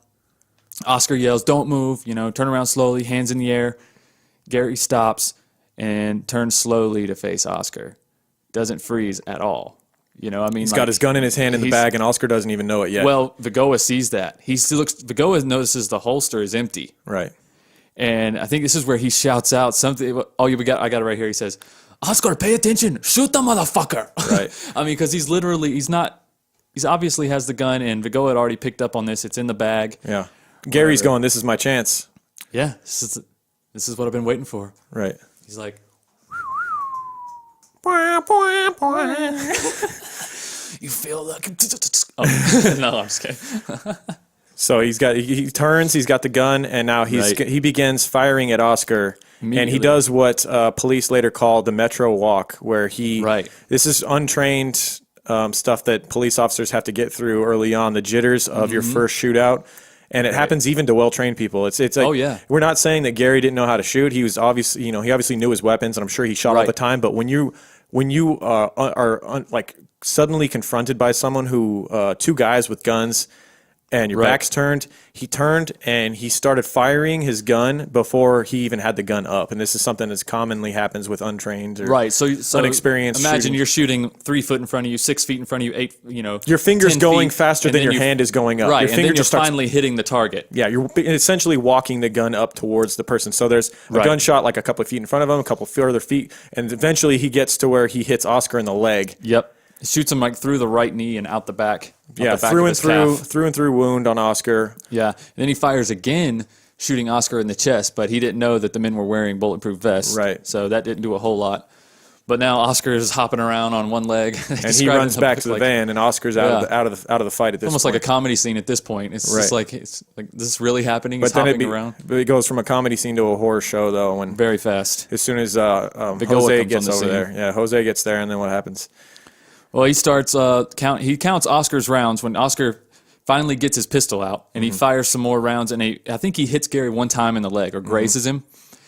Oscar yells, "Don't move! Turn around slowly, hands in the air." Gary stops and turns slowly to face Oscar. Doesn't freeze at all. He's got his gun in his hand in the bag, and Oscar doesn't even know it yet. Well, Vigoa sees that. Vigoa notices the holster is empty. Right. And I think this is where he shouts out something. Oh, I got it right here. He says, "Oscar, pay attention! Shoot the motherfucker!" Right. Because he's obviously has the gun, and Vigoa had already picked up on this. It's in the bag. Yeah. Gary's going, "This is my chance." Yeah. This is what I've been waiting for. Right. He's like, "You feel like..." Oh, no, I'm just kidding. So he turns, he's got the gun, and now he begins firing at Oscar, and he does what police later called the Metro Walk, where this is untrained stuff that police officers have to get through early on, the jitters of your first shootout. And it happens even to well-trained people. It's like, oh, yeah. We're not saying that Gary didn't know how to shoot. He was obviously, he obviously knew his weapons, and I'm sure he shot all the time. But when you are like suddenly confronted by someone who, two guys with guns, and your back's turned, he turned and he started firing his gun before he even had the gun up. And this is something that commonly happens with untrained or so unexperienced imagine shooting. you're shooting 3 foot in front of you, 6 feet in front of you, 8, your finger's 10 going feet, faster and than then your hand is going up. Right, Your and finger then you're just starts, finally hitting the target. yeah, you're essentially walking the gun up towards the person. So there's a gunshot like a couple of feet in front of him, a couple further feet, and eventually he gets to where he hits Oscar in the leg. Yep. Shoots him like through the right knee and out the back. Yeah, through and through wound on Oscar. Yeah, and then he fires again, shooting Oscar in the chest, but he didn't know that the men were wearing bulletproof vests. Right. So that didn't do a whole lot. But now Oscar is hopping around on one leg, and he runs back to the van, and Oscar's out of the fight at this almost point. like a comedy scene at this point. It's just like this is really happening. He's hopping around. But it goes from a comedy scene to a horror show, though. When very fast. As soon as Jose gets over there, yeah, Jose gets there, and then what happens? Well, he starts he counts Oscar's rounds when Oscar finally gets his pistol out, and he fires some more rounds, and I think he hits Gary one time in the leg or grazes him.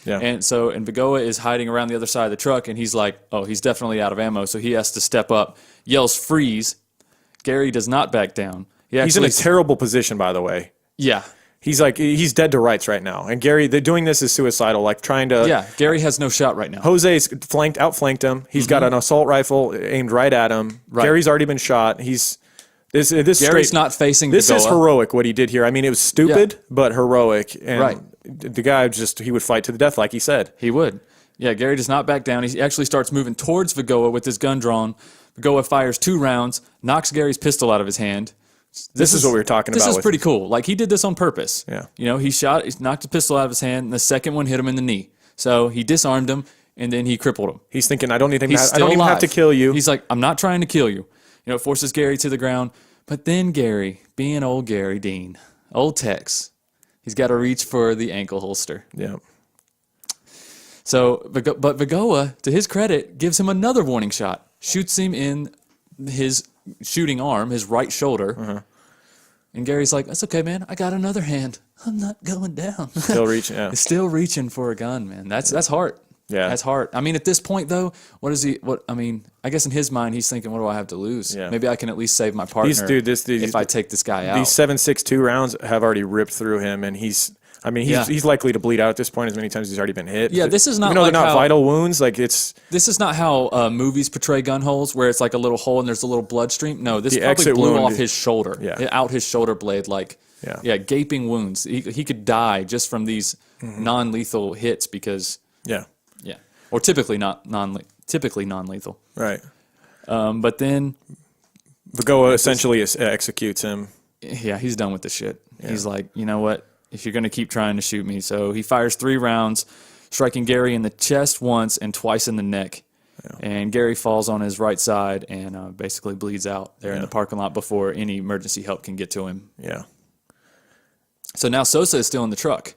Yeah. And Vigoa is hiding around the other side of the truck, and he's like, oh, he's definitely out of ammo, so he has to step up, yells freeze. Gary does not back down. He's in a terrible position, by the way. Yeah. He's dead to rights right now. And Gary, they're doing this as suicidal, like trying to... Yeah, Gary has no shot right now. Jose's outflanked him. He's got an assault rifle aimed right at him. Right. Gary's already been shot. Gary's not facing This Vigoa. is heroic, what he did here. I mean, it was stupid, but heroic. And the guy he would fight to the death, like he said. He would. Yeah, Gary does not back down. He actually starts moving towards Vigoa with his gun drawn. Vigoa fires 2 rounds, knocks Gary's pistol out of his hand. This is what we were talking about. This is pretty cool. Like, he did this on purpose. Yeah. He knocked the pistol out of his hand, and the second one hit him in the knee. So he disarmed him, and then he crippled him. He's thinking, I don't even have to kill you. He's like, I'm not trying to kill you. It forces Gary to the ground. But then Gary, being old Gary Dean, old Tex, he's got to reach for the ankle holster. Yeah. So, but Vigoa, to his credit, gives him another warning shot. Shoots him in his shooting arm, his right shoulder. And Gary's like, that's okay, man. I got another hand. I'm not going down. Still reaching, yeah. Still reaching for a gun, man. That's heart. Yeah. That's heart. I mean, at this point, though, I guess in his mind, he's thinking, what do I have to lose? Yeah. Maybe I can at least save my partner if I take this guy out. These 7.62 rounds have already ripped through him, and he's likely to bleed out at this point as many times as he's already been hit. Yeah, this is not even though like they're not how, vital wounds. This is not how movies portray gun holes, where it's like a little hole and there's a little blood stream. No, this probably blew off his shoulder, out his shoulder blade, gaping wounds. He could die just from these non-lethal hits because or typically non-lethal. Right. But then Vigoa essentially executes him. Yeah, he's done with the shit. Yeah. He's like, you know what? If you're going to keep trying to shoot me. So he fires 3 rounds, striking Gary in the chest once and twice in the neck. Yeah. And Gary falls on his right side and basically bleeds out there in the parking lot before any emergency help can get to him. Yeah. So now Sosa is still in the truck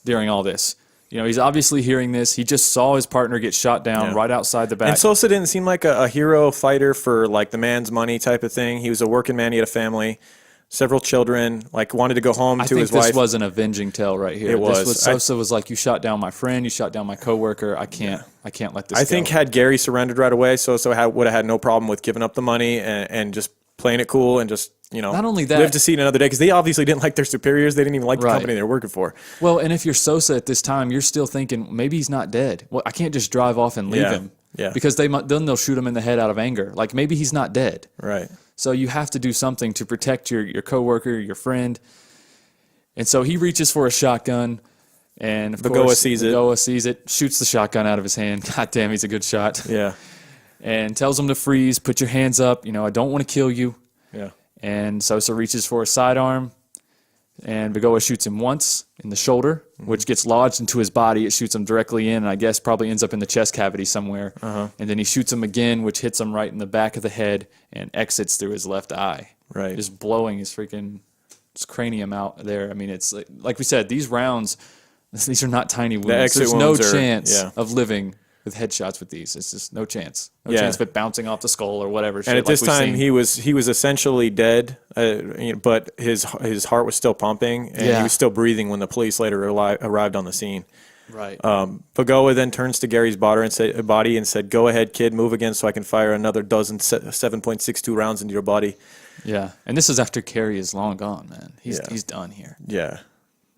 during all this. He's obviously hearing this. He just saw his partner get shot down right outside the back. And Sosa didn't seem like a hero fighter for like the man's money type of thing. He was a working man. He had a family. Several children, wanted to go home to his wife. This was an avenging tale right here. It was. Sosa was like, you shot down my friend, you shot down my coworker. I can't let this go. I think had Gary surrendered right away, Sosa would have had no problem with giving up the money and just playing it cool and just, not only that, live to see another day, because they obviously didn't like their superiors. They didn't even like the company they were working for. Well, and if you're Sosa at this time, you're still thinking, maybe he's not dead. Well, I can't just drive off and leave him. Yeah. Because then they'll shoot him in the head out of anger. Like, maybe he's not dead. Right. So you have to do something to protect your coworker, your friend. And so he reaches for a shotgun, and of course Vigoa sees it, shoots the shotgun out of his hand. God damn, he's a good shot. Yeah. And tells him to freeze, put your hands up. I don't want to kill you. Yeah. And Sosa reaches for a sidearm, and Vigoa shoots him once in the shoulder, which gets lodged into his body. It shoots him directly in, and I guess probably ends up in the chest cavity somewhere. And then he shoots him again, which hits him right in the back of the head and exits through his left eye. Right. Just blowing his cranium out there. I mean, it's like we said, these rounds, these are not tiny wounds. There's no chance of living with headshots with these. It's just no chance. No chance of it bouncing off the skull or whatever. And at this time, he was essentially dead, but his heart was still pumping, and he was still breathing when the police later arrived on the scene. Right. Vigoa then turns to Gary's body and said, "Go ahead, kid, move again so I can fire another dozen 7.62 rounds into your body." Yeah, and this is after Carrie is long gone, man. He's done here. Yeah.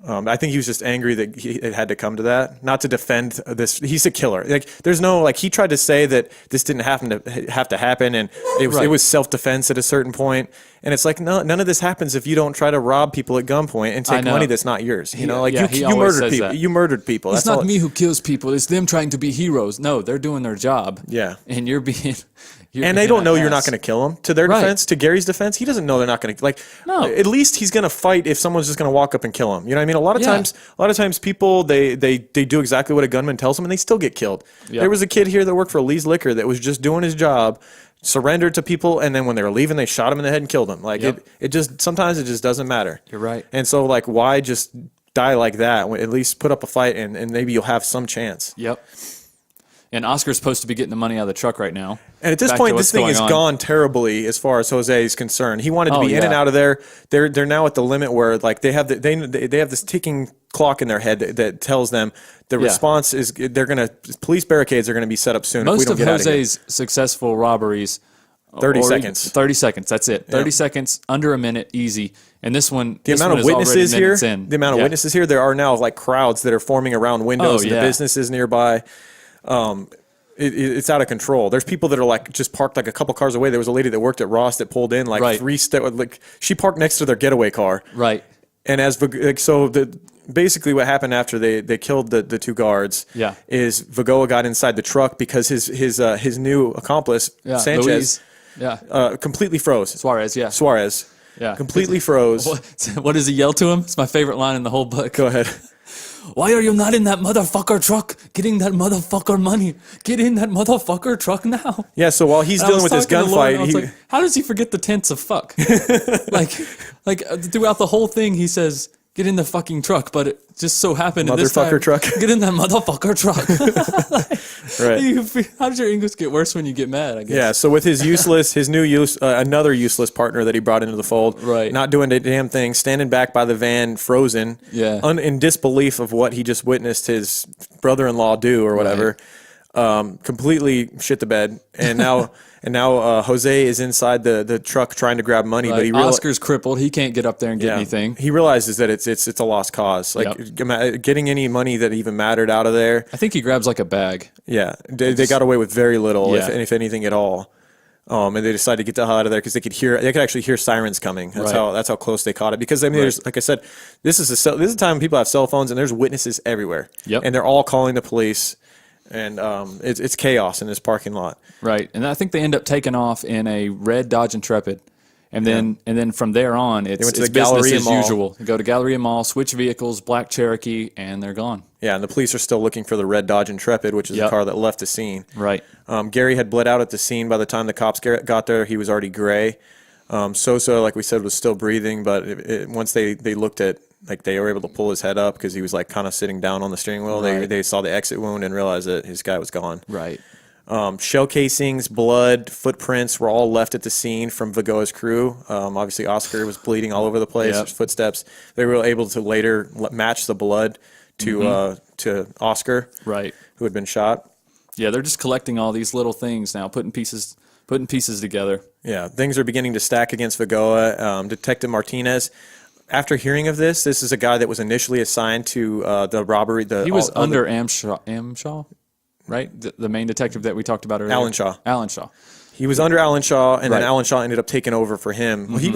I think he was just angry that it had to come to that. Not to defend this. He's a killer. Like, there's no, like, he tried to say that this didn't have to happen, and it was self-defense at a certain point. And it's like, no, none of this happens if you don't try to rob people at gunpoint and take money that's not yours. You know, like, you murdered people. You murdered people. It's not me who kills people. It's them trying to be heroes. No, they're doing their job. Yeah. And you're being... And they don't know you're not going to kill him. To their defense, to Gary's defense, he doesn't know they're not going to, like, no. At least he's going to fight if someone's just going to walk up and kill him. You know what I mean? A lot of times people, they do exactly what a gunman tells them and they still get killed. Yep. There was a kid here that worked for Lee's Liquor that was just doing his job, surrendered to people, and then when they were leaving, they shot him in the head and killed him. Like, sometimes it just doesn't matter. You're right. And so, like, why just die like that? At least put up a fight and maybe you'll have some chance. Yep. And Oscar's supposed to be getting the money out of the truck right now. And at this point, this thing has gone terribly as far as Jose is concerned. He wanted to be in and out of there. They're now at the limit where, like, they have this ticking clock in their head that tells them the response is police barricades are going to be set up soon. Most if we don't of get Jose's successful robberies, 30 seconds. 30 seconds. That's it. 30 seconds, under a minute, easy. And this one, the amount of witnesses here, there are now, like, crowds that are forming around windows and the businesses nearby. It's out of control. There's people that are, like, just parked, like, a couple cars away. There was a lady that worked at Ross that pulled in, like, she parked next to their getaway car. Right. And basically what happened after they killed the two guards is Vigoa got inside the truck because his new accomplice, Sanchez, completely froze. Suarez. Yeah. Completely froze. What does he yell to him? It's my favorite line in the whole book. Go ahead. Why are you not in that motherfucker truck getting that motherfucker money? Get in that motherfucker truck now. Yeah, so while he's dealing with this gunfight, how does he forget the tense of fuck? like throughout the whole thing, he says, get in the fucking truck, but it just so happened in this time, truck. Get in that motherfucker truck. Right. How does your English get worse when you get mad, I guess? Yeah, so with another useless partner that he brought into the fold, not doing a damn thing, standing back by the van, frozen, in disbelief of what he just witnessed his brother-in-law do or whatever, completely shit the bed, and now... And now Jose is inside the truck trying to grab money, but Oscar's crippled. He can't get up there and get anything. He realizes that it's a lost cause. Like getting any money that even mattered out of there. I think he grabs like a bag. Yeah, they got away with very little, if anything at all. And they decided to get the hell out of there because they could actually hear sirens coming. That's how close they caught it. Because I mean, there's, like I said, this is a time when people have cell phones and there's witnesses everywhere. Yep. And they're all calling the police. And it's chaos in this parking lot. Right, and I think they end up taking off in a red Dodge Intrepid, and then from there on, it's business as usual. They go to Galleria Mall, switch vehicles, black Cherokee, and they're gone. Yeah, and the police are still looking for the red Dodge Intrepid, which is the car that left the scene. Right. Gary had bled out at the scene. By the time the cops got there, he was already gray. Sosa, like we said, was still breathing, but once they looked at, like, they were able to pull his head up because he was, like, kind of sitting down on the steering wheel. They saw the exit wound and realized that his guy was gone. Right. Shell casings, blood, footprints were all left at the scene from Vigoa's crew. Obviously, Oscar was bleeding all over the place. There's footsteps. They were able to later match the blood to Oscar, who had been shot. Yeah, they're just collecting all these little things now, putting pieces together. Yeah, things are beginning to stack against Vigoa. Detective Martinez, after hearing of this is a guy that was initially assigned to the robbery. He was under Amshaw, right? The main detective that we talked about earlier. Alan Shaw. He was under Alan Shaw, and then Alan Shaw ended up taking over for him. Well, he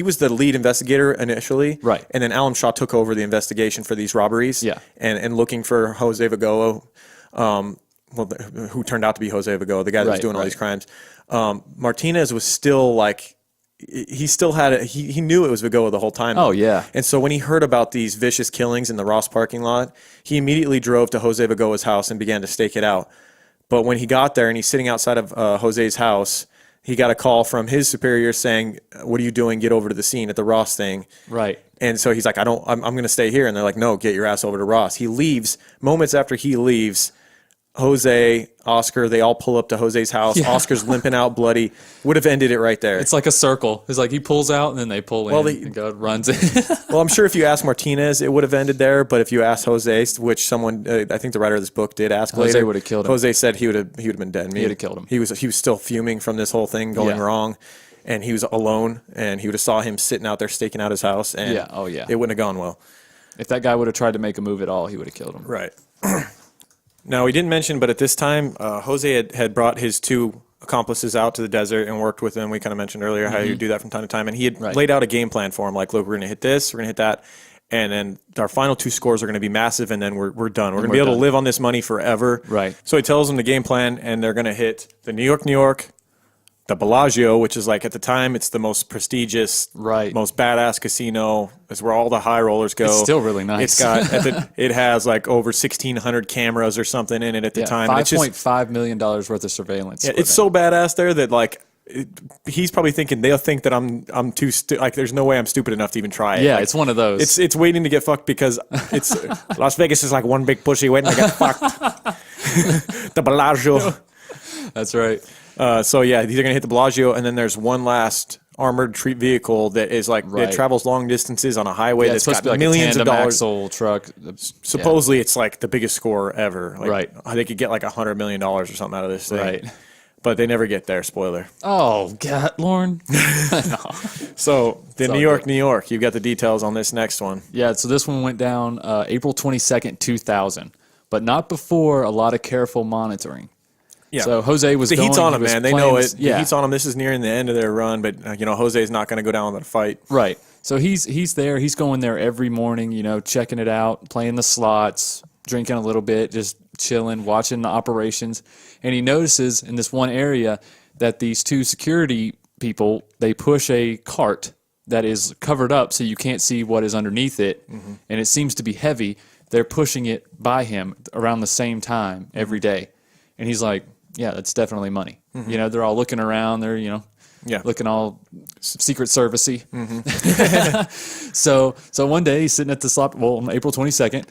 was the lead investigator initially, and then Alan Shaw took over the investigation for these robberies, and looking for Jose Vigoa, who turned out to be Jose Vigoa, the guy that was doing all these crimes. Martinez was still like, he still had it. He knew it was Vigoa the whole time. Oh, yeah. And so when he heard about these vicious killings in the Ross parking lot, he immediately drove to Jose Vigoa's house and began to stake it out. But when he got there and he's sitting outside of Jose's house, he got a call from his superior saying, "What are you doing? Get over to the scene at the Ross thing." Right. And so he's like, I'm going to stay here. And they're like, "No, get your ass over to Ross." He leaves. Moments after he leaves, Jose, Oscar, they all pull up to Jose's house. Yeah. Oscar's limping out, bloody. Would have ended it right there. It's like a circle. It's like he pulls out and then they pull in and God runs in. Well, I'm sure if you asked Martinez, it would have ended there. But if you asked Jose, which someone, I think the writer of this book did ask Jose later, would have killed him. Jose said he would have been dead. He would have killed him. He was still fuming from this whole thing going Yeah. wrong. And he was alone, and he would have saw him sitting out there staking out his house. And Yeah. Oh, yeah. it wouldn't have gone well. If that guy would have tried to make a move at all, he would have killed him. Right. Now, we didn't mention, but at this time, Jose had brought his 2 accomplices out to the desert and worked with them. We kind of mentioned earlier how you do that from time to time. And he had laid out a game plan for him, like, look, we're going to hit this, we're going to hit that. And then our final 2 scores are going to be massive, and then we're done. We're going to be able to live on this money forever. Right. So he tells them the game plan, and they're going to hit the New York, the Bellagio, which is like at the time it's the most prestigious, most badass casino. It's where all the high rollers go. It's still really nice. It's got it has like over 1,600 cameras or something in it at the time. $5.5 million worth of surveillance. Yeah, it's so badass there that like he's probably thinking they'll think that I'm too like there's no way I'm stupid enough to even try it. Yeah, like, it's one of those. It's waiting to get fucked because it's Las Vegas is like one big pussy waiting to get fucked. The Bellagio. That's right. So yeah, these are gonna hit the Bellagio, and then there's one last armored vehicle that is like it travels long distances on a highway that's got like millions of dollars. Axle truck. Supposedly, it's like the biggest score ever. Like, they could get like $100 million or something out of this thing. Right. But they never get there. Spoiler. Oh God, Lorne. So the New York. You've got the details on this next one. Yeah. So this one went down April 22nd, 2000, but not before a lot of careful monitoring. Yeah. So Jose was the heat's on him, man. They know it. Yeah. The heat's on him. This is nearing the end of their run, but Jose's not going to go down with a fight. Right. So he's there. He's going there every morning. Checking it out, playing the slots, drinking a little bit, just chilling, watching the operations, and he notices in this one area that these 2 security people, they push a cart that is covered up so you can't see what is underneath it, and it seems to be heavy. They're pushing it by him around the same time every day, and he's like, yeah, that's definitely money. They're all looking around. They're, looking all Secret Service-y. So one day he's sitting at the slot. Well, on April 22nd,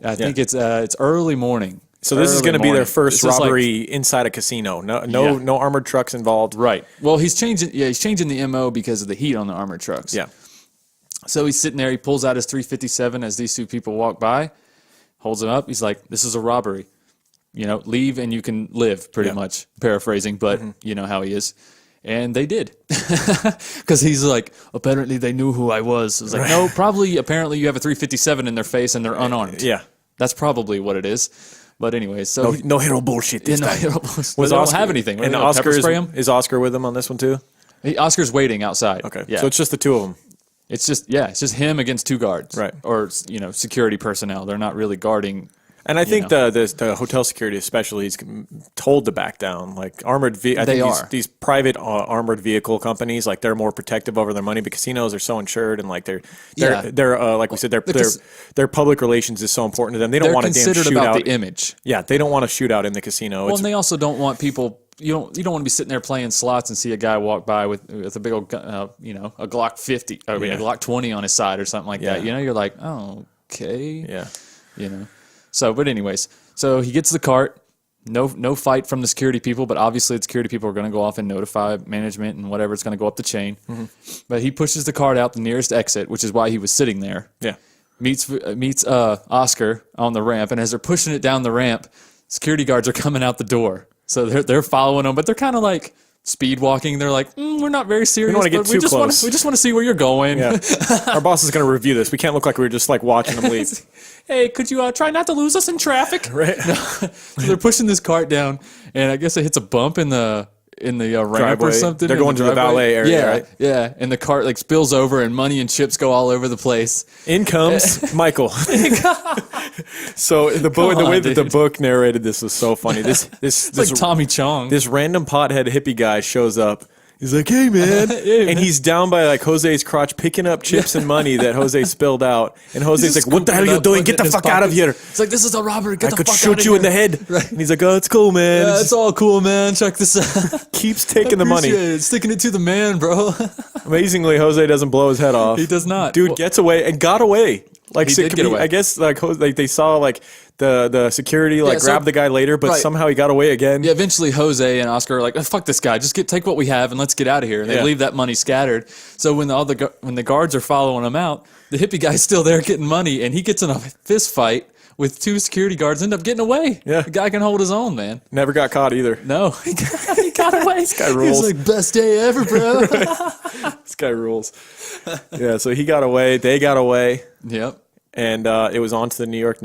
I think it's early morning. So this is going to be their first robbery inside a casino. No armored trucks involved. Right. Well, he's changing the MO because of the heat on the armored trucks. Yeah. So he's sitting there. He pulls out his 357 as these 2 people walk by, holds it up. He's like, "This is a robbery. Leave and you can live," pretty much paraphrasing, but you know how he is. And they did. Because he's like, apparently they knew who I was. I was like, no, apparently you have a 357 in their face and they're unarmed. Yeah. That's probably what it is. But anyway, so... No hero bullshit this time. Hero bullshit. They don't have anything. And Oscar is Oscar with him on this one too? Oscar's waiting outside. Okay. Yeah. So it's just the 2 of them. It's just him against 2 guards. Right. Or, security personnel. They're not really guarding... And I think the hotel security especially is told to back down. Like armored, these private armored vehicle companies, like they're more protective over their money. But casinos are so insured, and like they're like we said, their public relations is so important to them. They don't want to damn shoot about out the image. Yeah, they don't want to shoot out in the casino. Well, and they also don't want people. You don't want to be sitting there playing slots and see a guy walk by with a big old a Glock 50, a Glock 20 on his side or something like that. You're like, oh, okay, yeah, So, but anyways, so he gets the cart. No fight from the security people, but obviously the security people are going to go off and notify management and whatever. It's going to go up the chain. But he pushes the cart out the nearest exit, which is why he was sitting there. Yeah. Meets Oscar on the ramp, and as they're pushing it down the ramp, security guards are coming out the door. So they're following them, but they're kind of like speed walking. They're like, we're not very serious. We don't want to get too close. We just want to see where you're going. Yeah. Our boss is going to review this. We can't look like we were just like watching them leave. Hey, could you try not to lose us in traffic? Right. No. So they're pushing this cart down, and I guess it hits a bump in the ramp driveway. or something. They're going to the valet area, right? Yeah, and the cart like spills over, and money and chips go all over the place. In comes Michael. So the way that the book narrated this was so funny. This like Tommy Chong. This random pothead hippie guy shows up. He's like, hey, man. And he's down by like Jose's crotch picking up chips and money that Jose spilled out. And Jose's like, what the hell are you doing? Get the fuck out of here. It's like, this is a robbery. Get the fuck out of here. I could shoot you in the head. Right. And he's like, oh, it's cool, man. Yeah, it's all cool, man. Check this out. Keeps taking the money. Sticking it to the man, bro. Amazingly, Jose doesn't blow his head off. He does not. Dude gets away and got away. Like, He did get away. I guess like they saw like the security like grab the guy later, but somehow he got away again. Yeah, eventually Jose and Oscar are like, oh, fuck this guy, just take what we have and let's get out of here. And they leave that money scattered. So when when the guards are following him out, the hippie guy's still there getting money, and he gets in a fist fight with 2 security guards, end up getting away. Yeah. The guy can hold his own, man. Never got caught either. No, he got away. This guy rules. He's like, best day ever, bro. This guy rules. Yeah, so he got away. They got away. Yep. And it was on to the New York.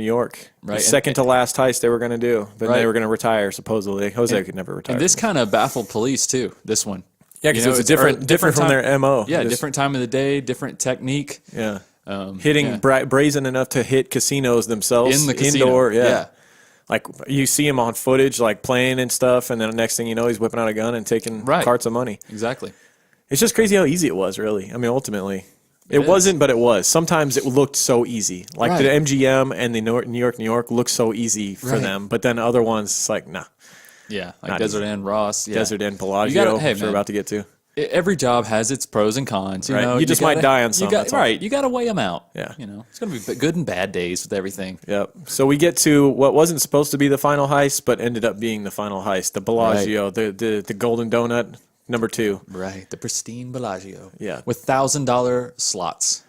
Right. The second to last heist they were going to do. Then they were going to retire, supposedly. Jose could never retire. And this kind of baffled police, too, this one. Yeah, because it's different from their MO. Yeah, different time of the day, different technique. Yeah. Hitting brazen enough to hit casinos themselves. In the casino. Indoor, yeah. Like, you see him on footage, like, playing and stuff, and then the next thing you know, he's whipping out a gun and taking carts of money. Exactly. It's just crazy how easy it was, really. I mean, ultimately. It wasn't, but it was. Sometimes it looked so easy. Like the MGM and the New York looked so easy for them. But then other ones, it's like, nah. Yeah, like Desert Inn, Ross. Yeah. Desert Inn, Bellagio, which we're about to get to. Every job has its pros and cons. You know, you just might die on some. You got to weigh them out. Yeah. You know, it's going to be good and bad days with everything. Yep. So we get to what wasn't supposed to be the final heist, but ended up being the final heist. The Bellagio, the Golden Donut, number 2. Right. The pristine Bellagio. Yeah. With $1,000 slots.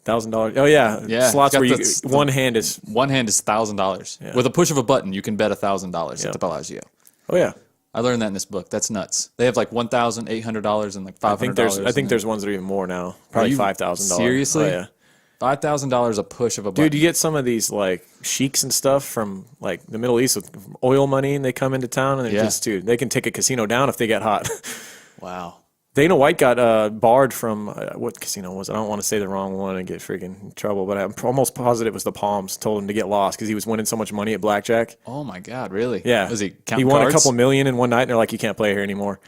$1,000. Oh yeah. Slots where one hand is $1,000. Yeah. With a push of a button, you can bet $1,000 at the Bellagio. Oh yeah. I learned that in this book. That's nuts. They have like $1,800 and like $500. I think there's ones that are even more now. Probably $5,000. Seriously? Oh, yeah. $5,000 a push of a button. Dude, you get some of these like sheiks and stuff from like the Middle East with oil money, and they come into town and they can take a casino down if they get hot. Wow. Dana White got barred from what casino was it? I don't want to say the wrong one and get freaking in trouble, but I'm almost positive it was the Palms. Told him to get lost because he was winning so much money at blackjack. Oh my God, really? Yeah. Was he counting won cards? a couple million in one night, and they're like, you can't play here anymore.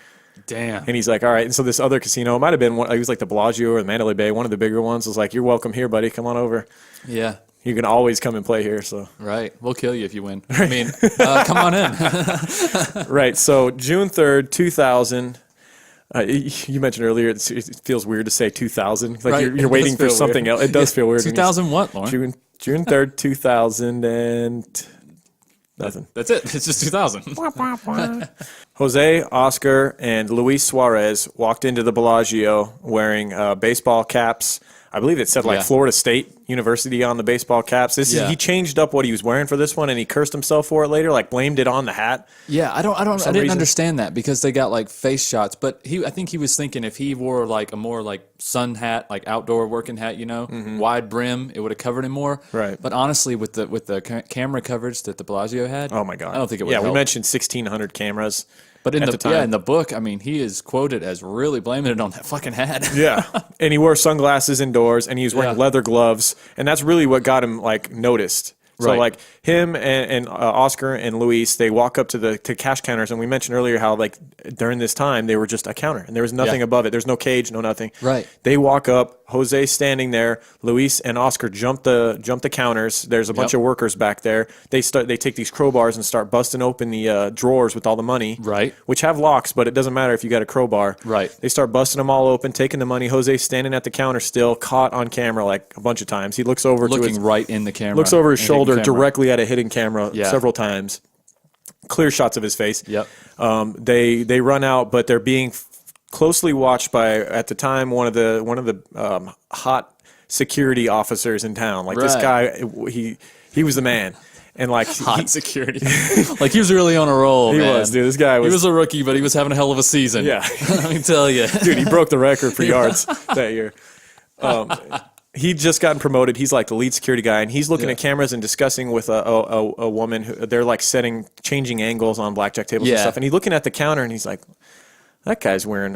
Damn. And he's like, all right. And so this other casino, it might have been he was like the Bellagio or the Mandalay Bay, one of the bigger ones, was like, you're welcome here, buddy. Come on over. Yeah. You can always come and play here. So right, we'll kill you if you win. I mean, come on in. Right. So June 3rd, 2000. You mentioned earlier it feels weird to say 2000. Like you're waiting for something else. It does feel weird. 2000 what, Lauren? June 3rd, 2000 and nothing. That's it. It's just 2000. Jose, Oscar, and Luis Suarez walked into the Bellagio wearing baseball caps. I believe it said Florida State University on the baseball caps. He changed up what he was wearing for this one, and he cursed himself for it later. Like blamed it on the hat. Yeah, I didn't understand that because they got like face shots. But I think he was thinking if he wore like a more like sun hat, like outdoor working hat, wide brim, it would have covered him more. Right. But honestly, with the camera coverage that the Bellagio had, oh my God, I don't think it would. Yeah, we mentioned 1,600 cameras. But in the book, I mean, he is quoted as really blaming it on that fucking hat. Yeah, and he wore sunglasses indoors, and he was wearing leather gloves, and that's really what got him like noticed. So like him and Oscar and Luis, they walk up to cash counters, and we mentioned earlier how like during this time they were just a counter, and there was nothing above it. There's no cage, no nothing. Right. They walk up. Jose's standing there. Luis and Oscar jump the counters. There's a bunch of workers back there. They take these crowbars and start busting open the drawers with all the money. Right. Which have locks, but it doesn't matter if you got a crowbar. Right. They start busting them all open, taking the money. Jose's standing at the counter still, caught on camera like a bunch of times. He looks over right in the camera. Looks over his shoulder directly at a hidden camera several times. Clear shots of his face. Yep. They run out, but they're being closely watched by, at the time, one of the hot security officers in town. Like this guy, he was the man. And like hot security, like he was really on a roll. He was, dude. This guy was. He was a rookie, but he was having a hell of a season. Yeah, let me tell you, dude. He broke the record for yards that year. He'd just gotten promoted. He's like the lead security guy, and he's looking at cameras and discussing with a woman who they're like changing angles on blackjack tables and stuff. And he's looking at the counter, and he's like, "That guy's wearing,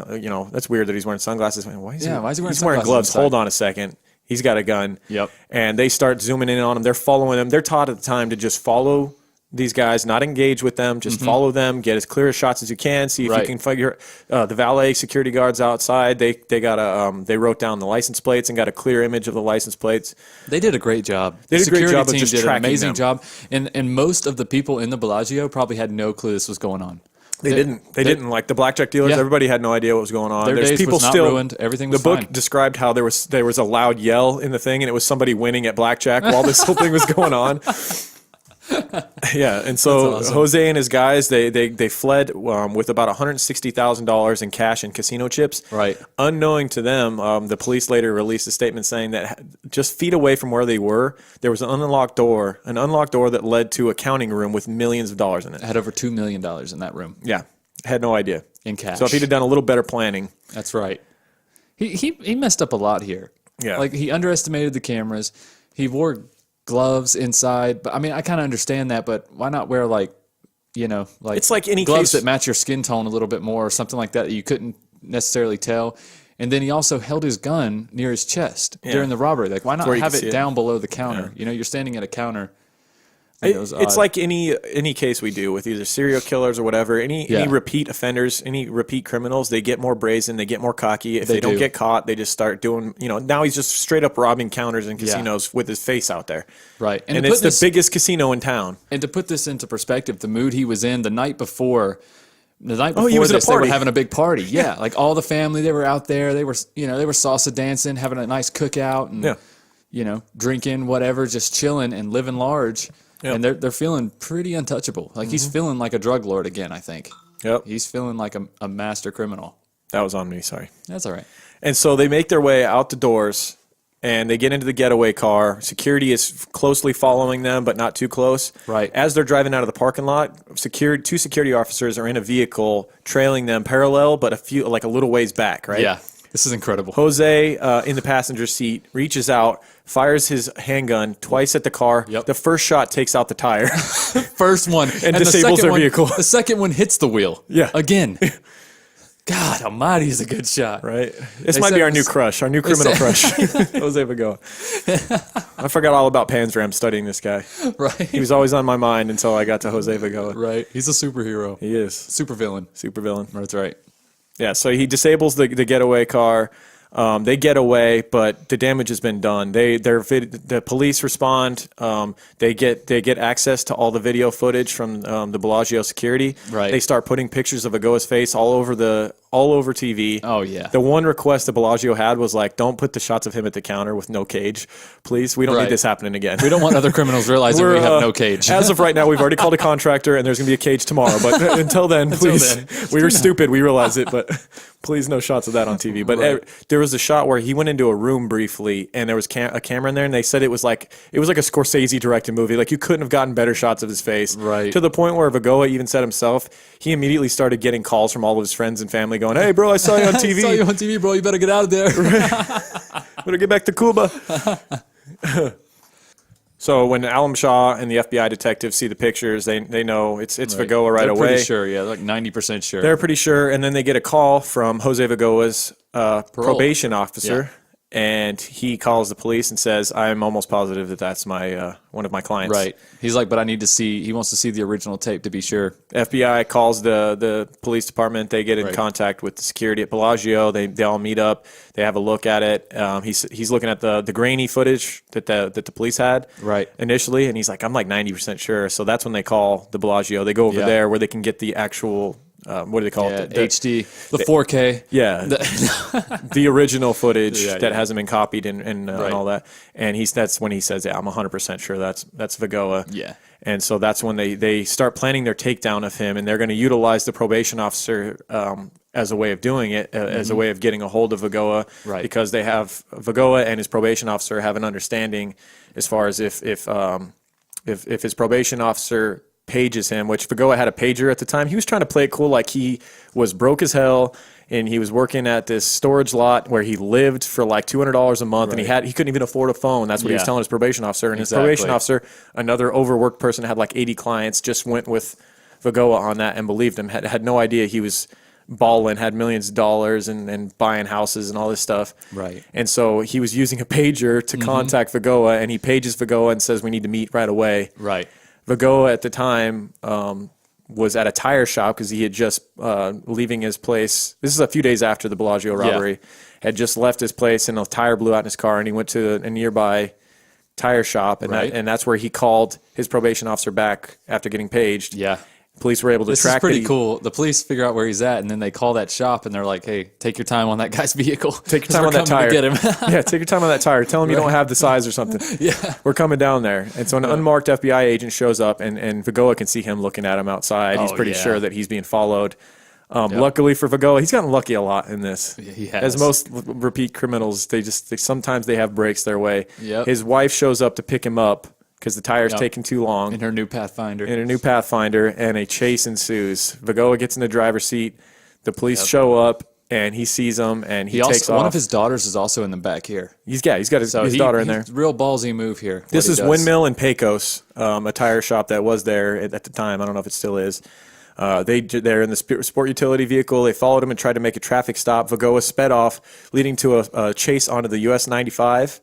that's weird that he's wearing sunglasses. Why is he wearing sunglasses? He's wearing gloves. Hold on a second. He's got a gun." Yep. And they start zooming in on him. They're following them. They're taught at the time to just follow these guys, not engage with them, just follow them, get as clear shots as you can, see if you can figure the valet security guards outside. They wrote down the license plates and got a clear image of the license plates. They did a great job. They did a great job of just did an tracking amazing them. job. And most of the people in the Bellagio probably had no clue this was going on. They didn't like the blackjack dealers. Yeah. Everybody had no idea what was going on. Their There's days people was not still ruined. Everything was The book fine. described how there was a loud yell in the thing, and it was somebody winning at blackjack while this whole thing was going on. Yeah, and so awesome. Jose and his guys they fled with about $160,000 in cash and casino chips. Right. Unknowing to them, the police later released a statement saying that just feet away from where they were, there was an unlocked door that led to a counting room with millions of dollars in it. It had over $2 million in that room Yeah, had no idea in cash. So if he'd have done a little better planning, That's right. He messed up a lot here. Yeah. Like he underestimated the cameras. He wore gloves inside, but I mean, I kind of understand that, but why not wear like it's like any gloves case that match your skin tone a little bit more or something like that you couldn't necessarily tell. And then he also held his gun near his chest during the robbery. Like, why not where you have can it see it. down below the counter? You're standing at a counter. It's odd. like any case we do with either serial killers or whatever. Any repeat offenders, any repeat criminals, they get more brazen, they get more cocky. If they don't do. get caught, they just start doing. Now he's just straight up robbing counters in casinos with his face out there. Right. And to it's put the biggest casino in town. And to put this into perspective, the mood he was in the night before. The night Oh, before he was at a this, they were party. having a big party. Yeah, like all the family, they were out there. They were salsa dancing, having a nice cookout, and drinking whatever, just chilling and living large. Yep. And they're feeling pretty untouchable. Like he's feeling like a drug lord again. I think. Yep, He's feeling like a master criminal. that was on me. Sorry. That's all right. And so they make their way out the doors, and they get into the getaway car. Security is closely following them, but not too close. Right. As they're driving out of the parking lot, two security officers are in a vehicle trailing them parallel, but a little ways back. Right. Yeah, this is incredible. Jose, in the passenger seat, reaches out, fires his handgun twice at the car. Yep. The first shot takes out the tire. First one And the disables second their one- vehicle. The second one hits the wheel. Yeah. Again. God Almighty, he's a good shot. Right. This They might said be our it new was- crush, our new criminal crush. Jose Vigoa. I forgot all about Panzram studying this guy. Right. He was always on my mind until I got to Jose Vigoa. Right. He's a superhero. He is. Super villain. Super villain. That's right. Yeah, so he disables the getaway car. They get away, but the damage has been done. The police respond. They get access to all the video footage from the Bellagio security. Right. They start putting pictures of Vigoa's face all over TV. Oh, yeah. The one request the Bellagio had was like, don't put the shots of him at the counter with no cage, please. We don't Right. need this happening again. We don't want other criminals realizing we have no cage. As of right now, we've already called a contractor, and there's going to be a cage tomorrow. But until then, please. then. We were stupid. We realize it, but please, no shots of that on TV. But there was a shot where he went into a room briefly, and there was a camera in there, and they said it was like a Scorsese directed movie. Like you couldn't have gotten better shots of his face. Right. To the point where Vigoa even said himself, he immediately started getting calls from all of his friends and family, going, "Hey, bro, I saw you on TV. I saw you on TV, bro. You better get out of there." Better get back to Cuba." So when Alam Shah and the FBI detectives see the pictures, they know it's Vigoa right They're away. pretty sure, yeah, like 90% sure. They're pretty sure, and then they get a call from Jose Vigoa's probation officer, and he calls the police and says, "I'm almost positive that that's my one of my clients." Right. He's like, but I need to see, he wants to see the original tape to be sure. FBI calls the police department. They get in contact with the security at Bellagio. They all meet up. They have a look at it. He's looking at the grainy footage that the police had initially, and he's like, I'm like 90% sure. So that's when they call the Bellagio. They go over there where they can get the actual what do they call it? HD, the 4K. Yeah, the original footage that hasn't been copied and all that. And that's when he says, "Yeah, I'm 100% sure that's Vigoa." Yeah. And so that's when they start planning their takedown of him, and they're going to utilize the probation officer as a way of doing it, as a way of getting a hold of Vigoa, because they have Vigoa and his probation officer have an understanding as far as if his probation officer pages him, which Vigoa had a pager at the time. He was trying to play it cool, like he was broke as hell, and he was working at this storage lot where he lived for like $200 a month, and he couldn't even afford a phone. That's what he was telling his probation officer. And his probation officer, another overworked person, had like 80 clients, just went with Vigoa on that and believed him. Had no idea he was balling, had millions of dollars and buying houses and all this stuff. Right. And so he was using a pager to contact Vigoa, and he pages Vigoa and says, "We need to meet right away." Right. Vigoa at the time was at a tire shop because he had just leaving his place. This is a few days after the Bellagio robbery. Had just left his place, and a tire blew out in his car, and he went to a nearby tire shop, and that's where he called his probation officer back after getting paged. Yeah. Police were able to This track is pretty the- cool. The police figure out where he's at, and then they call that shop, and they're like, "Hey, take your time on that guy's vehicle. Take your time We're on that coming tire. to get him." Yeah, take your time on that tire. Tell him you don't have the size or something. Yeah. We're coming down there. And so an unmarked FBI agent shows up, and Vigoa can see him looking at him outside. He's pretty sure that he's being followed. Luckily for Vigoa, he's gotten lucky a lot in this. He has. As most repeat criminals, sometimes they have breaks their way. Yep. His wife shows up to pick him up because the tire's taking too long. In her new Pathfinder. And a chase ensues. Vigoa gets in the driver's seat. The police show up, and he sees them, and he takes off. One of his daughters is also in the back here. He's got his daughter in there. Real ballsy move here. This is Windmill and Pecos, a tire shop that was there at the time. I don't know if it still is. They're in the sport utility vehicle. They followed him and tried to make a traffic stop. Vigoa sped off, leading to a chase onto the US 95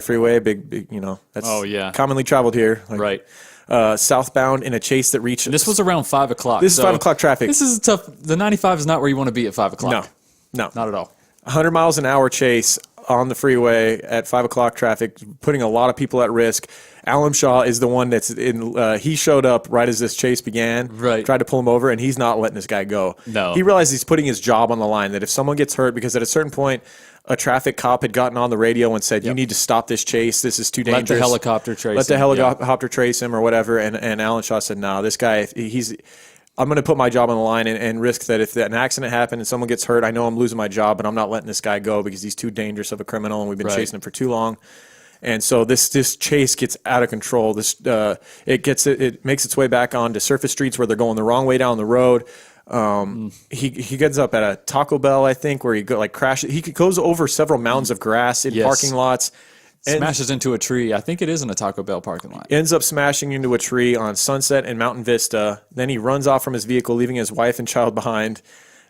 freeway. Big, that's commonly traveled here. Right. Southbound in a chase that reached. This was around 5 o'clock. This is 5 o'clock traffic. This is tough. The 95 is not where you want to be at 5 o'clock. No, not at all. 100 miles an hour chase on the freeway at 5 o'clock traffic, putting a lot of people at risk. Alan Shaw is the one that's in. He showed up right as this chase began. Right. Tried to pull him over, and he's not letting this guy go. No. He realized he's putting his job on the line. That if someone gets hurt, because at a certain point, a traffic cop had gotten on the radio and said, "You need to stop this chase. This is too dangerous. Let the helicopter trace him." Let the helicopter trace him or whatever." And Alan Shaw said, "No, this guy. I'm going to put my job on the line and risk that if an accident happened and someone gets hurt, I know I'm losing my job, but I'm not letting this guy go because he's too dangerous of a criminal, and we've been chasing him for too long." And so this chase gets out of control. It makes its way back onto surface streets where they're going the wrong way down the road. He gets up at a Taco Bell, I think, where he crashes. He goes over several mounds of grass in parking lots. Smashes into a tree. I think it is in a Taco Bell parking lot. Ends up smashing into a tree on Sunset and Mountain Vista. Then he runs off from his vehicle, leaving his wife and child behind,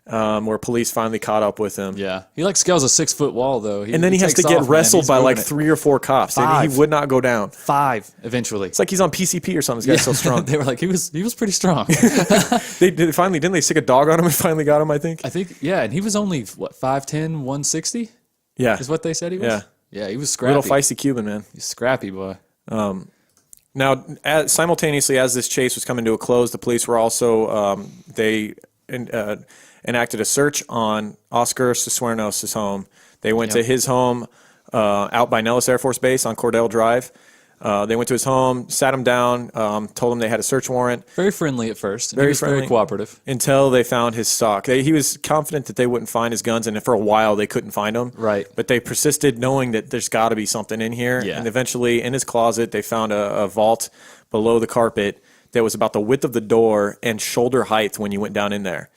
where police finally caught up with him. Yeah. He scales a 6-foot wall, though. And then he has to get wrestled by 3 or 4 cops. And he would not go down. 5 eventually. It's like he's on PCP or something. This guy's so strong. They were like, he was pretty strong. Didn't they stick a dog on him and finally got him, I think? And he was only, 5'10", 160? Yeah. Is what they said he was? Yeah. Yeah, he was scrappy. Little feisty Cuban, man. He's scrappy, boy. Now, simultaneously as this chase was coming to a close, the police were also enacted a search on Oscar Cisneros' home. They went to his home out by Nellis Air Force Base on Cordell Drive. They went to his home, sat him down, told him they had a search warrant. Very friendly at first. Very cooperative. Until they found his stock. He was confident that they wouldn't find his guns, and for a while they couldn't find them. Right. But they persisted, knowing that there's got to be something in here. Yeah. And eventually, in his closet, they found a vault below the carpet that was about the width of the door and shoulder height when you went down in there.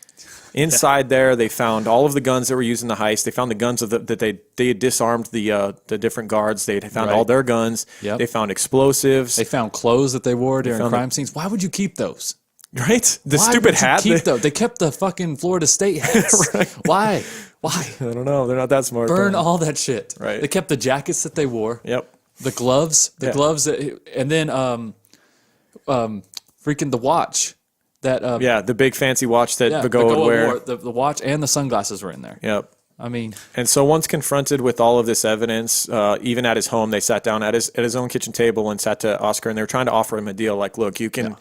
Inside there, they found all of the guns that were used in the heist. They found the guns that they had disarmed the different guards. They had found all their guns. Yep. They found explosives. They found clothes that they wore during crime scenes. Why would you keep those? Right? The Why stupid would you hat. keep those? They kept the fucking Florida State hats. Right. Why? I don't know. They're not that smart. Burn all that shit. Right. They kept the jackets that they wore. Yep. The gloves. And then freaking the watch. The big fancy watch that Vigoa would wear. Wore. The watch and the sunglasses were in there. Yep. I mean, and so once confronted with all of this evidence, even at his home, they sat down at his own kitchen table and sat to Oscar, and they were trying to offer him a deal. Like, look, you can,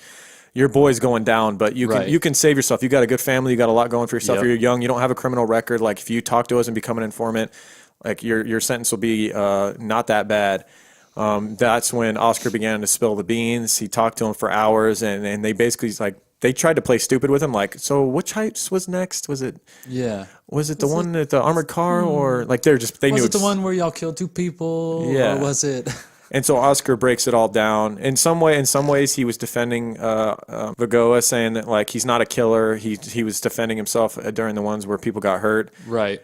your boy's going down, but you can save yourself. You got a good family, you got a lot going for yourself. You're young, you don't have a criminal record. Like, if you talk to us and become an informant, like your sentence will be not that bad. That's when Oscar began to spill the beans. He talked to him for hours, and they basically they tried to play stupid with him. Like, so which heist was next? Was it? Yeah. Was it the one at the armored car, or they knew? Was it the one where y'all killed 2 people? Yeah. Or was it? And so Oscar breaks it all down. In some ways, he was defending Vigoa, saying that he's not a killer. He was defending himself during the ones where people got hurt. Right.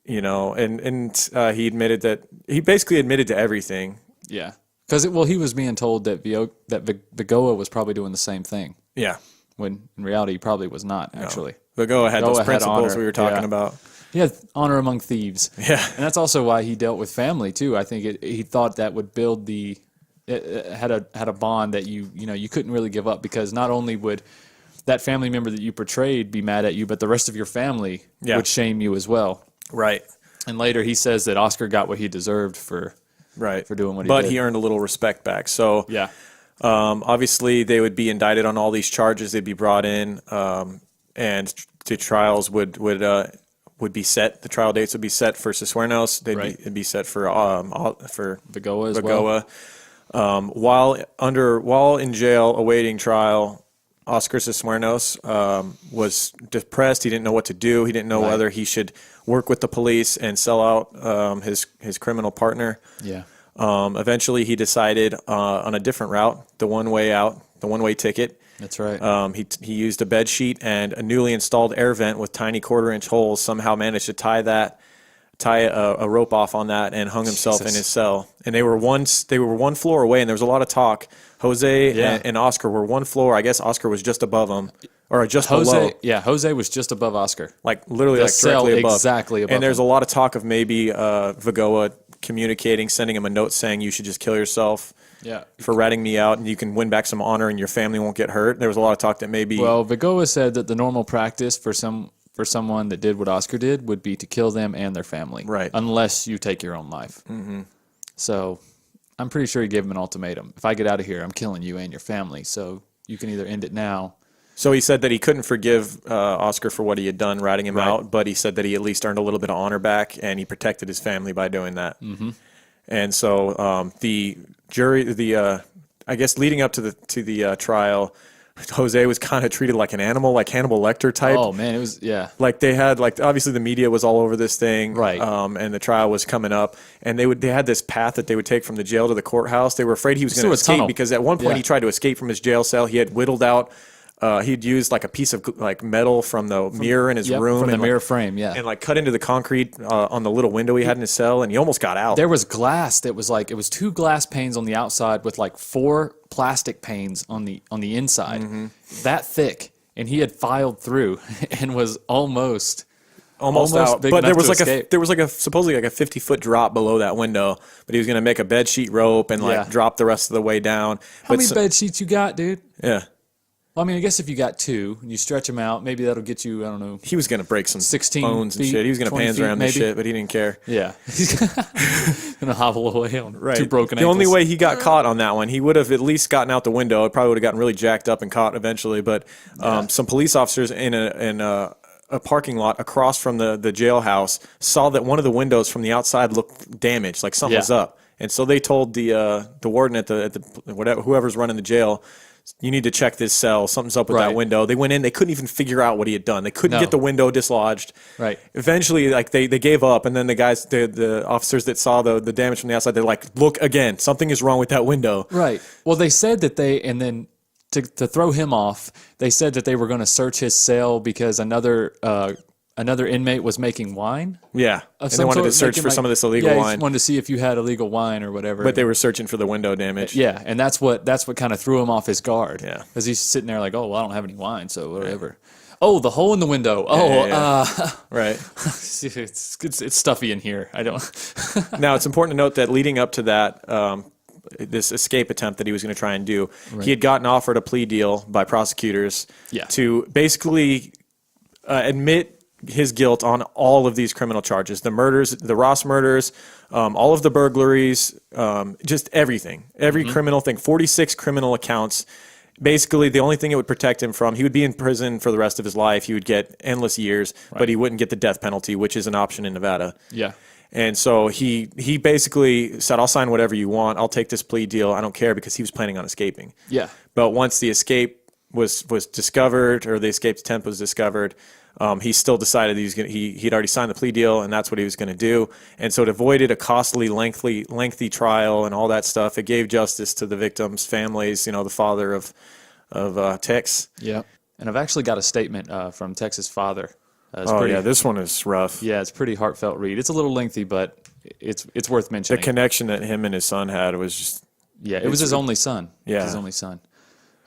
And he admitted that he basically admitted to everything. Yeah. Because he was being told that Vigoa was probably doing the same thing. Yeah. When in reality, he probably was not, actually. No. Vigoa had those principles we were talking about. He had honor among thieves. Yeah. And that's also why he dealt with family, too. I think he thought that would build had a bond that you couldn't really give up, because not only would that family member that you portrayed be mad at you, but the rest of your family would shame you as well. Right. And later he says that Oscar got what he deserved for doing what he did. But he earned a little respect back. So yeah. Obviously, they would be indicted on all these charges. They'd be brought in, and the trials would be set. The trial dates would be set for Cisneros. It'd be set for Vigoa as well. While in jail awaiting trial, Oscar Cisneros was depressed. He didn't know what to do. He didn't know whether he should work with the police and sell out his criminal partner. Yeah. Eventually, he decided on a different route, the one-way out, the one-way ticket. That's right. He used a bed sheet and a newly installed air vent with tiny quarter-inch holes. Somehow managed to tie a rope off on that and hung himself in his cell. And they were one floor away, and there was a lot of talk. Jose and Oscar were one floor. I guess Oscar was just above him, or just below. Yeah, Jose was just above Oscar. Like literally, The cell directly above. exactly above. And there's him. a lot of talk of maybe Vigoa communicating, sending him a note saying you should just kill yourself. Yeah. For ratting me out, and you can win back some honor, and your family won't get hurt. There was a lot of talk that maybe. Well, Vigoa said that the normal practice for someone that did what Oscar did would be to kill them and their family, right? Unless you take your own life. Mm-hmm. So, I'm pretty sure he gave him an ultimatum: if I get out of here, I'm killing you and your family. So you can either end it now. So he said that he couldn't forgive Oscar for what he had done, ratting him out, but he said that he at least earned a little bit of honor back, and he protected his family by doing that. Mm-hmm. And so the jury, I guess leading up to the trial, Jose was kind of treated like an animal, like Hannibal Lecter type. Oh man, it was Like they had obviously the media was all over this thing, right? And the trial was coming up, and they had this path that they would take from the jail to the courthouse. They were afraid he was going to escape because at one point he tried to escape from his jail cell. He had whittled out. He'd used like a piece of metal from the mirror in his room, from the and mirror frame, and cut into the concrete on the little window he had in his cell, and he almost got out. There was glass that was it was 2 glass panes on the outside with 4 plastic panes on the inside, that thick, and he had filed through and was almost out. Big but there was escape. supposedly a 50-foot drop below that window, but he was going to make a bed sheet rope and drop the rest of the way down. How many bed sheets you got, dude? Yeah. Well, I mean, I guess if you got 2 and you stretch them out, maybe that'll get you, I don't know. He was going to break some 16 bones and shit. He was going to panzer this shit, but he didn't care. Yeah. He's going to hobble away on 2 broken ankles. The only way he got caught on that one, he would have at least gotten out the window. It probably would have gotten really jacked up and caught eventually. But some police officers in a parking lot across from the jailhouse saw that one of the windows from the outside looked damaged, like something was up. And so they told the warden at the whoever's running the jail, you need to check this cell. Something's up with that window. They went in. They couldn't even figure out what he had done. They couldn't get the window dislodged. Right. Eventually, they gave up, and then the guys, the officers that saw the damage from the outside, they're like, look again. Something is wrong with that window. Right. Well, they said that and then to throw him off, they said that they were going to search his cell because another inmate was making wine. Yeah, and they wanted to search for some of this illegal wine. Just wanted to see if you had illegal wine or whatever. But they were searching for the window damage. Yeah, and that's what kind of threw him off his guard. Yeah, because he's sitting there like, oh, well, I don't have any wine, so whatever. Right. Oh, the hole in the window. Right. It's stuffy in here. I don't. Now it's important to note that leading up to that. This escape attempt that he was going to try and do, he had gotten offered a plea deal by prosecutors to basically admit his guilt on all of these criminal charges, the murders, the Ross murders, all of the burglaries, just everything, every criminal thing, 46 criminal accounts. Basically, the only thing it would protect him from, he would be in prison for the rest of his life. He would get endless years, but he wouldn't get the death penalty, which is an option in Nevada. Yeah. And so he basically said, I'll sign whatever you want. I'll take this plea deal. I don't care, because he was planning on escaping. Yeah. But once the escape was discovered, or the escape attempt was discovered, he still decided he'd already signed the plea deal, and that's what he was going to do. And so it avoided a costly, lengthy trial and all that stuff. It gave justice to the victims' families. The father of Tex. Yeah. And I've actually got a statement from Tex's father. This one is rough. Yeah, it's pretty heartfelt read. It's a little lengthy, but it's worth mentioning. The connection that him and his son had was just... Yeah, it was his only son. Yeah. His only son.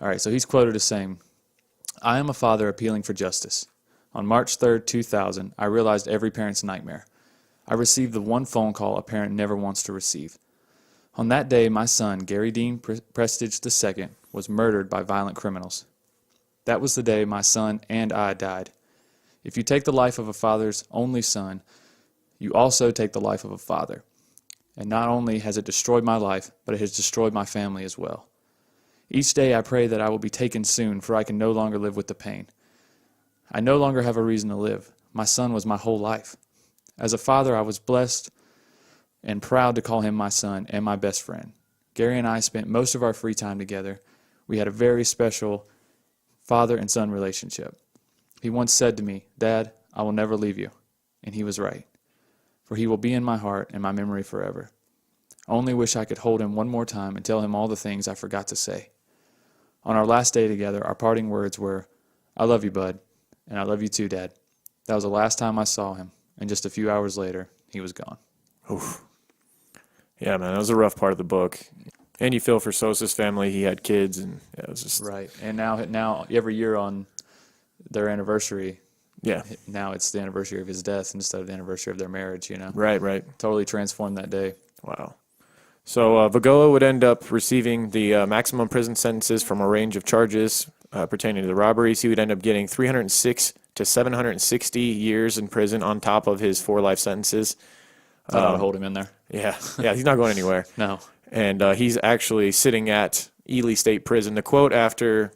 All right, so he's quoted as saying, I am a father appealing for justice. On March 3rd, 2000, I realized every parent's nightmare. I received the one phone call a parent never wants to receive. On that day, my son, Gary Dean Prestige II, was murdered by violent criminals. That was the day my son and I died. If you take the life of a father's only son, you also take the life of a father. And not only has it destroyed my life, but it has destroyed my family as well. Each day I pray that I will be taken soon, for I can no longer live with the pain. I no longer have a reason to live. My son was my whole life. As a father, I was blessed and proud to call him my son and my best friend. Gary and I spent most of our free time together. We had a very special father and son relationship. He once said to me, "Dad, I will never leave you." And he was right, for he will be in my heart and my memory forever. I only wish I could hold him one more time and tell him all the things I forgot to say. On our last day together, our parting words were, "I love you, bud, and I love you too, Dad." That was the last time I saw him, and just a few hours later, he was gone. Oof. Yeah, man, that was a rough part of the book. And you feel for Sosa's family. He had kids, and yeah, it was just... Right, and now every year on their anniversary, Yeah. now it's the anniversary of his death instead of the anniversary of their marriage, you know? Right, right. Totally transformed that day. Wow. So Vigoa would end up receiving the maximum prison sentences from a range of charges pertaining to the robberies. He would end up getting 306 to 760 years in prison on top of his 4 life sentences. That ought to hold him in there. Yeah, he's not going anywhere. No. And he's actually sitting at Ely State Prison. The quote after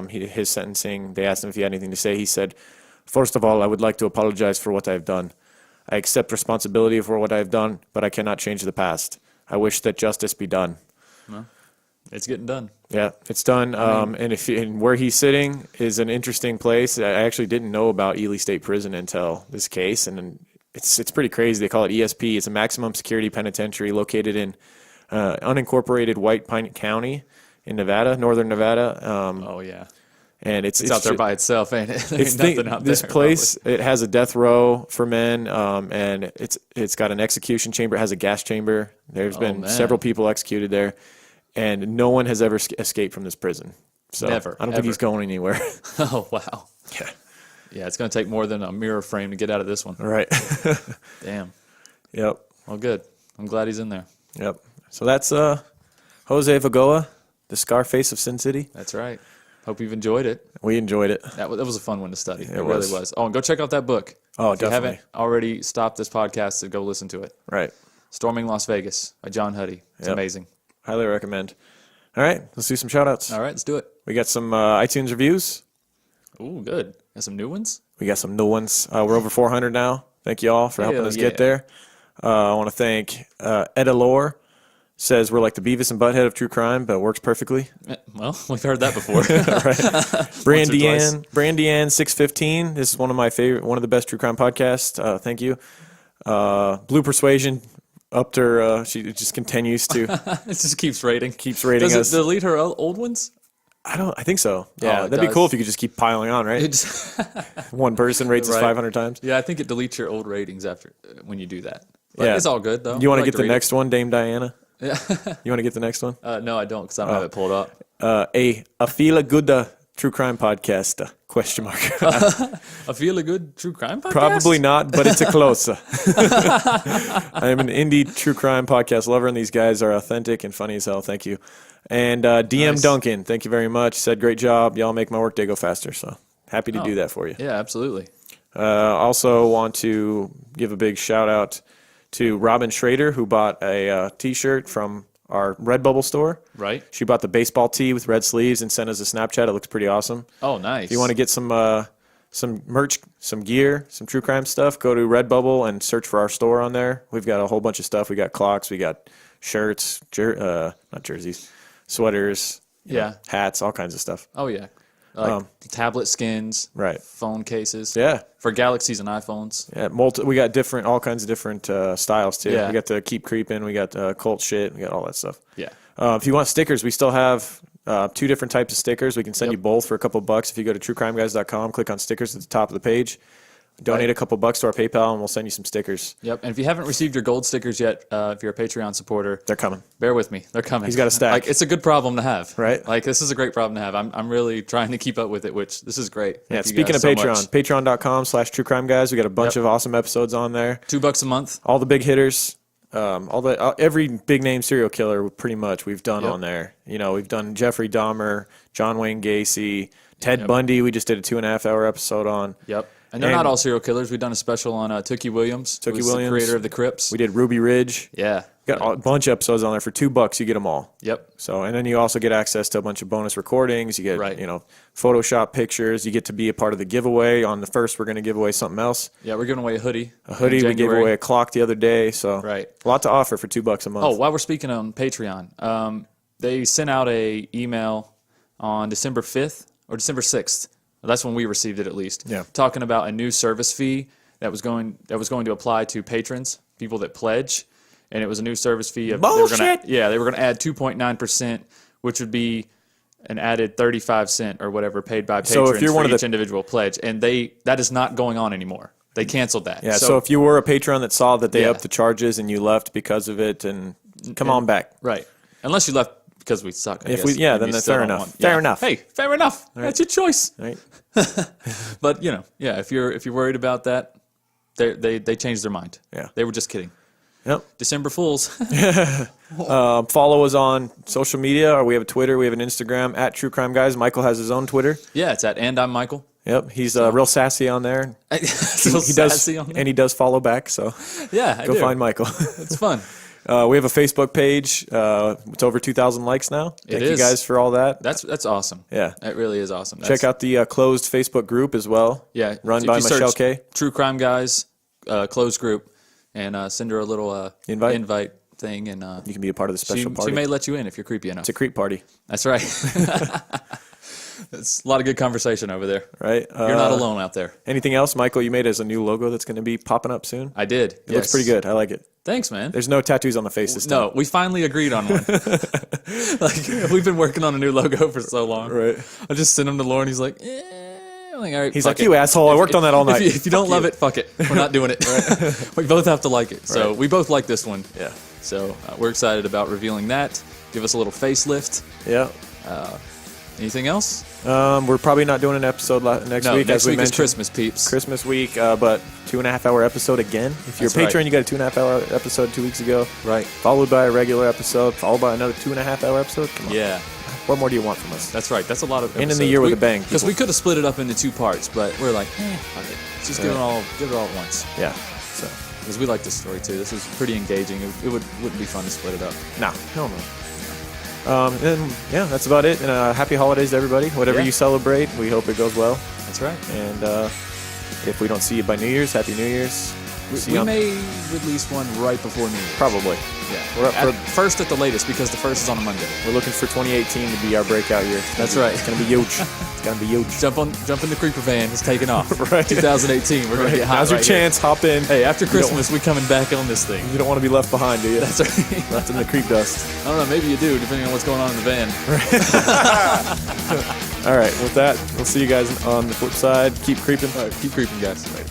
his sentencing, they asked him if he had anything to say. He said, "First of all, I would like to apologize for what I've done. I accept responsibility for what I've done, but I cannot change the past. I wish that justice be done." Well, it's getting done. Yeah, it's done. And where he's sitting is an interesting place. I actually didn't know about Ely State Prison until this case, and it's pretty crazy. They call it ESP. It's a maximum security penitentiary located in unincorporated White Pine County in Nevada, northern Nevada. Oh, yeah. And it's out there by itself, ain't it? There ain't nothing out this there, place, it has a death row for men, and it's got an execution chamber. It has a gas chamber. There's been several people executed there, and no one has ever escaped from this prison. So Never, I don't think he's going anywhere. Oh, wow. Yeah. Yeah, it's going to take more than a mirror frame to get out of this one. Right. Damn. Yep. Well, good. I'm glad he's in there. Yep. So that's Jose Vigoa, the Scarface of Sin City. That's right. Hope you've enjoyed it. We enjoyed it. That was a fun one to study. It was. really was. Oh, and go check out that book. Oh, if definitely. you haven't already stopped this podcast to go listen to it. Right. Storming Las Vegas by John Huddy. It's amazing. Highly recommend. All right, let's do some shout-outs. All right, let's do it. We got some iTunes reviews. Ooh, good. Got some new ones? We got some new ones. We're over 400 now. Thank you all for helping us get there. I want to thank Etta Lore. Says we're like the Beavis and Butthead of true crime, but it works perfectly. Well, we've heard that before. Right. Brandianne 615. This is one of my favorite, one of the best true crime podcasts. Thank you. Blue Persuasion upped her. She just continues to. It just keeps rating. Keeps rating us. Does it delete her old ones? I think so. Yeah, that'd be cool if you could just keep piling on, right? One person rates us 500 times. Yeah, I think it deletes your old ratings after when you do that. But yeah, it's all good though. You want to get the next one, Dame Diana? Yeah. You want to get the next one? No, I don't, because I don't have it pulled up. A feel a good true crime podcast? Question mark. I feel a good true crime podcast. Probably not, but it's a close. I am an indie true crime podcast lover, and these guys are authentic and funny as hell. Thank you. And DM Duncan, thank you very much. Said great job. Y'all make my workday go faster. So happy to do that for you. Yeah, absolutely. Also want to give a big shout out to Robin Schrader, who bought a T-shirt from our Redbubble store. Right. She bought the baseball tee with red sleeves and sent us a Snapchat. It looks pretty awesome. Oh, nice. If you want to get some merch, some gear, some true crime stuff, go to Redbubble and search for our store on there. We've got a whole bunch of stuff. We got clocks, we got shirts, not jerseys, sweaters, hats, all kinds of stuff. Oh, yeah. Like tablet skins, right? Phone cases, for Galaxies and iPhones. Yeah, we got all kinds of different styles too. Yeah. We got the Keep Creeping, we got cult shit, we got all that stuff. Yeah. If you want stickers, we still have 2 different types of stickers. We can send you both for a couple bucks. If you go to truecrimeguys.com, click on stickers at the top of the page. Donate a couple bucks to our PayPal, and we'll send you some stickers. Yep. And if you haven't received your gold stickers yet, if you're a Patreon supporter, they're coming. Bear with me. They're coming. He's got a stack. Like, it's a good problem to have. Right. Like, this is a great problem to have. I'm really trying to keep up with it, which this is great. Yeah. Thank you Speaking of guys Patreon, so much. patreon.com/truecrimeguys. We got a bunch of awesome episodes on there. $2 a month. All the big hitters. Every big name serial killer pretty much we've done on there. You know, we've done Jeffrey Dahmer, John Wayne Gacy, Ted Bundy. We just did a 2.5-hour episode on. Yep. And they're not all serial killers. We've done a special on Tookie Williams. Tookie who's Williams, the creator of the Crips. We did Ruby Ridge. Yeah. Got a bunch of episodes on there for $2. You get them all. Yep. So, and then you also get access to a bunch of bonus recordings. You get, Right. Photoshop pictures. You get to be a part of the giveaway. On the first, we're going to give away something else. Yeah, we're giving away a hoodie. A hoodie. We gave away a clock the other day. So, Right. a lot to offer for $2 a month. Oh, while we're speaking on Patreon, they sent out a email on December 5th or December 6th. That's when we received it, at least. Yeah. Talking about a new service fee that was going to apply to patrons, people that pledge, and it was a new service fee of Bullshit! they were gonna add 2.9%, which would be an added 35 cent or whatever paid by patrons if you're for one of each the- individual pledge, and that is not going on anymore. They canceled that. Yeah, so if you were a patron that saw that they Yeah. upped the charges and you left because of it, and come on back. right, unless you left because we suck. I If guess. we- yeah, And then you that's still fair don't enough. want- Fair yeah. enough. Hey, fair enough. That's your choice. Right? But if you're worried about that, they changed their mind. Yeah. They were just kidding. Yep. December Fools. Follow us on social media, or we have a Twitter, we have an Instagram at True Crime Guys. Michael has his own Twitter. Yeah, it's at and I'm Michael. Yep, he's real sassy on there. He Does, and he does follow back. So yeah, I go do. find Michael. It's fun. We have a Facebook page. It's over 2,000 likes now. Thank you is. guys for all that. That's awesome. Yeah. That really is awesome. Check out the closed Facebook group as well. Yeah, run if by you search Michelle K. True Crime Guys, closed group, and send her a little invite thing, and You can be a part of the special party. she may let you in if you're creepy enough. It's a creep party, That's right. It's a lot of good conversation over there. right? You're not alone out there. Anything else, Michael? You made as a new logo that's going to be popping up soon. I did. It looks pretty good. I like it. Thanks, man. There's no tattoos on the face this time. No, we finally agreed on one. Like, we've been working on a new logo for so long. Right. I just sent him to Lauren. He's like, I'm like, all right, He's fuck like, it. you asshole. I worked on that all night. If you don't love it, fuck it. We're not doing it. We both have to like it. So Right. we both like this one. Yeah. So we're excited about revealing that. Give us a little facelift. Yeah. Anything else? We're probably not doing an episode next No, week. next as we week is mentioned. Christmas, peeps. Christmas week, but 2.5 hour episode again. If you're That's a patron, right. you got a 2.5 hour episode 2 weeks ago. Right. Followed by a regular episode, followed by another 2.5 hour episode. Come on. Yeah. What more do you want from us? That's right. That's a lot of End in the year with a bang, Because people. we could have split it up into 2 parts, but we're like, fuck it. Let's just give it all at once. Yeah. So, Because we like this story too. This was pretty engaging. It wouldn't be fun to split it up. no. And yeah, that's about it. And happy holidays to everybody. Whatever Yeah. you celebrate, we hope it goes well. That's right. And if we don't see you by New Year's, Happy New Year's. See We you on- may release one right before New Year's. Probably. Yeah. We're up for- First at the latest, because the first is on a Monday. We're looking for 2018 to be our breakout year. That's right. It's going to be huge. It's going to be huge. Jump in the creeper van. It's taking off. Right. 2018. We're gonna get hot. Now's your right here. chance. Hop in. Hey, after You don't- Christmas, we coming back on this thing. You don't want to be left behind, do you? That's right. Left in the creep dust. I don't know. Maybe you do, depending on what's going on in the van. All right. With that, we'll see you guys on the flip side. Keep creeping. All right, keep creeping, guys. Right.